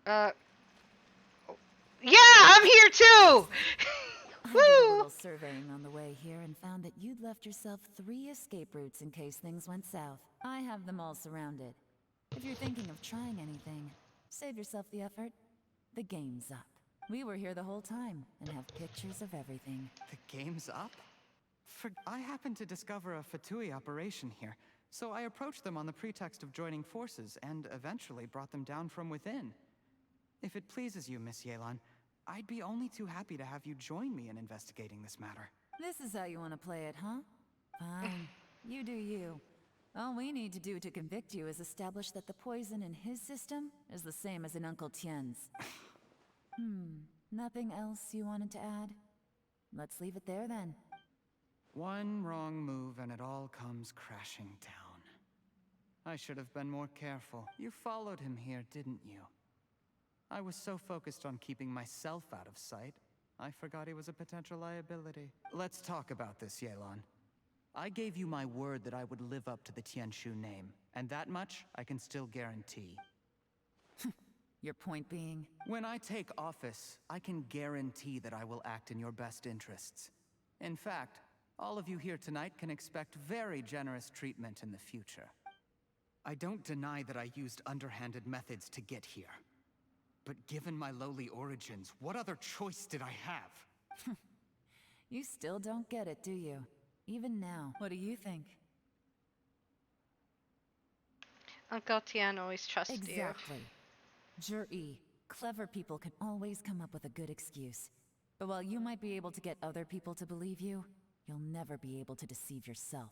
Yeah, I'm here too! I did a little surveying on the way here and found that you'd left yourself 3 escape routes in case things went south. I have them all surrounded. If you're thinking of trying anything, save yourself the effort. The game's up. We were here the whole time and have pictures of everything. The game's up? I happened to discover a Fatui operation here, so I approached them on the pretext of joining forces and eventually brought them down from within. If it pleases you, Miss Yelan, I'd be only too happy to have you join me in investigating this matter. This is how you want to play it, huh? Fine. You do you. All we need to do to convict you is establish that the poison in his system is the same as in Uncle Tien's. Nothing else you wanted to add? Let's leave it there then. One wrong move and it all comes crashing down. I should have been more careful. You followed him here, didn't you? I was so focused on keeping myself out of sight, I forgot he was a potential liability. Let's talk about this, Yelan. I gave you my word that I would live up to the Tianshu name, and that much I can still guarantee. Your point being? When I take office, I can guarantee that I will act in your best interests. In fact, all of you here tonight can expect very generous treatment in the future. I don't deny that I used underhanded methods to get here. But given my lowly origins, what other choice did I have? You still don't get it, do you? Even now. What do you think? Uncle Tian always trusts you. Exactly. Jur-E, clever people can always come up with a good excuse. But while you might be able to get other people to believe you, you'll never be able to deceive yourself.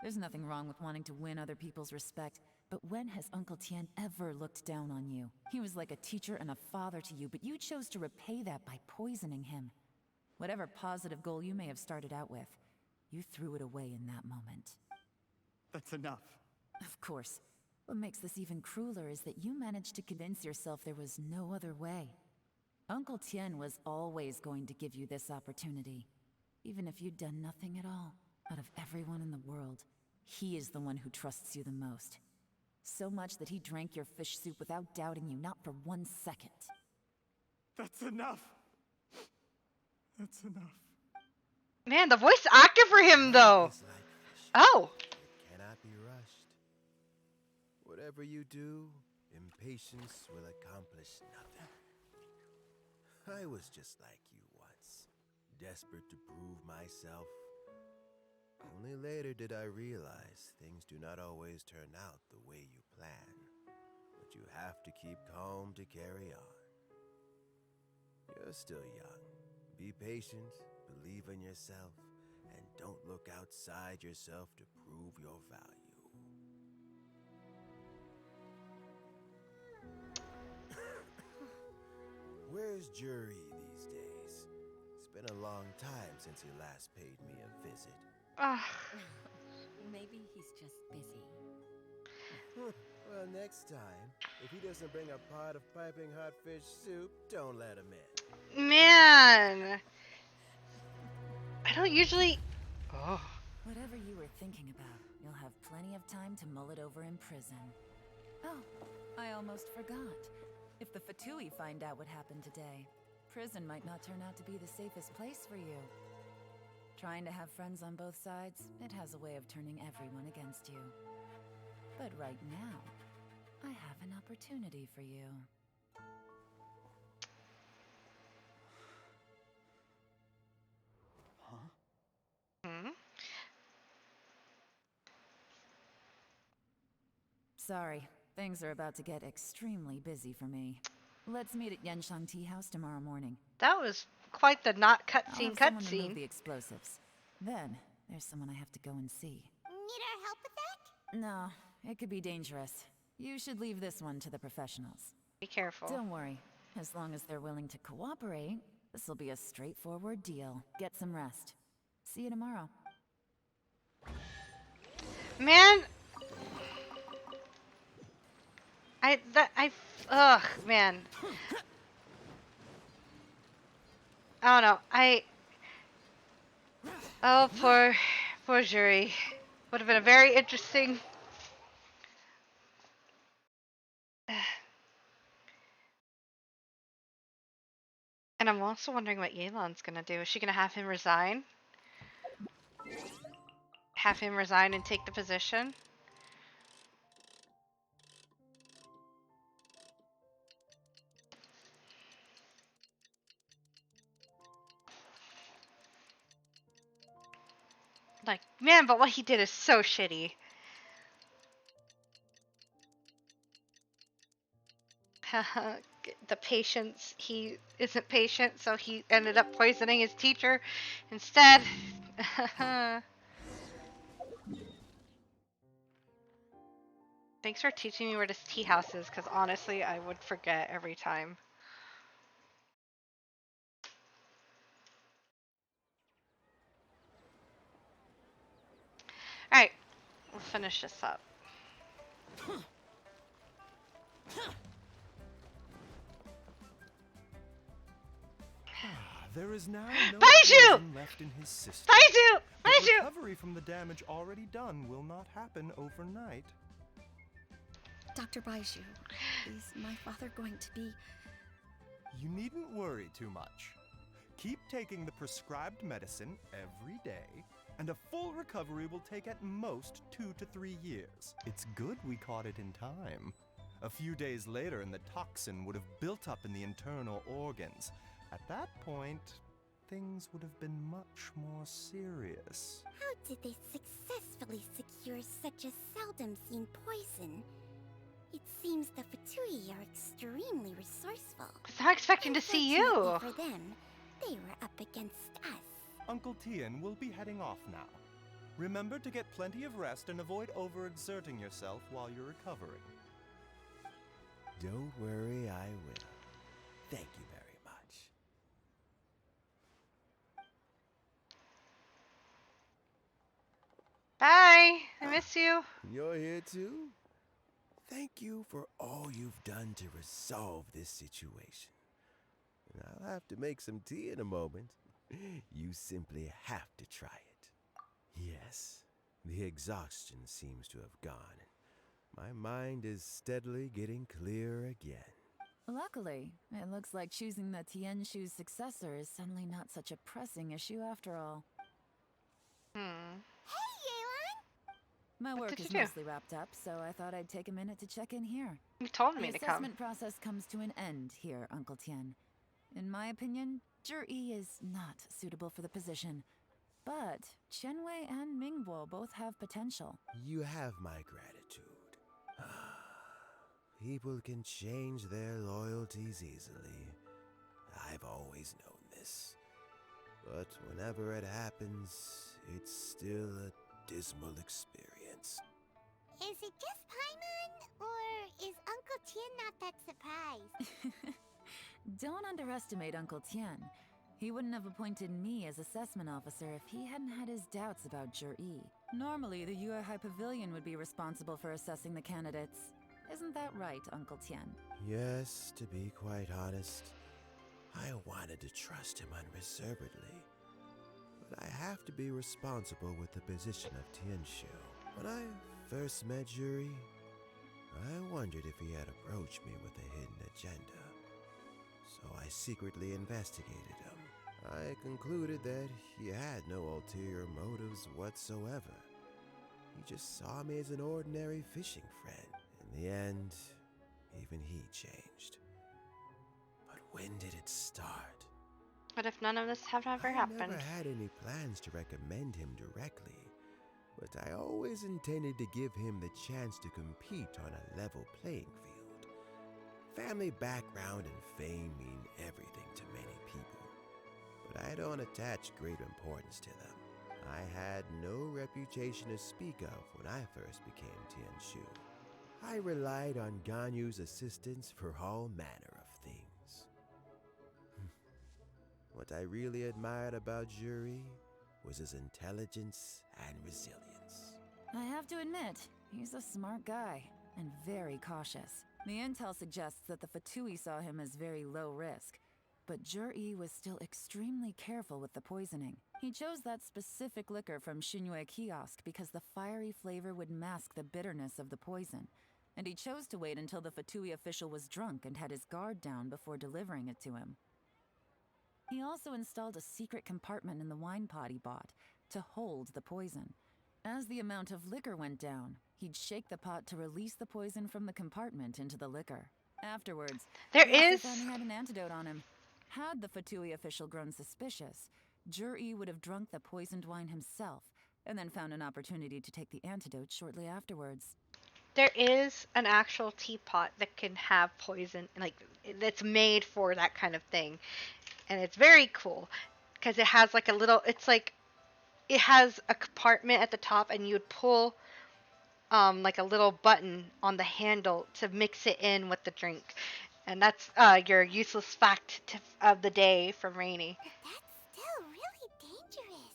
There's nothing wrong with wanting to win other people's respect, but when has Uncle Tian ever looked down on you? He was like a teacher and a father to you, but you chose to repay that by poisoning him. Whatever positive goal you may have started out with, you threw it away in that moment. That's enough. Of course. What makes this even crueler is that you managed to convince yourself there was no other way. Uncle Tien was always going to give you this opportunity, even if you'd done nothing at all. Out of everyone in the world, he is the one who trusts you the most. So much that he drank your fish soup without doubting you, not for 1 second. That's enough. That's enough. Man, the voice actor for him, though. Oh. It cannot be rushed. Whatever you do, impatience will accomplish nothing. I was just like you once, desperate to prove myself. Only later did I realize things do not always turn out the way you plan. But you have to keep calm to carry on. You're still young. Be patient, believe in yourself, and don't look outside yourself to prove your value. Where's Jury these days? It's been a long time since he last paid me a visit. Maybe he's just busy. Well, next time, if he doesn't bring a pot of piping hot fish soup, don't let him in. Man. I don't usually... Oh. Whatever you were thinking about, you'll have plenty of time to mull it over in prison. Oh, I almost forgot. If the Fatui find out what happened today, prison might not turn out to be the safest place for you. Trying to have friends on both sides, it has a way of turning everyone against you. But right now, I have an opportunity for you. Huh? Sorry, things are about to get extremely busy for me. Let's meet at Yenshang Tea House tomorrow morning. That was quite the not I'll cutscene have someone remove cutscene. the explosives. Then, there's someone I have to go and see. Need our help with that? No, it could be dangerous. You should leave this one to the professionals. Be careful. Don't worry. As long as they're willing to cooperate, this will be a straightforward deal. Get some rest. See you tomorrow. Man. Ugh, man. I don't know. Oh, poor Jury. Would have been a very interesting. And I'm also wondering what Yelan's gonna do. Is she gonna have him resign? Have him resign and take the position? Like, man, but what he did is so shitty. The patience, he isn't patient, so he ended up poisoning his teacher instead. Thanks for teaching me where this tea house is, because honestly, I would forget every time. Alright, we'll finish this up. There is now no Baiju! poison left in his system. Baiju! But Baiju! recovery from the damage already done will not happen overnight. Dr. Baiju, is my father going to be... You needn't worry too much. Keep taking the prescribed medicine every day, and a full recovery will take at most 2 to 3 years. It's good we caught it in time. A few days later, and the toxin would have built up in the internal organs. At that point, things would have been much more serious. How did they successfully secure such a seldom-seen poison? It seems the Fatui are extremely resourceful. They're expecting to see you. For them, they were up against us. Uncle Tian will be heading off now. Remember to get plenty of rest and avoid overexerting yourself while you're recovering. Don't worry, I will. Thank you very much. Bye. I miss you. You're here too? Thank you for all you've done to resolve this situation. And I'll have to make some tea in a moment. You simply have to try it. Yes, the exhaustion seems to have gone. My mind is steadily getting clearer again. Luckily, it looks like choosing the Tianshu's successor is suddenly not such a pressing issue after all. Hey, Yelan! My What work did is you do? mostly wrapped up, so I thought I'd take a minute to check in here. You told me the to come. assessment process comes to an end here, Uncle Tian. In my opinion, Zhi is not suitable for the position. But Qianwei and Mingbo both have potential. You have my gratitude. People can change their loyalties easily. I've always known this. But whenever it happens, it's still a dismal experience. Is it just Paimon, or is Uncle Tian not that surprised? Don't underestimate Uncle Tian. He wouldn't have appointed me as assessment officer if he hadn't had his doubts about Zhi. Normally, the Yuehai Pavilion would be responsible for assessing the candidates. Isn't that right, Uncle Tian? Yes, to be quite honest, I wanted to trust him unreservedly. But I have to be responsible with the position of Tianshu. When I first met Zhi, I wondered if he had approached me with a hidden agenda. So I secretly investigated him. I concluded that he had no ulterior motives whatsoever. He just saw me as an ordinary fishing friend. In the end, even he changed. But when did it start? What if none of this had ever happened? I never had any plans to recommend him directly, but I always intended to give him the chance to compete on a level playing field. Family background and fame mean everything to many people, but I don't attach great importance to them. I had no reputation to speak of when I first became Tianshu. I relied on Ganyu's assistance for all manner of things. What I really admired about Zhi was his intelligence and resilience. I have to admit, he's a smart guy, and very cautious. The intel suggests that the Fatui saw him as very low risk, but Zhi was still extremely careful with the poisoning. He chose that specific liquor from Xinyue Kiosk because the fiery flavor would mask the bitterness of the poison, and he chose to wait until the Fatui official was drunk and had his guard down before delivering it to him. He also installed a secret compartment in the wine pot he bought to hold the poison. As the amount of liquor went down, he'd shake the pot to release the poison from the compartment into the liquor. Afterwards, he also found he had an antidote on him. Had the Fatui official grown suspicious, Zhi would have drunk the poisoned wine himself, and then found an opportunity to take the antidote shortly afterwards. There is an actual teapot that can have poison, like that's made for that kind of thing, and it's very cool because it has like a little. It's like it has a compartment at the top, and you'd pull like a little button on the handle to mix it in with the drink, and that's your useless fact of the day from Rainy. But that's still really dangerous.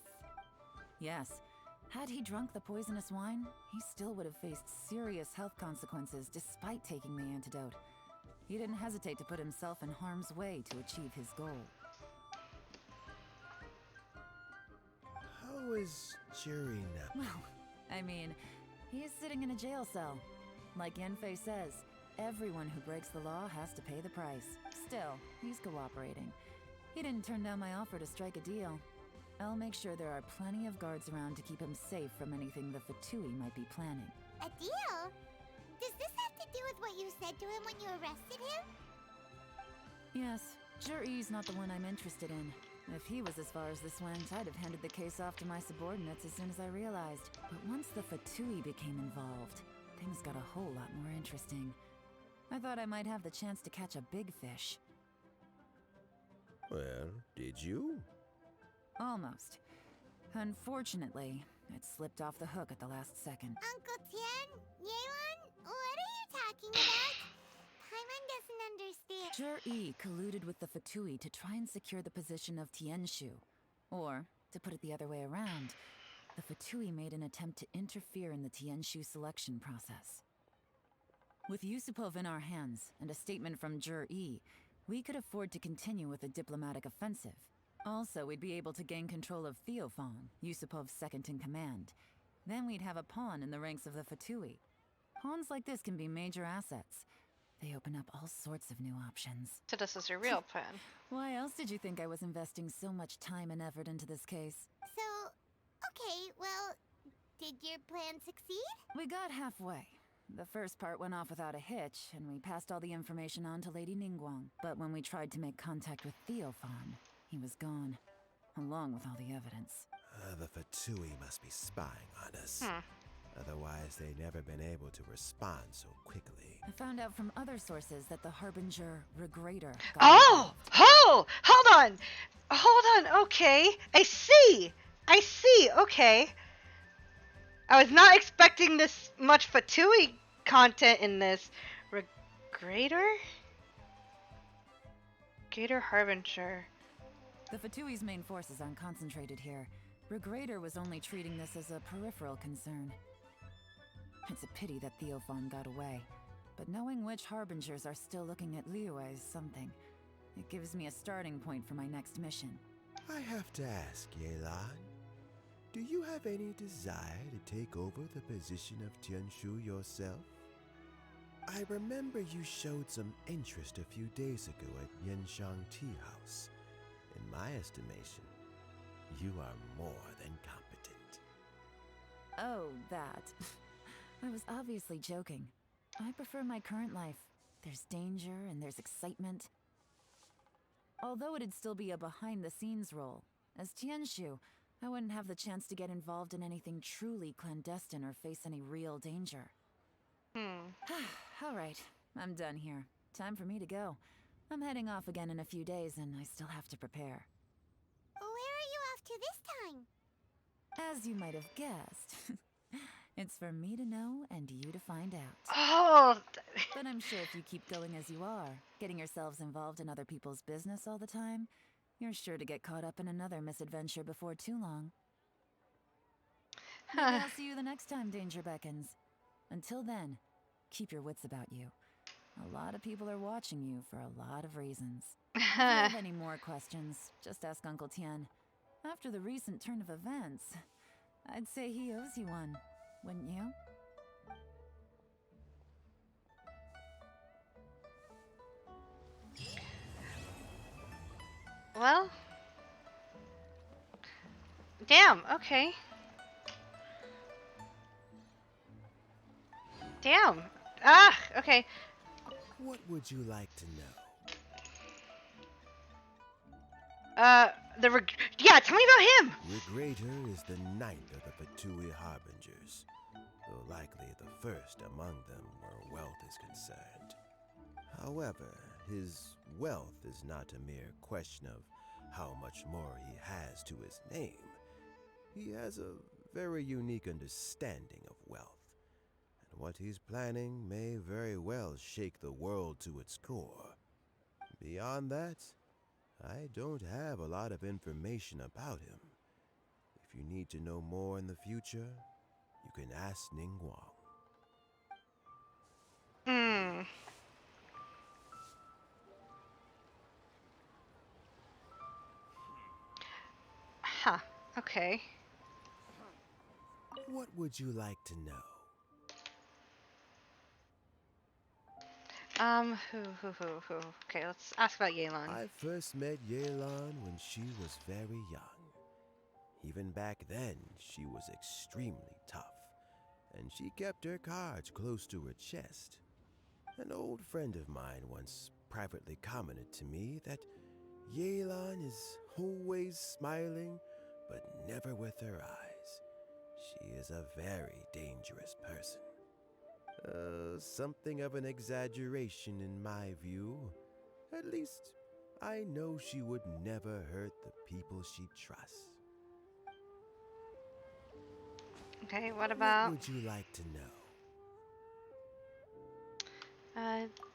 Yes, Had he drunk the poisonous wine, he still would have faced serious health consequences despite taking the antidote. He didn't hesitate to put himself in harm's way to achieve his goal. How is Jury now? Well, I mean, he is sitting in a jail cell. Like Yanfei says, everyone who breaks the law has to pay the price. Still, he's cooperating. He didn't turn down my offer to strike a deal. I'll make sure there are plenty of guards around to keep him safe from anything the Fatui might be planning. A deal? Does this have to do with what you said to him when you arrested him? Yes, Jury's not the one I'm interested in. If he was as far as this went, I'd have handed the case off to my subordinates as soon as I realized. But once the Fatui became involved, things got a whole lot more interesting. I thought I might have the chance to catch a big fish. Well, did you? Almost. Unfortunately, it slipped off the hook at the last second. Uncle Tian? Yelan? What are you talking about? Paimon doesn't understand. Jur-E colluded with the Fatui to try and secure the position of Tianshu. Or, to put it the other way around, the Fatui made an attempt to interfere in the Tianshu selection process. With Yusupov in our hands, and a statement from Jur-E, we could afford to continue with a diplomatic offensive. Also, we'd be able to gain control of Theophan, Yusupov's second-in-command. Then we'd have a pawn in the ranks of the Fatui. Pawns like this can be major assets. They open up all sorts of new options. So this is your real plan. Why else did you think I was investing so much time and effort into this case? So, okay, well, did your plan succeed? We got halfway. The first part went off without a hitch, and we passed all the information on to Lady Ningguang. But when we tried to make contact with Theophan, he was gone, along with all the evidence. The Fatui must be spying on us. Otherwise, they'd never been able to respond so quickly. I found out from other sources that the Harbinger Regrator got Oh! Oh! Hold on, okay. I see, okay. I was not expecting this much Fatui content in this. Regrator? Gator Harbinger. The Fatui's main forces aren't concentrated here. Regrator was only treating this as a peripheral concern. It's a pity that Theophan got away. But knowing which Harbingers are still looking at Liyue is something. It gives me a starting point for my next mission. I have to ask, Yelan, do you have any desire to take over the position of Tianshu yourself? I remember you showed some interest a few days ago at Yenshang Tea House. In my estimation, you are more than competent. Oh, that. I was obviously joking. I prefer my current life. There's danger and there's excitement. Although it'd still be a behind-the-scenes role, as Tianshu, I wouldn't have the chance to get involved in anything truly clandestine or face any real danger. All right, I'm done here. Time for me to go. I'm heading off again in a few days, and I still have to prepare. Where are you off to this time? As you might have guessed, it's for me to know and you to find out. Oh! But I'm sure if you keep going as you are, getting yourselves involved in other people's business all the time, you're sure to get caught up in another misadventure before too long. Maybe I'll see you the next time danger beckons. Until then, keep your wits about you. A lot of people are watching you for a lot of reasons. If you have any more questions, just ask Uncle Tian. After the recent turn of events, I'd say he owes you one, wouldn't you? Well, damn, okay. Damn. Ah, okay. What would you like to know? Yeah, tell me about him! Regrator is the ninth of the Fatui Harbingers, though likely the first among them where wealth is concerned. However, his wealth is not a mere question of how much more he has to his name. He has a very unique understanding of wealth, and what he's planning may very well shake the world to its core. Beyond that, I don't have a lot of information about him. If you need to know more in the future, you can ask Ningguang. Hmm. Huh. Okay. What would you like to know? Who? Okay, let's ask about Yelan. I first met Yelan when she was very young. Even back then, she was extremely tough, and she kept her cards close to her chest. An old friend of mine once privately commented to me that Yelan is always smiling, but never with her eyes. She is a very dangerous person. Something of an exaggeration in my view. At least, I know she would never hurt the people she trusts. Okay, what about... What would you like to know?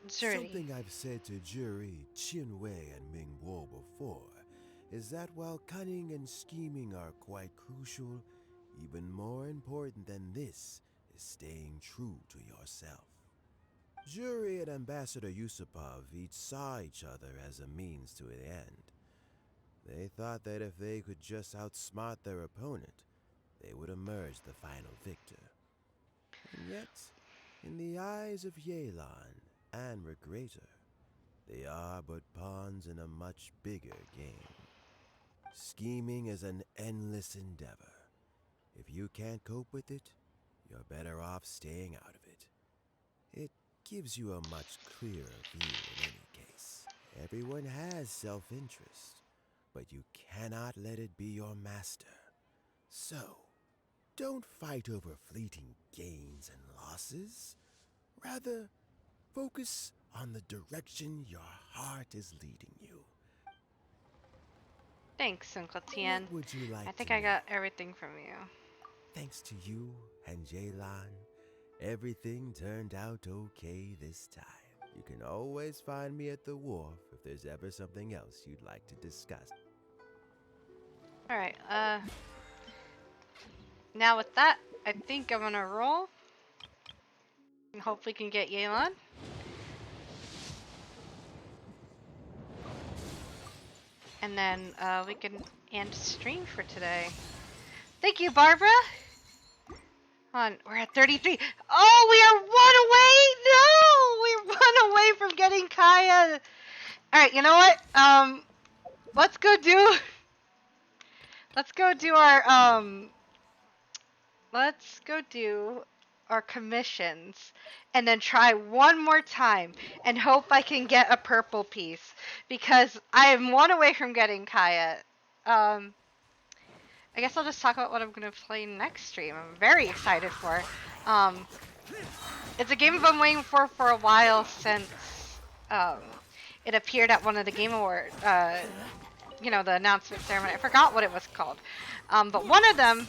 Zuri. Something I've said to Jury, Qinwei, and Mingguo before is that while cunning and scheming are quite crucial, even more important than this is staying true to yourself. Jury and Ambassador Yusupov each saw each other as a means to an end. They thought that if they could just outsmart their opponent, they would emerge the final victor. And yet, in the eyes of Yelan and Regrator, they are but pawns in a much bigger game. Scheming is an endless endeavor. If you can't cope with it, you're better off staying out of it. It gives you a much clearer view in any case. Everyone has self-interest, but you cannot let it be your master. So, don't fight over fleeting gains and losses. Rather, focus on the direction your heart is leading you. Thanks, Uncle Tien. What would you like I think to I know? got everything from you. Thanks to you and Yelan, everything turned out okay this time. You can always find me at the wharf if there's ever something else you'd like to discuss. Alright, now with that, I think I'm gonna roll. And hope we can get Yelan. And then, we can end stream for today. Thank you, Barbara! Hold on, we're at 33. Oh, we are 1 away! No! We're 1 away from getting Kaya! Alright, you know what? Let's go do... Let's go do our commissions and then try one more time and hope I can get a purple piece because I am 1 away from getting Kaya. I guess I'll just talk about what I'm going to play next stream. I'm very excited for. It's a game I've been waiting for a while since it appeared at one of the Game Awards, you know, the announcement ceremony. I forgot what it was called. But one of them,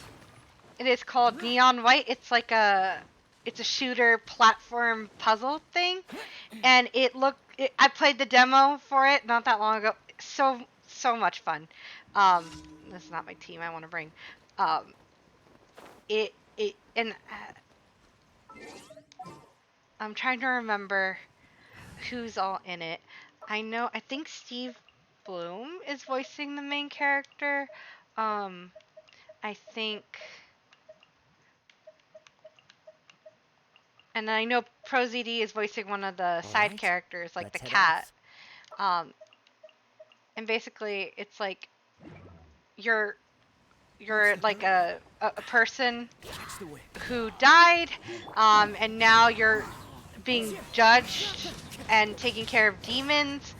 it is called Neon White. It's like it's a shooter platform puzzle thing. And I played the demo for it not that long ago. So much fun. This is not my team I want to bring. I'm trying to remember who's all in it. I think Steve Bloom is voicing the main character. I think, and I know ProZD is voicing one of the side characters, like the cat. And basically, it's like you're like a person who died, and now you're being judged and taking care of demons.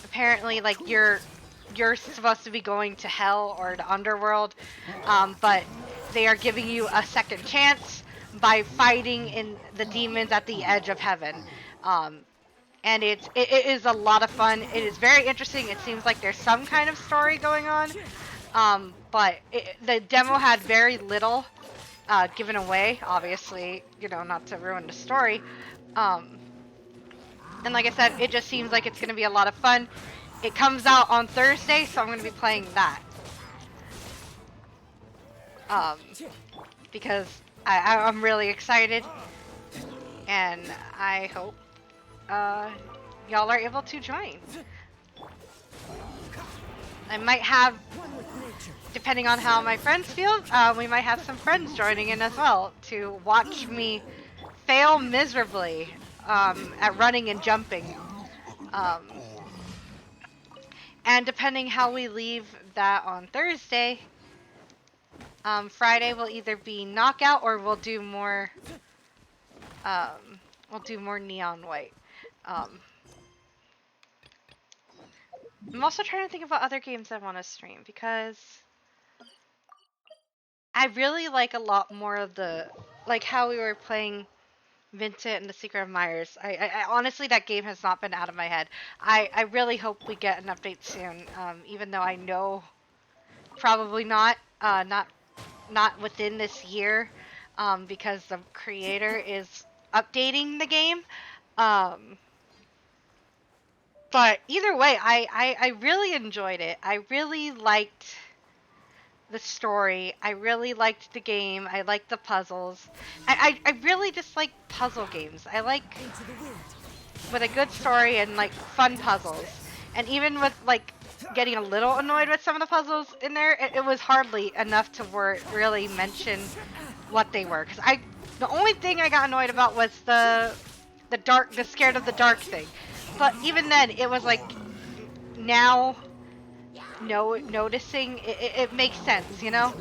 Apparently, like you're supposed to be going to hell or the underworld, but they are giving you a second chance by fighting in the demons at the edge of heaven. And it is a lot of fun. It is very interesting. It seems like there's some kind of story going on, but the demo had very little given away, obviously, you know, not to ruin the story. And like I said, it just seems like it's going to be a lot of fun. It comes out on Thursday, so I'm going to be playing that. um, because I'm really excited, and I hope y'all are able to join. I might have, depending on how my friends feel, we might have some friends joining in as well to watch me fail miserably at running and jumping. Um, and depending how we leave that on Thursday, Friday will either be knockout or we'll do more neon white. Um, I'm also trying to think about other games I want to stream because I really like a lot more of like how we were playing Vincent and the Secret of Myers. I honestly, that game has not been out of my head. I really hope we get an update soon, even though I know probably not within this year, because the creator is updating the game. Um, but either way, I really enjoyed it. I really liked the story. I really liked the game. I liked the puzzles. I really just like puzzle games. I like with a good story and like fun puzzles. And even with like getting a little annoyed with some of the puzzles in there, it was hardly enough to really mention what they were. Because the only thing I got annoyed about was the scared of the dark thing. But even then, it was like now noticing it makes sense, you know.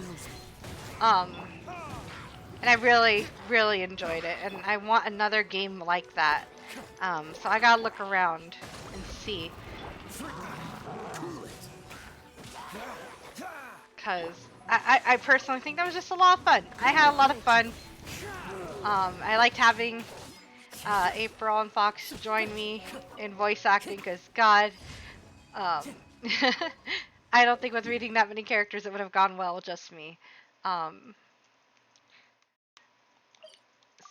Um, and I really really enjoyed it, and I want another game like that. So I gotta look around and see, cause I personally think that was just a lot of fun. I had a lot of fun. I liked having April and Fox join me in voice acting, cause God, um, I don't think with reading that many characters it would have gone well with just me. Um,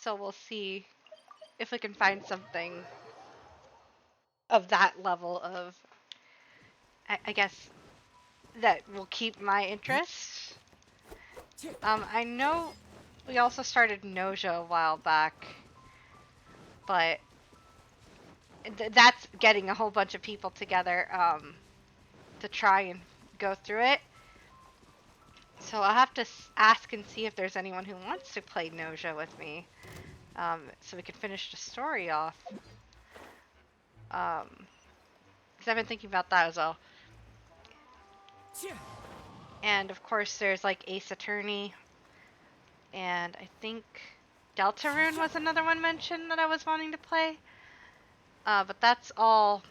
so we'll see if we can find something of that level of, I guess, that will keep my interest. I know we also started Noja a while back, but that's getting a whole bunch of people together to try and go through it. So I'll have to ask and see if there's anyone who wants to play Noja with me, so we can finish the story off. Because I've been thinking about that as well. And of course, there's like Ace Attorney, and I think Deltarune was another one mentioned that I was wanting to play. But that's all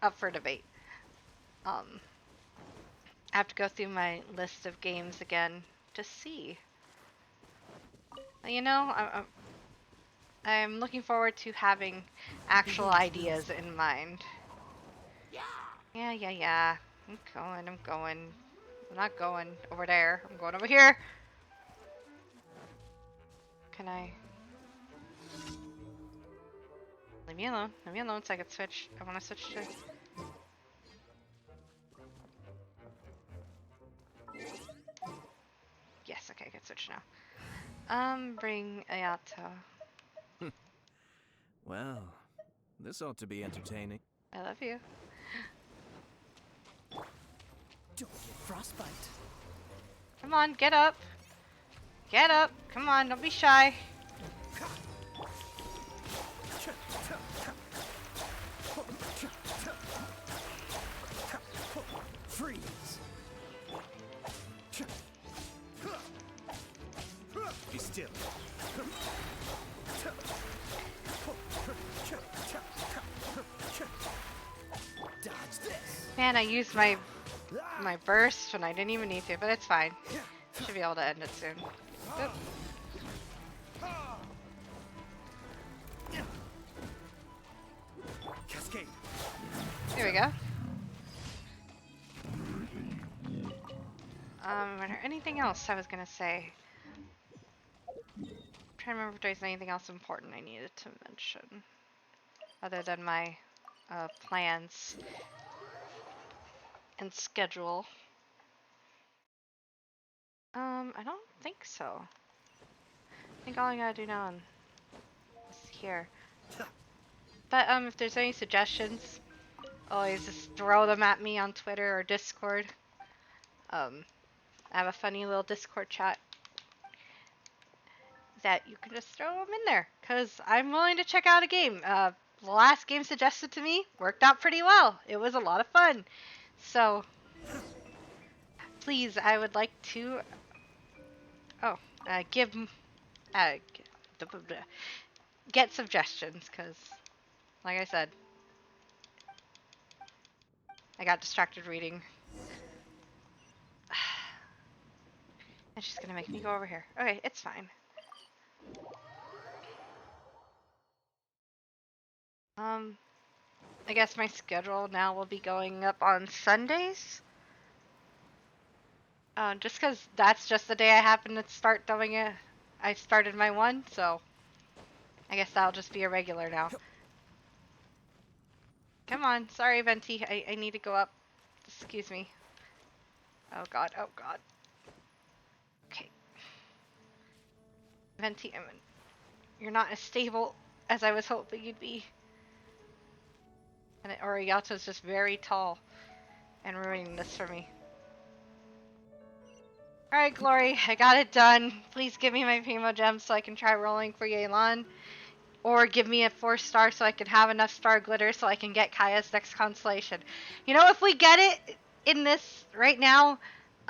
up for debate. I have to go through my list of games again to see. You know, I'm looking forward to having actual ideas in mind. Yeah. I'm going. I'm not going over there. I'm going over here. Can I? Leave me alone. Leave me alone so I can switch. I want to switch to... Yes, okay, I can switch now. Bring Ayato. Well, this ought to be entertaining. I love you. Don't get frostbite. Come on, get up. Get up. Come on, don't be shy. Freeze. Be still. Dodge this. Man, I used my burst when I didn't even need to, but it's fine. Should be able to end it soon. Oop. Cascade. There we go. Was there anything else I was gonna say? I'm trying to remember if there's anything else important I needed to mention, other than my plans and schedule. I don't think so. I think all I gotta do now is here. But if there's any suggestions, always just throw them at me on Twitter or Discord. I have a funny little Discord chat that you can just throw them in there, because I'm willing to check out a game. The last game suggested to me worked out pretty well. It was a lot of fun. So, please, I would like to give get suggestions, because, like I said, I got distracted reading. And she's gonna make me go over here. Okay, it's fine. I guess my schedule now will be going up on Sundays. Just because that's just the day I happen to start doing it. I started my one, so I guess that'll just be a regular now. Come on, sorry, Venti. I need to go up. Excuse me. Oh god, oh god. Okay. Venti, you're not as stable as I was hoping you'd be. And Oriyato's just very tall and ruining this for me. Alright, Glory, I got it done. Please give me my Primo Gem so I can try rolling for Yelan. Or give me a 4-star so I can have enough star glitter so I can get Kaya's next constellation. You know, if we get it in this right now,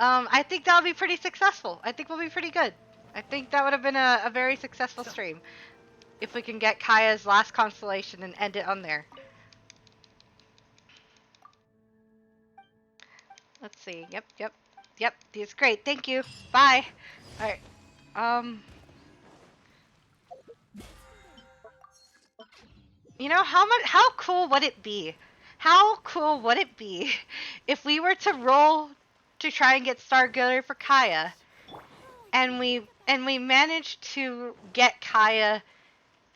I think that'll be pretty successful. I think we'll be pretty good. I think that would have been a very successful stream. If we can get Kaya's last constellation and end it on there. Let's see. Yep. That's great. Thank you. Bye. Alright. You know, how cool would it be? How cool would it be if we were to roll to try and get Star Glitter for Kaya, and we managed to get Kaya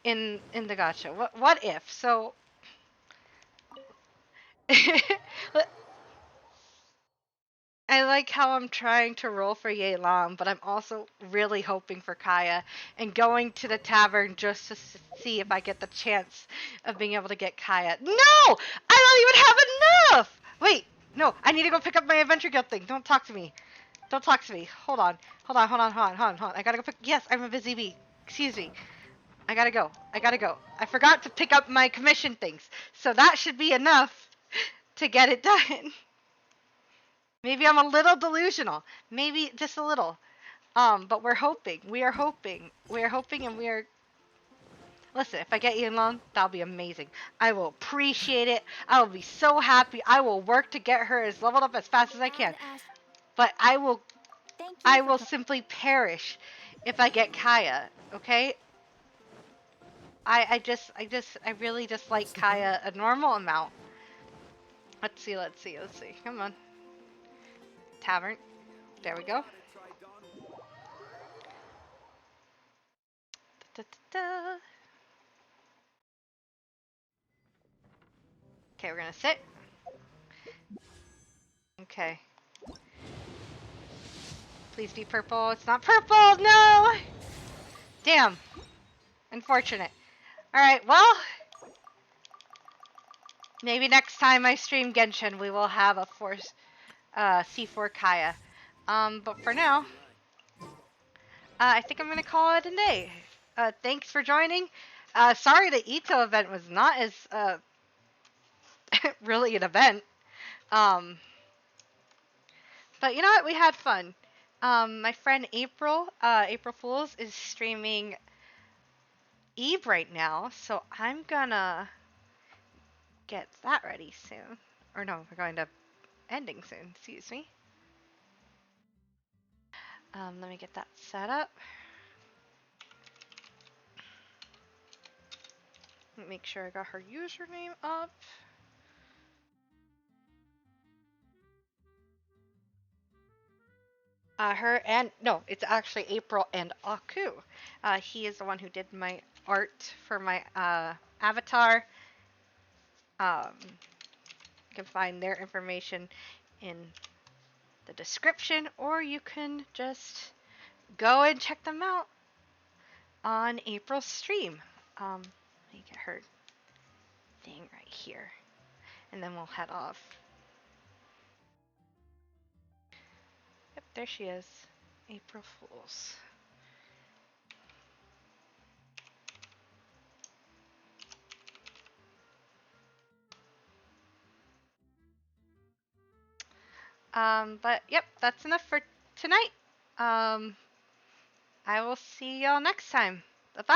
in the gacha? What if? So I like how I'm trying to roll for Yelan, but I'm also really hoping for Kaya and going to the tavern just to see if I get the chance of being able to get Kaya. No! I don't even have enough! Wait, no, I need to go pick up my Adventure Guild thing. Don't talk to me. Don't talk to me. Hold on. I gotta go pick. Yes, I'm a busy bee. Excuse me. I gotta go. I forgot to pick up my commission things. So that should be enough to get it done. Maybe I'm a little delusional. Maybe just a little. But we're hoping. We are hoping. And we are... Listen, if I get Yelan, that'll be amazing. I will appreciate it. I will be so happy. I will work to get her as leveled up as fast as I can. But I will simply perish if I get Kaya, okay? I really just like Kaya a normal amount. Let's see. Come on. Tavern. There we go. Okay, we're gonna sit. Okay. Please be purple. It's not purple! No! Damn. Unfortunate. Alright, well. Maybe next time I stream Genshin, we will have a C4 Kaya. But for now, I think I'm gonna call it a day. Thanks for joining. Sorry the Itto event was not as, really an event. But you know what? We had fun. My friend April Fools is streaming Eve right now, so I'm gonna get that ready soon. Or no, we're going to ending soon, excuse me. Let me get that set up. Make sure I got her username up. It's actually April and Aku. He is the one who did my art for my avatar. You can find their information in the description, or you can just go and check them out on April's stream. Let me get her thing right here, and then we'll head off. Yep, there she is. April Fools. But yep, that's enough for tonight. I will see y'all next time.